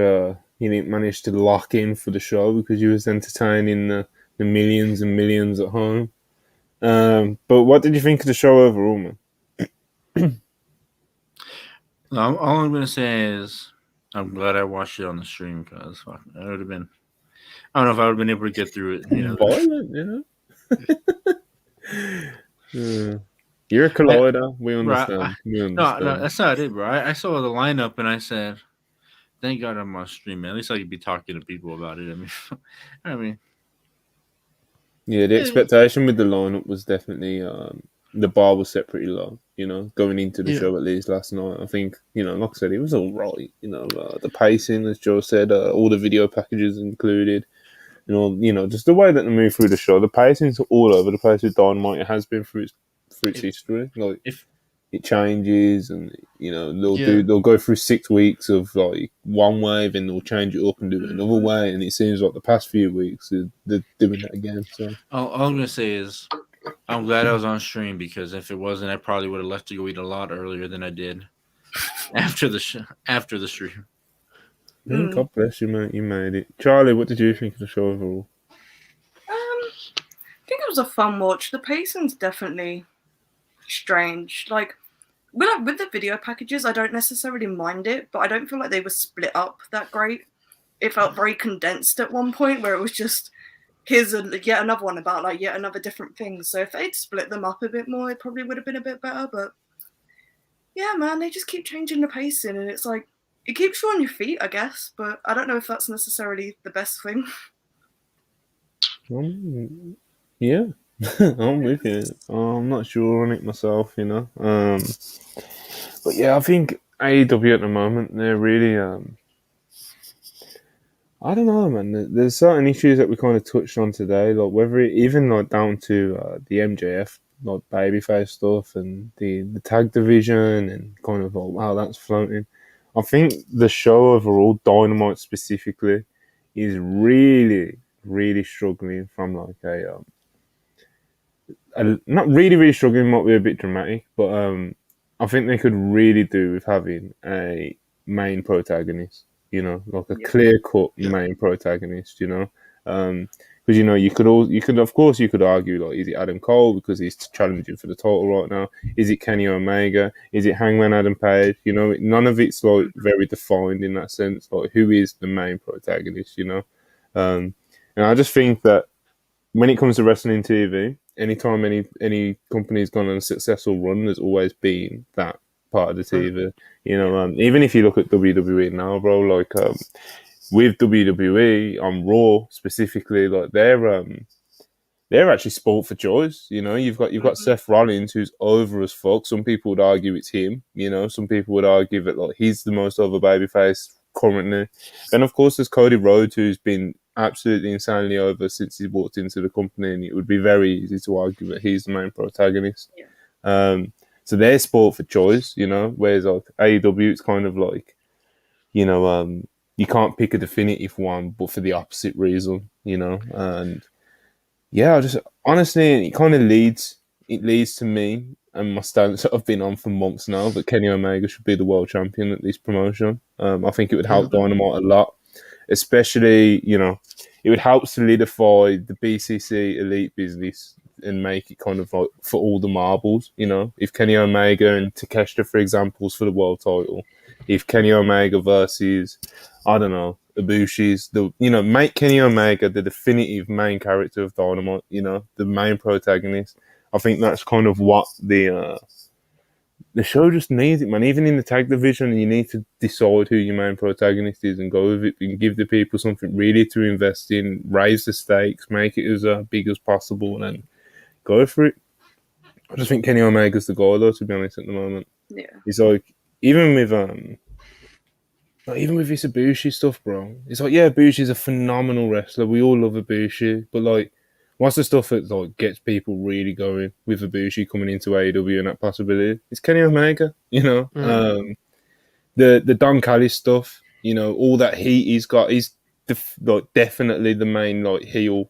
You didn't manage to lock in for the show because you was entertaining the millions and millions at home. But what did you think of the show overall, man? All I'm gonna say is I'm glad I watched it on the stream because I would have been. I don't know if I would have been able to get through it. Violent, yeah. You're a collider. We understand. No, that's not it, bro. I saw the lineup and I said, "Thank God I'm on stream, man. At least I could be talking to people about it." I mean, yeah. The expectation with the lineup was definitely the bar was set pretty low. Going into the show at least last night. I think like I said, it was all right. The pacing, as Joe said, all the video packages included. Just the way that they move through the show. The pacing's all over the place with Dynamite. It has been through its history. Like if it changes, and they'll go through 6 weeks of like one wave, and they'll change it up and do it another way. And it seems like the past few weeks they're doing that again. So all I'm gonna say is I'm glad I was on stream because if it wasn't, I probably would have left to go eat a lot earlier than I did after the stream. God bless you, mate. You made it. Charlie, what did you think of the show overall? I think it was a fun watch. The pacing's definitely strange. Like with the video packages, I don't necessarily mind it, but I don't feel like they were split up that great. It felt very condensed at one point where it was just here's yet another one about like yet another different thing. So if they'd split them up a bit more, it probably would have been a bit better. But yeah, man, they just keep changing the pacing, and it's like it keeps you on your feet, I guess. But I don't know if that's necessarily the best thing. Yeah. I'm with you. I'm not sure on it myself, But yeah, I think AEW at the moment, they're really, I don't know, man. There's certain issues that we kind of touched on today, like whether even like down to the MJF, like babyface stuff and the tag division and kind of like how that's floating. I think the show overall, Dynamite specifically, is really, really struggling from like not really, really struggling might be a bit dramatic, but I think they could really do with having a main protagonist, like a clear-cut main protagonist, because you could argue like, is it Adam Cole because he's challenging for the title right now? Is it Kenny Omega? Is it Hangman Adam Page? None of it's like very defined in that sense. Like, who is the main protagonist? And I just think that when it comes to wrestling TV, anytime any company's gone on a successful run, there's always been that part of the TV. Even if you look at WWE now, bro, like with WWE on Raw specifically, like they're actually sport for choice. You've got Seth Rollins, who's over as fuck. Some people would argue it's him. Some people would argue that like he's the most over babyface currently. And of course, there's Cody Rhodes, who's been absolutely insanely over since he walked into the company, and it would be very easy to argue that he's the main protagonist. So they're sport for choice, whereas like AEW, it's kind of like, you can't pick a definitive one, but for the opposite reason, and yeah, I just honestly, it kind of leads to me and my stance that I've been on for months now that Kenny Omega should be the world champion at this promotion. I think it would help Dynamite a lot. Especially, it would help solidify the BCC elite business and make it kind of like for all the marbles, if Kenny Omega and Takeshita, for example, is for the world title, if Kenny Omega versus, I don't know, Ibushi's, make Kenny Omega the definitive main character of Dynamite, the main protagonist. I think that's kind of what the show just needs it, man. Even in the tag division, you need to decide who your main protagonist is and go with it and give the people something really to invest in, raise the stakes, make it as big as possible, and then go for it. I just think Kenny Omega's the guy, though, to be honest, at the moment. Yeah. He's like, even with Like, even with this Ibushi stuff, bro, it's like, yeah, Ibushi's a phenomenal wrestler. We all love Ibushi, but like, what's the stuff that like gets people really going with Ibushi coming into AEW and that possibility? It's Kenny Omega, you know. The Don Callis stuff, you know, all that heat he's got. He's like definitely the main like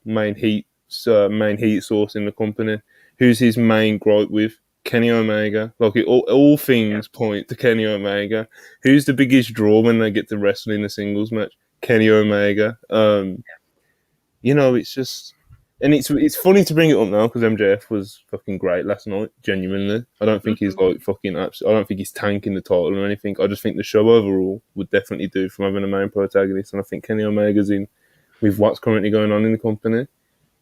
main heat source in the company. Who's his main gripe with? Kenny Omega. Like all things point to Kenny Omega. Who's the biggest draw when they get to wrestle in a singles match? Kenny Omega. You know, it's just, and it's funny to bring it up now because MJF was fucking great last night. Genuinely, I don't think he's like fucking. I don't think he's tanking the title or anything. I just think the show overall would definitely do from having a main protagonist, and I think Kenny Omega's in with what's currently going on in the company,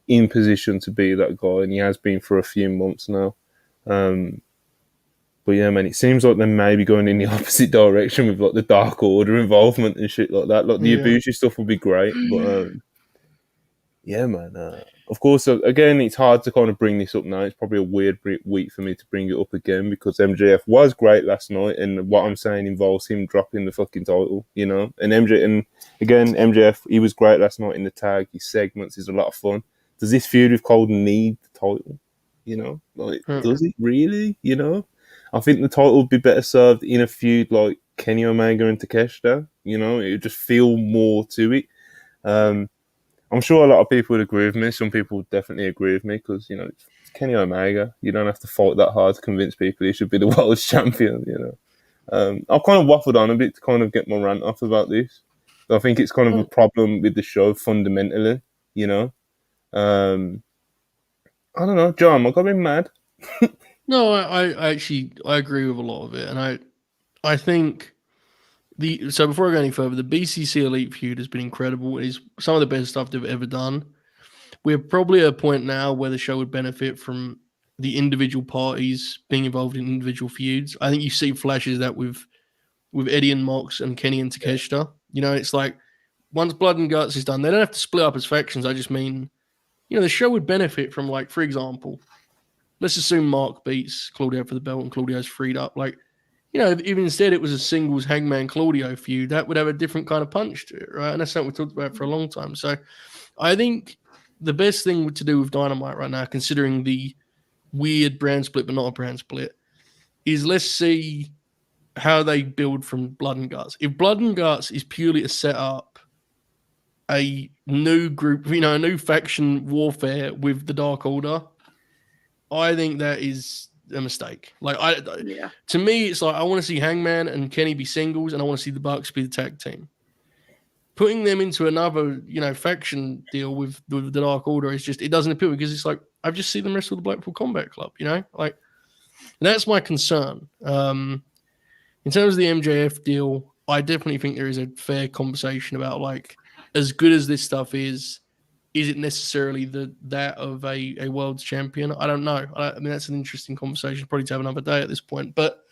in position to be that guy, and he has been for a few months now. But yeah, man, it seems like they may be going in the opposite direction with like the Dark Order involvement and shit like that. Like the Ibushi stuff would be great, but yeah, man. Of course, again, it's hard to kind of bring this up now. It's probably a weird week for me to bring it up again because MJF was great last night, and what I'm saying involves him dropping the fucking title, you know. And MJF, he was great last night in the tag. His segments is a lot of fun. Does this feud with Cole need the title? You know, like, does it really? You know, I think the title would be better served in a feud like Kenny Omega and Takeshita. You know, it would just feel more to it. I'm sure a lot of people would agree with me. Some people would definitely agree with me because, you know, it's Kenny Omega. You don't have to fight that hard to convince people he should be the world's champion, you know. I've kind of waffled on a bit to kind of get my rant off about this. I think it's kind of a problem with the show fundamentally, you know. I don't know, John, I got a bit mad. No, I agree with a lot of it. And I think so before I go any further, the BCC Elite feud has been incredible. It is some of the best stuff they've ever done. We're probably at a point now where the show would benefit from the individual parties being involved in individual feuds. I think you see flashes of that with Eddie and Mox and Kenny and Takeshita. You know, it's like once Blood and Guts is done, they don't have to split up as factions. I just mean, you know, the show would benefit from, like, for example, let's assume Mark beats Claudio for the belt and Claudio's freed up. Like, you know, if instead it was a singles Hangman Claudio feud, that would have a different kind of punch to it, right? And that's something we talked about for a long time. So I think the best thing to do with Dynamite right now, considering the weird brand split but not a brand split, is let's see how they build from Blood and Guts. If Blood and Guts is purely to set up a new group, you know, a new faction warfare with the Dark Order, I think that is a mistake. Like, to me, it's like I want to see Hangman and Kenny be singles, and I want to see the Bucks be the tag team. Putting them into another, you know, faction deal with the Dark Order is just, it doesn't appeal because it's like I've just seen them wrestle the Blackpool Combat Club, you know, like that's my concern. In terms of the MJF deal, I definitely think there is a fair conversation about, like, as good as this stuff is it necessarily that of a world's champion? I don't know. I mean, that's an interesting conversation, probably to have another day at this point. But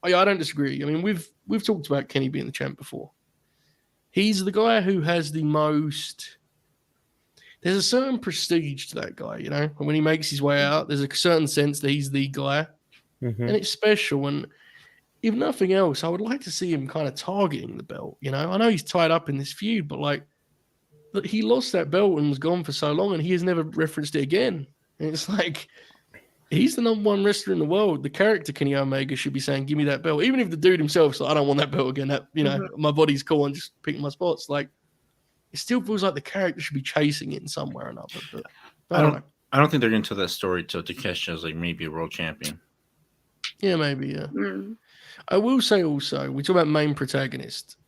I don't disagree. I mean, we've talked about Kenny being the champ before. He's the guy who has the most. There's a certain prestige to that guy, you know. And when he makes his way out, there's a certain sense that he's the guy, and it's special. And if nothing else, I would like to see him kind of targeting the belt. You know, I know he's tied up in this feud, but like, he lost that belt and was gone for so long, and he has never referenced it again. And it's like, he's the number one wrestler in the world. The character Kenny Omega should be saying, "Give me that belt," even if the dude himself's like, "I don't want that belt again." That, you know, my body's cool and just picking my spots. Like, it still feels like the character should be chasing it in some way or another. But I don't know. I don't think they're going to tell that story till Takeshita is like maybe a world champion. Yeah, maybe. Yeah. I will say also, we talk about main protagonist.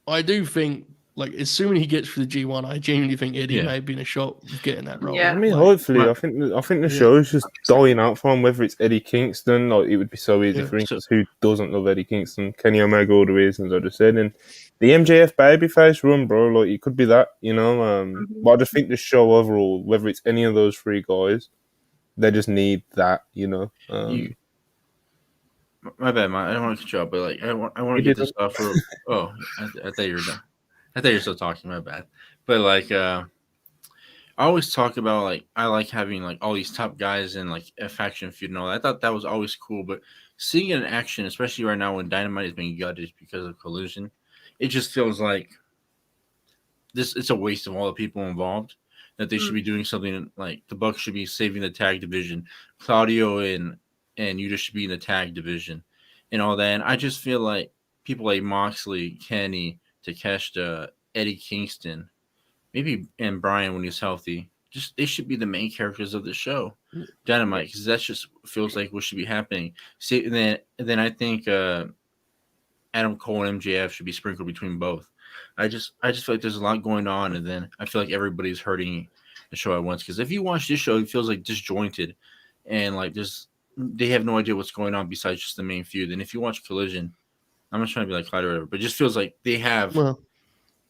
I do think, like, as soon as he gets through the G1, I genuinely think Eddie may be in a shot of getting that role. Yeah. I mean, hopefully, I think the show is just dying out for him. Whether it's Eddie Kingston, like, it would be so easy for him, because who doesn't love Eddie Kingston? Kenny Omega, all the reasons I just said, and the MJF babyface run, bro. Like, it could be that, you know. But I just think the show overall, whether it's any of those three guys, they just need that, you know. My bad, man. I don't want to cut you off, but like, I want to get this off. Oh, I thought you were done. I thought you were still talking. My bad. But like, I always talk about, like, I like having like all these top guys in like a faction feud and all that. I thought that was always cool, but seeing it in action, especially right now when Dynamite is being gutted because of collusion, it just feels like it's a waste of all the people involved. That they should be doing something like the Bucks should be saving the tag division. Claudio and Yuta should be in the tag division and all that. And I just feel like people like Moxley, Kenny, Takeshita, Eddie Kingston, maybe and Brian when he's healthy, just they should be the main characters of the show, Dynamite, because that just feels like what should be happening. See, and then I think Adam Cole and MJF should be sprinkled between both. I just feel like there's a lot going on, and then I feel like everybody's hurting the show at once. Because if you watch this show, it feels like disjointed, and like they have no idea what's going on besides just the main feud. And if you watch Collision, I'm not trying to be like Clyde or whatever, but it just feels like they have.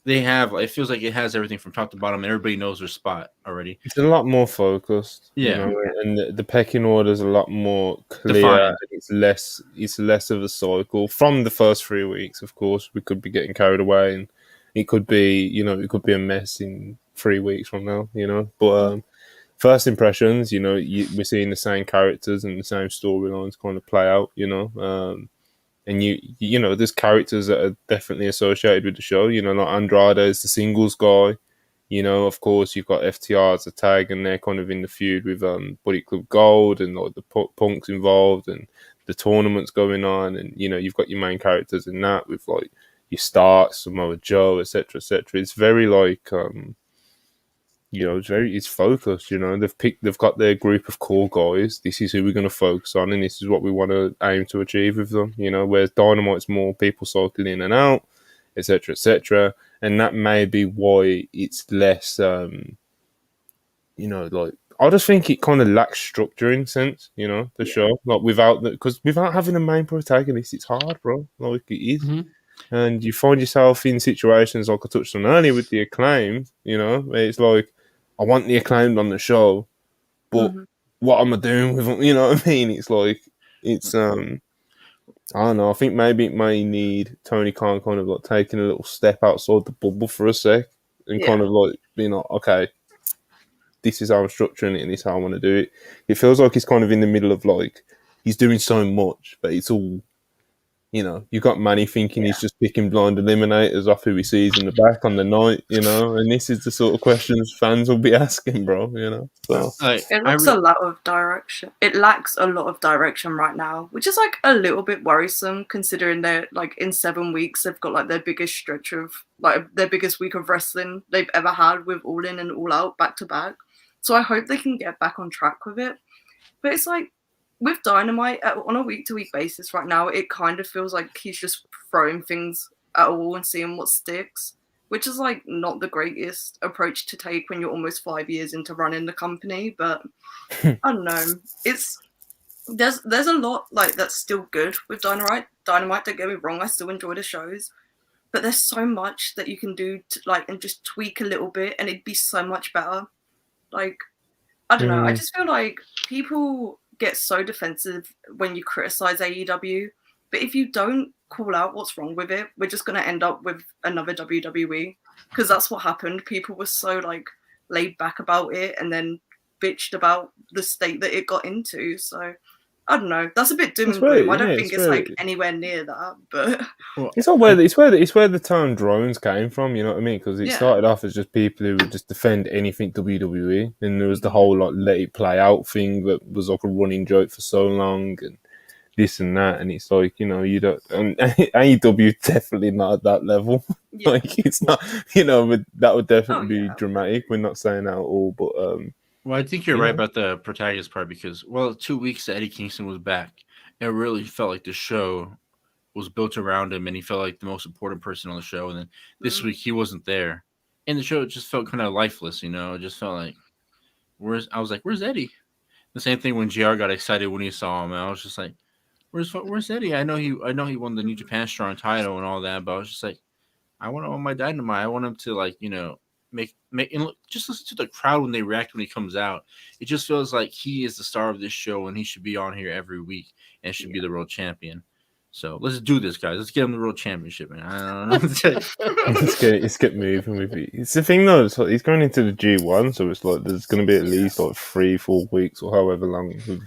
It feels like it has everything from top to bottom, and everybody knows their spot already. It's a lot more focused, yeah, you know, and the pecking order is a lot more clear. It's less of a cycle from the first 3 weeks. Of course, we could be getting carried away, and it could be a mess in 3 weeks from now, you know. But first impressions, you know, we're seeing the same characters and the same storylines kind of play out, you know. And you know, there's characters that are definitely associated with the show. You know, like Andrade is the singles guy. You know, of course, you've got FTR as a tag, and they're kind of in the feud with Bullet Club Gold, and like the Punks involved, and the tournaments going on, and you know, you've got your main characters in that with like your Starks, Samoa Joe, etc., etc. It's very like you know, it's focused. You know, they've got their group of core guys. This is who we're going to focus on, and this is what we want to aim to achieve with them. You know, whereas Dynamite's more people cycling in and out, etc., etc., and that may be why it's less. You know, like I just think it kind of lacks structure in sense. You know, the show like without having a main protagonist, it's hard, bro. Like it is. Mm-hmm. And you find yourself in situations like I touched on earlier with the Acclaimed, you know, where it's like, I want the Acclaimed on the show, but what am I doing with them? You know what I mean? It's like, it's, I don't know, I think maybe it may need Tony Khan kind of like taking a little step outside the bubble for a sec and kind of like being like, okay, this is how I'm structuring it and this is how I want to do it. It feels like he's kind of in the middle of like, he's doing so much, but it's all, you know, you got Manny thinking he's just picking blind eliminators off who he sees in the back on the night, you know, and this is the sort of questions fans will be asking, bro, you know. So it lacks a lot of direction. It lacks a lot of direction right now, which is like a little bit worrisome considering they're like in 7 weeks they've got like their biggest stretch of like their biggest week of wrestling they've ever had with All In and All Out back to back. So I hope they can get back on track with it. But it's like with Dynamite, on a week-to-week basis right now, it kind of feels like he's just throwing things at a wall and seeing what sticks, which is like not the greatest approach to take when you're almost 5 years into running the company. But I don't know. There's a lot like that's still good with Dynamite. Don't get me wrong, I still enjoy the shows, but there's so much that you can do to, like, and just tweak a little bit, and it'd be so much better. Like, I don't know. I just feel like people get so defensive when you criticize AEW, but if you don't call out what's wrong with it, we're just going to end up with another WWE, because that's what happened. People were so like laid back about it and then bitched about the state that it got into. So I don't know. That's a bit doom and gloom. I don't think it's like anywhere near that, but it's where the term drones came from. You know what I mean? Because it started off as just people who would just defend anything WWE, and there was the whole like let it play out thing that was like a running joke for so long, and this and that. And it's like, you know, you don't. And AEW definitely not at that level. Yeah. Like it's not. You know, but that would definitely be dramatic. We're not saying that at all, but well, I think you're right about the protagonist part because, 2 weeks that Eddie Kingston was back, it really felt like the show was built around him and he felt like the most important person on the show. And then this week he wasn't there. And the show just felt kind of lifeless, you know? It just felt like, where's Eddie? The same thing when JR got excited when he saw him. And I was just like, where's Eddie? I know he won the New Japan Strong title and all that, but I was just like, I want him on my Dynamite. I want him to, like, you know, make and look, just listen to the crowd when they react when he comes out. It just feels like he is the star of this show and he should be on here every week and should be the world champion. So let's do this, guys. Let's get him the world championship, man. I don't know. let's get moving with it. It's the thing though. It's like he's going into the G1, so it's like there's going to be at least like 3-4 weeks or however long with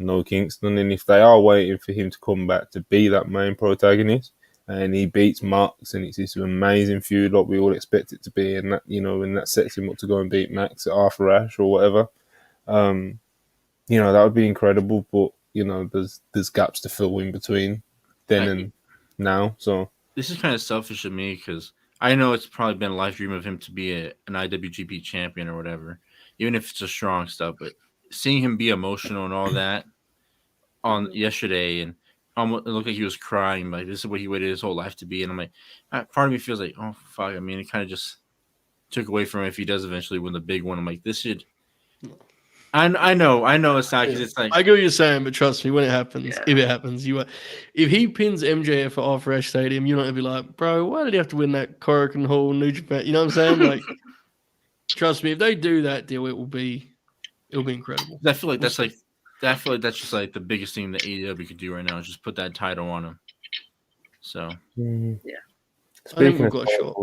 no Kingston. And if they are waiting for him to come back to be that main protagonist, and he beats Mox, and it's this amazing feud like we all expect it to be, and that, you know, and that sets him up to go and beat Max at Arthur Ashe or whatever. You know, that would be incredible, but you know, there's gaps to fill in between then and now. So this is kind of selfish of me because I know it's probably been a life dream of him to be an IWGP champion or whatever, even if it's a strong stuff. But seeing him be emotional and all that on yesterday, and it looked like he was crying, like this is what he waited his whole life to be, and I'm like, part of me feels like, oh fuck. I mean, it kind of just took away from him if he does eventually win the big one. I'm like, this should. I know it's not because it's like I get what you're saying, but trust me, when it happens, if it happens, if he pins MJF at Arthur Ashe Stadium, you're not gonna be like, bro, why did he have to win that Korakuen Hall, New Japan? You know what I'm saying? Like, trust me, if they do that deal, it'll be incredible. I feel like that's just like the biggest thing that AEW could do right now is just put that title on him. So I think we've got a shot.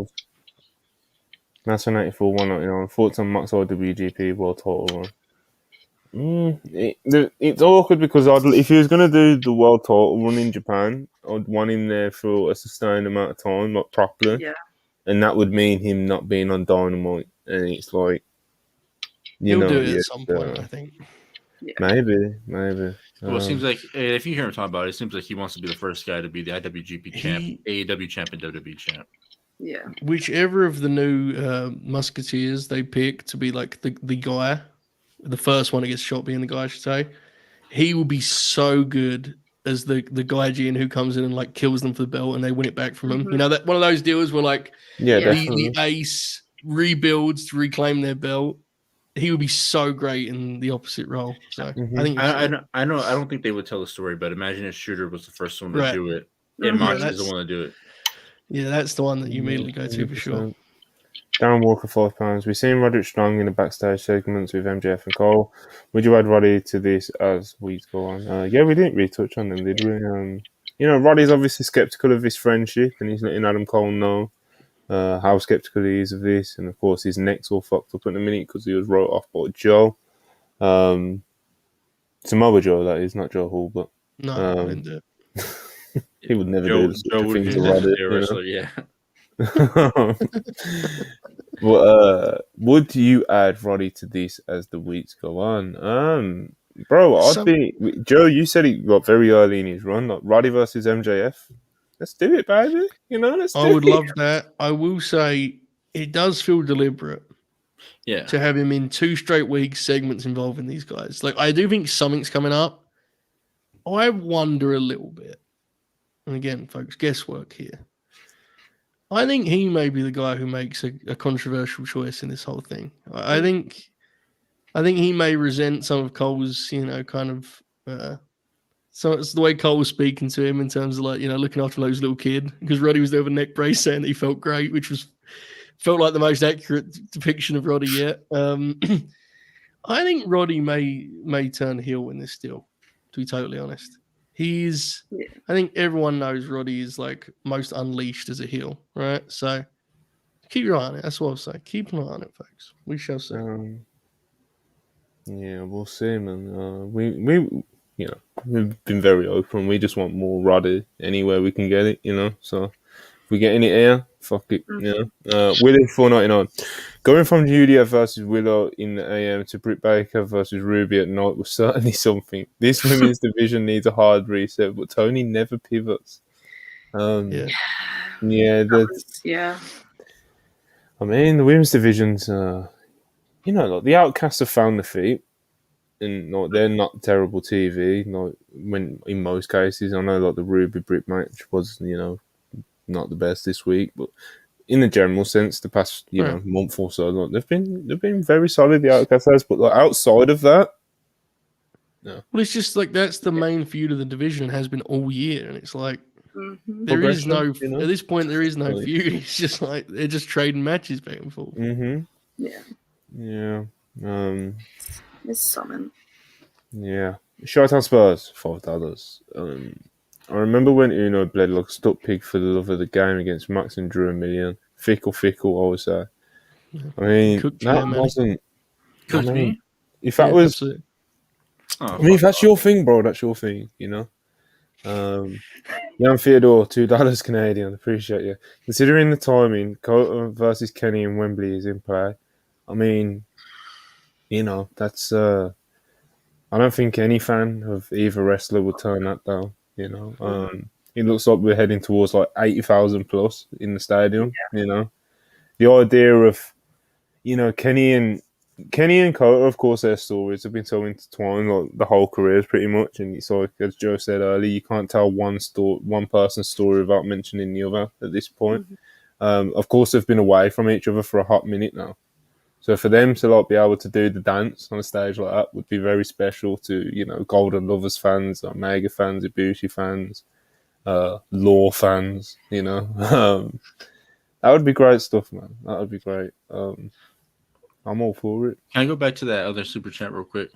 That's 94 199. Thoughts on Max IWGP World Title Run? It's awkward because if he was going to do the world title run in Japan, I'd want him there for a sustained amount of time, like properly. Yeah. And that would mean him not being on Dynamite. And it's like, he'll do it at some point, I think. Yeah. Maybe. Well, it seems like if you hear him talk about it, it seems like he wants to be the first guy to be the IWGP champ, AEW champ, and WWE champ. Yeah. Whichever of the new Musketeers they pick to be like the guy. The first one that gets shot being the guy, I should say. He will be so good as the Gaijin who comes in and like kills them for the belt and they win it back from him. You know, that one of those deals where like the ace rebuilds to reclaim their belt. He would be so great in the opposite role. So I think I don't think they would tell the story, but imagine if Shooter was the first one to do it and Mox is the one to do it. Yeah, that's the one that you immediately go to for sure. Darren Walker, £5. We've seen Roderick Strong in the backstage segments with MJF and Cole. Would you add Roddy to this as weeks go on? Yeah, we didn't really touch on them, did we? You know, Roddy's obviously skeptical of this friendship, and he's letting Adam Cole know how skeptical he is of this. And of course, his neck's all fucked up in a minute because he was wrote off by Joe. Samoa Joe, that is, not Joe Hall, but no, I didn't do it. He would never do such a thing to Roddy. Yeah. Well, would you add Roddy to this as the weeks go on? Bro, Joe, you said it got very early in his run, like Roddy versus MJF. Let's do it, baby. You know, I would love that. I will say it does feel deliberate. Yeah. To have him in 2 straight weeks segments involving these guys. Like, I do think something's coming up. I wonder a little bit. And again, folks, guesswork here. I think he may be the guy who makes a controversial choice in this whole thing. I think he may resent some of Cole's, kind of. So it's the way Cole was speaking to him in terms of like, looking after Lowe's little kid, because Roddy was there with a neck brace saying that he felt great, which felt like the most accurate depiction of Roddy yet. I think Roddy may turn heel in this deal, to be totally honest. I think everyone knows Roddy is like most unleashed as a heel, right? So keep your eye on it. That's what I'll say. Keep an eye on it, folks. We shall see. Yeah, we'll see, man. We've been very open. We just want more Roddy anywhere we can get it, So if we get in it here, fuck it, Willie $4.99. Going from Julia versus Willow in the AM to Britt Baker versus Ruby at night was certainly something. This women's division needs a hard reset, but Tony never pivots. I mean, the women's divisions, like the Outcasts have found their feet, and they're not terrible TV. When in most cases, I know like the Ruby Britt match was, not the best this week, but in the general sense, the past month or so, they've been very solid. The Outcasts, but like outside of that, no. Well, it's just like that's the main feud of the division has been all year, and it's like there is no at this point there is no feud. It's just like they're just trading matches back and forth. Yeah. It's something. Yeah. Showtime Spurs, $5. I remember when Uno bled like a stuck pig for the love of the game against Max and Drew a million. Fickle, I would say. I mean, that wasn't. If that was. Absolutely. If that's your thing, bro, that's your thing, Jan Theodore, $2 Canadian. Appreciate you. Considering the timing, Kota versus Kenny and Wembley is in play. I mean, that's. I don't think any fan of either wrestler would turn that down. It looks like we're heading towards like 80,000 plus in the stadium. The idea of Kenny and Kota, of course, their stories have been so intertwined, like the whole careers pretty much. And it's like, as Joe said earlier, you can't tell one person's story without mentioning the other at this point. Of course, they've been away from each other for a hot minute now. So for them to like be able to do the dance on a stage like that would be very special to, Golden Lovers fans, Omega fans, Ibushi fans, Law fans, That would be great stuff, man. That would be great. I'm all for it. Can I go back to that other super chat real quick?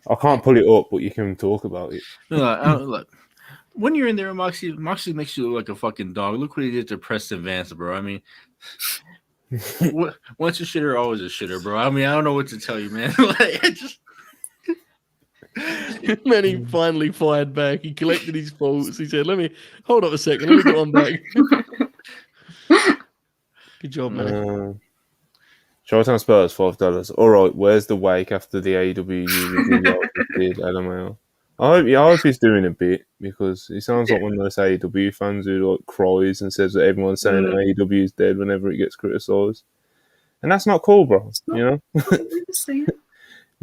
I can't pull it up, but you can talk about it. Look, when you're in there, Moxie makes you look like a fucking dog. Look what he did to Preston Vance, bro. I mean, once a shitter, always a shitter, bro. I mean, I don't know what to tell you, man. Then he finally fired back. He collected his faults. He said, hold up a second. Let me get on back. Good job, man. Showtime Spurs, $5. All right, where's the wake after the AEW did? LMAO. I hope he's doing a bit, because he sounds like one of those AEW fans who like cries and says that everyone's saying that AEW is dead whenever it gets criticised, and that's not cool, bro. We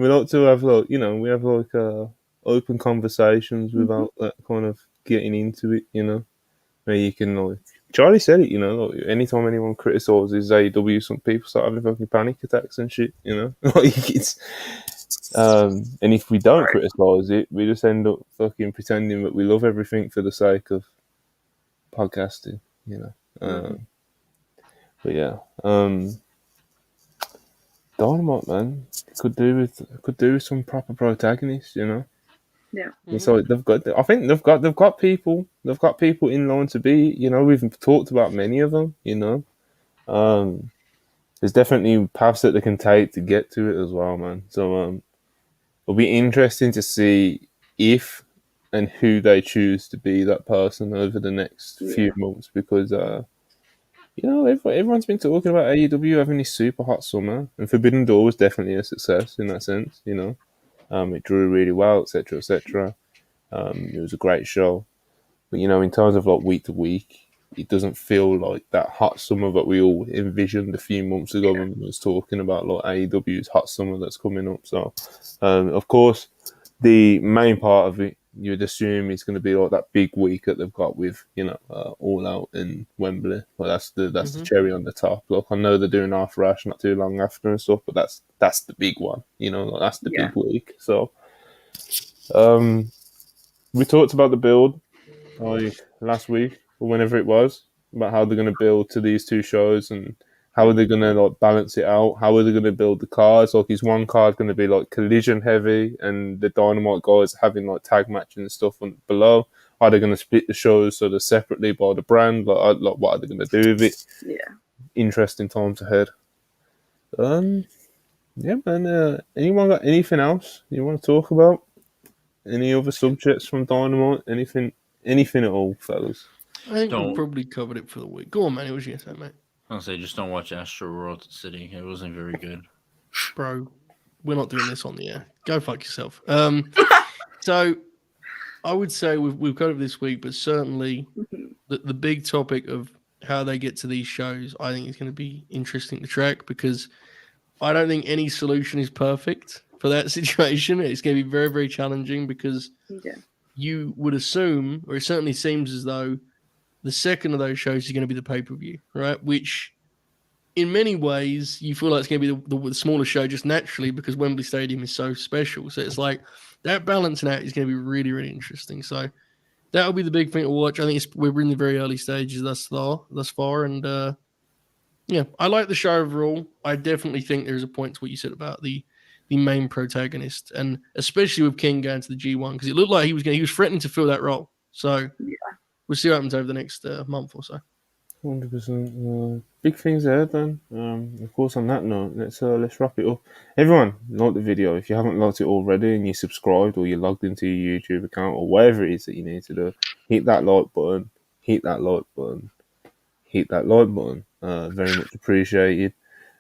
like to have open conversations without that kind of getting into it, where you can Charlie said it, anytime anyone criticises AEW, some people start having fucking panic attacks and shit, and if we don't criticise it, we just end up fucking pretending that we love everything for the sake of podcasting, But yeah, Dynamite, man, could do with some proper protagonists, Yeah. It's like they've got people in line to be, we've talked about many of them, there's definitely paths that they can take to get to it as well, man. So it'll be interesting to see if and who they choose to be that person over the next few months, because everyone's been talking about AEW having this super hot summer, and Forbidden Door was definitely a success in that sense, it drew really well, etc., etc. It was a great show, but in terms of like week to week, it doesn't feel like that hot summer that we all envisioned a few months ago when we was talking about like AEW's hot summer that's coming up. So, of course, the main part of it, you'd assume it's going to be like that big week that they've got with All Out in Wembley. Well, that's the cherry on the top. Look, I know they're doing Arthur Ashe not too long after and stuff, but that's the big one. That's the big week. So, we talked about the build like last week or whenever it was, about how they're going to build to these two shows and how are they going to like balance it out. How are they going to build the cards? Like, is one card going to be like collision heavy and the Dynamite guys having like tag matching and stuff below? Are they going to split the shows so they're separately by the brand? Like what are they going to do with it? Yeah. Interesting times ahead. Yeah, man. Anyone got anything else you want to talk about? Any other subjects from Dynamite? Anything at all, fellas? I think we probably covered it for the week. Go on, man. What was you going to say, mate? I'll say just don't watch Astro World City. It wasn't very good. Bro, we're not doing this on the air. Go fuck yourself. So I would say we've covered it this week, but certainly the big topic of how they get to these shows, I think is going to be interesting to track, because I don't think any solution is perfect for that situation. It's going to be very, very challenging, because you would assume, or it certainly seems as though, the second of those shows is going to be the pay-per-view, right? Which, in many ways, you feel like it's going to be the smaller show just naturally, because Wembley Stadium is so special. So it's like that balancing out is going to be really, really interesting. So that'll be the big thing to watch. I think we're in the very early stages thus far. And I like the show overall. I definitely think there's a point to what you said about the main protagonist, and especially with King going to the G1, because it looked like he was threatening to fill that role. So we'll see what happens over the next month or so. 100%. Big things ahead then. Of course, on that note, let's wrap it up. Everyone, like the video. If you haven't liked it already and you subscribed or you logged into your YouTube account or whatever it is that you need to do, hit that like button. Hit that like button. Hit that like button. Very much appreciated.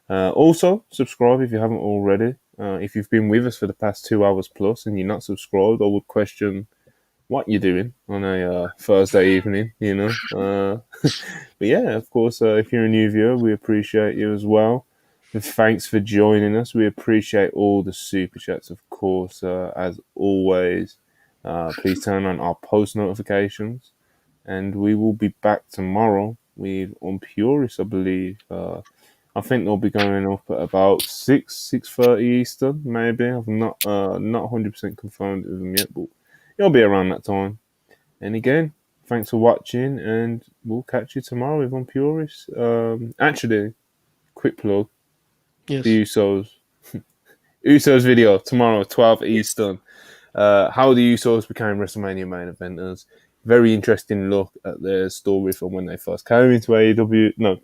Also, subscribe if you haven't already. If you've been with us for the past 2 hours plus and you're not subscribed, I would question what you're doing on a Thursday evening, you know. But yeah, of course, if you're a new viewer, we appreciate you as well. And thanks for joining us. We appreciate all the super chats, of course, as always. Please turn on our post notifications, and we will be back tomorrow with Purists, I believe. I think they'll be going up at about 6:30 Eastern, maybe. I've not 100% confirmed with them yet, but it'll be around that time. And again, thanks for watching, and we'll catch you tomorrow with Purists. Actually, quick plug. Yes. The Usos video tomorrow, 12 Eastern. How the Usos became WrestleMania main eventers. Very interesting look at their story from when they first came into AEW. No,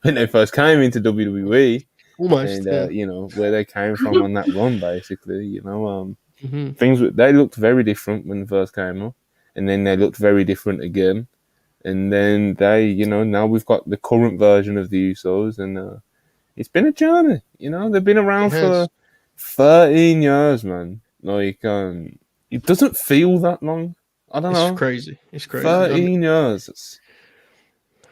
when they first came into WWE. Almost. And, you know, where they came from on that run, basically. You know, they looked very different when they first came up. And then they looked very different again. And then they, you know, now we've got the current version of the Usos. And it's been a journey. You know, they've been around for 13 years, man. Like, it doesn't feel that long. I don't know. It's crazy. It's crazy. 13 years.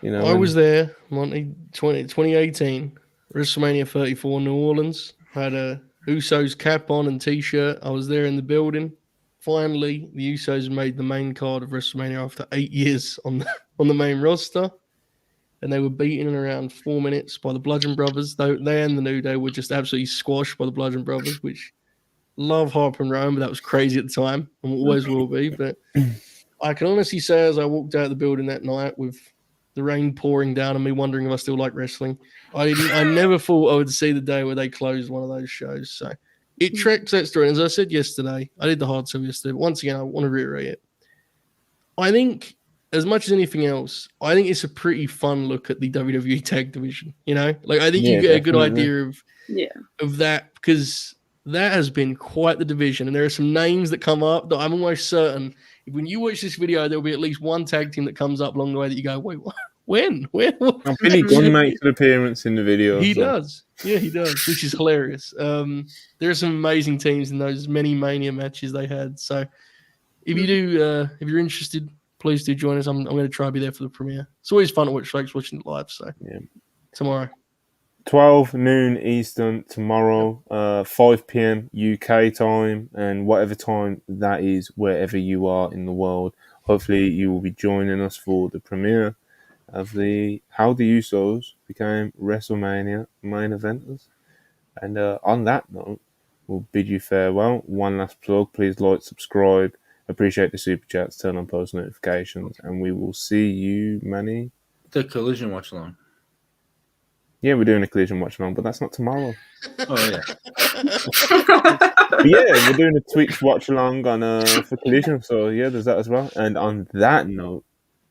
You know, I was there, Monty, 2018, WrestleMania 34, New Orleans. Had a Usos cap on and T-shirt. I was there in the building. Finally, the Usos made the main card of WrestleMania after 8 years on the main roster. And they were beaten in around 4 minutes by the Bludgeon Brothers. They and the New Day were just absolutely squashed by the Bludgeon Brothers, which love Harper and Rowan, but that was crazy at the time and always will be. But I can honestly say, as I walked out of the building that night with the rain pouring down on me, wondering if I still like wrestling, I never thought I would see the day where they closed one of those shows. So it tracks that story. And as I said yesterday, I did the hard sell yesterday, but once again, I want to reiterate it. I think, as much as anything else, I think it's a pretty fun look at the WWE tag division. You know, like I think you get a good idea of that, because that has been quite the division. And there are some names that come up that I'm almost certain when you watch this video, there'll be at least one tag team that comes up along the way that you go, wait, what? When? I'm Billy Gunn makes an appearance in the video. He does. Yeah, he does, which is hilarious. There are some amazing teams in those many Mania matches they had. So if you do, if you're interested, please do join us. I'm going to try to be there for the premiere. It's always fun to watch folks watching it live. So tomorrow. 12 noon Eastern tomorrow, 5 p.m. UK time, and whatever time that is, wherever you are in the world. Hopefully you will be joining us for the premiere of How the Usos Became WrestleMania main eventers. And on that note, we'll bid you farewell. One last plug, please like, subscribe, appreciate the super chats, turn on post notifications, and we will see you, Manny. The Collision watch along. Yeah, we're doing a Collision watch along, but that's not tomorrow. Oh yeah. Yeah, we're doing a Twitch watch along on for Collision, so yeah, there's that as well. And on that note,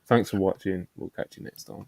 thanks for watching. We'll catch you next time.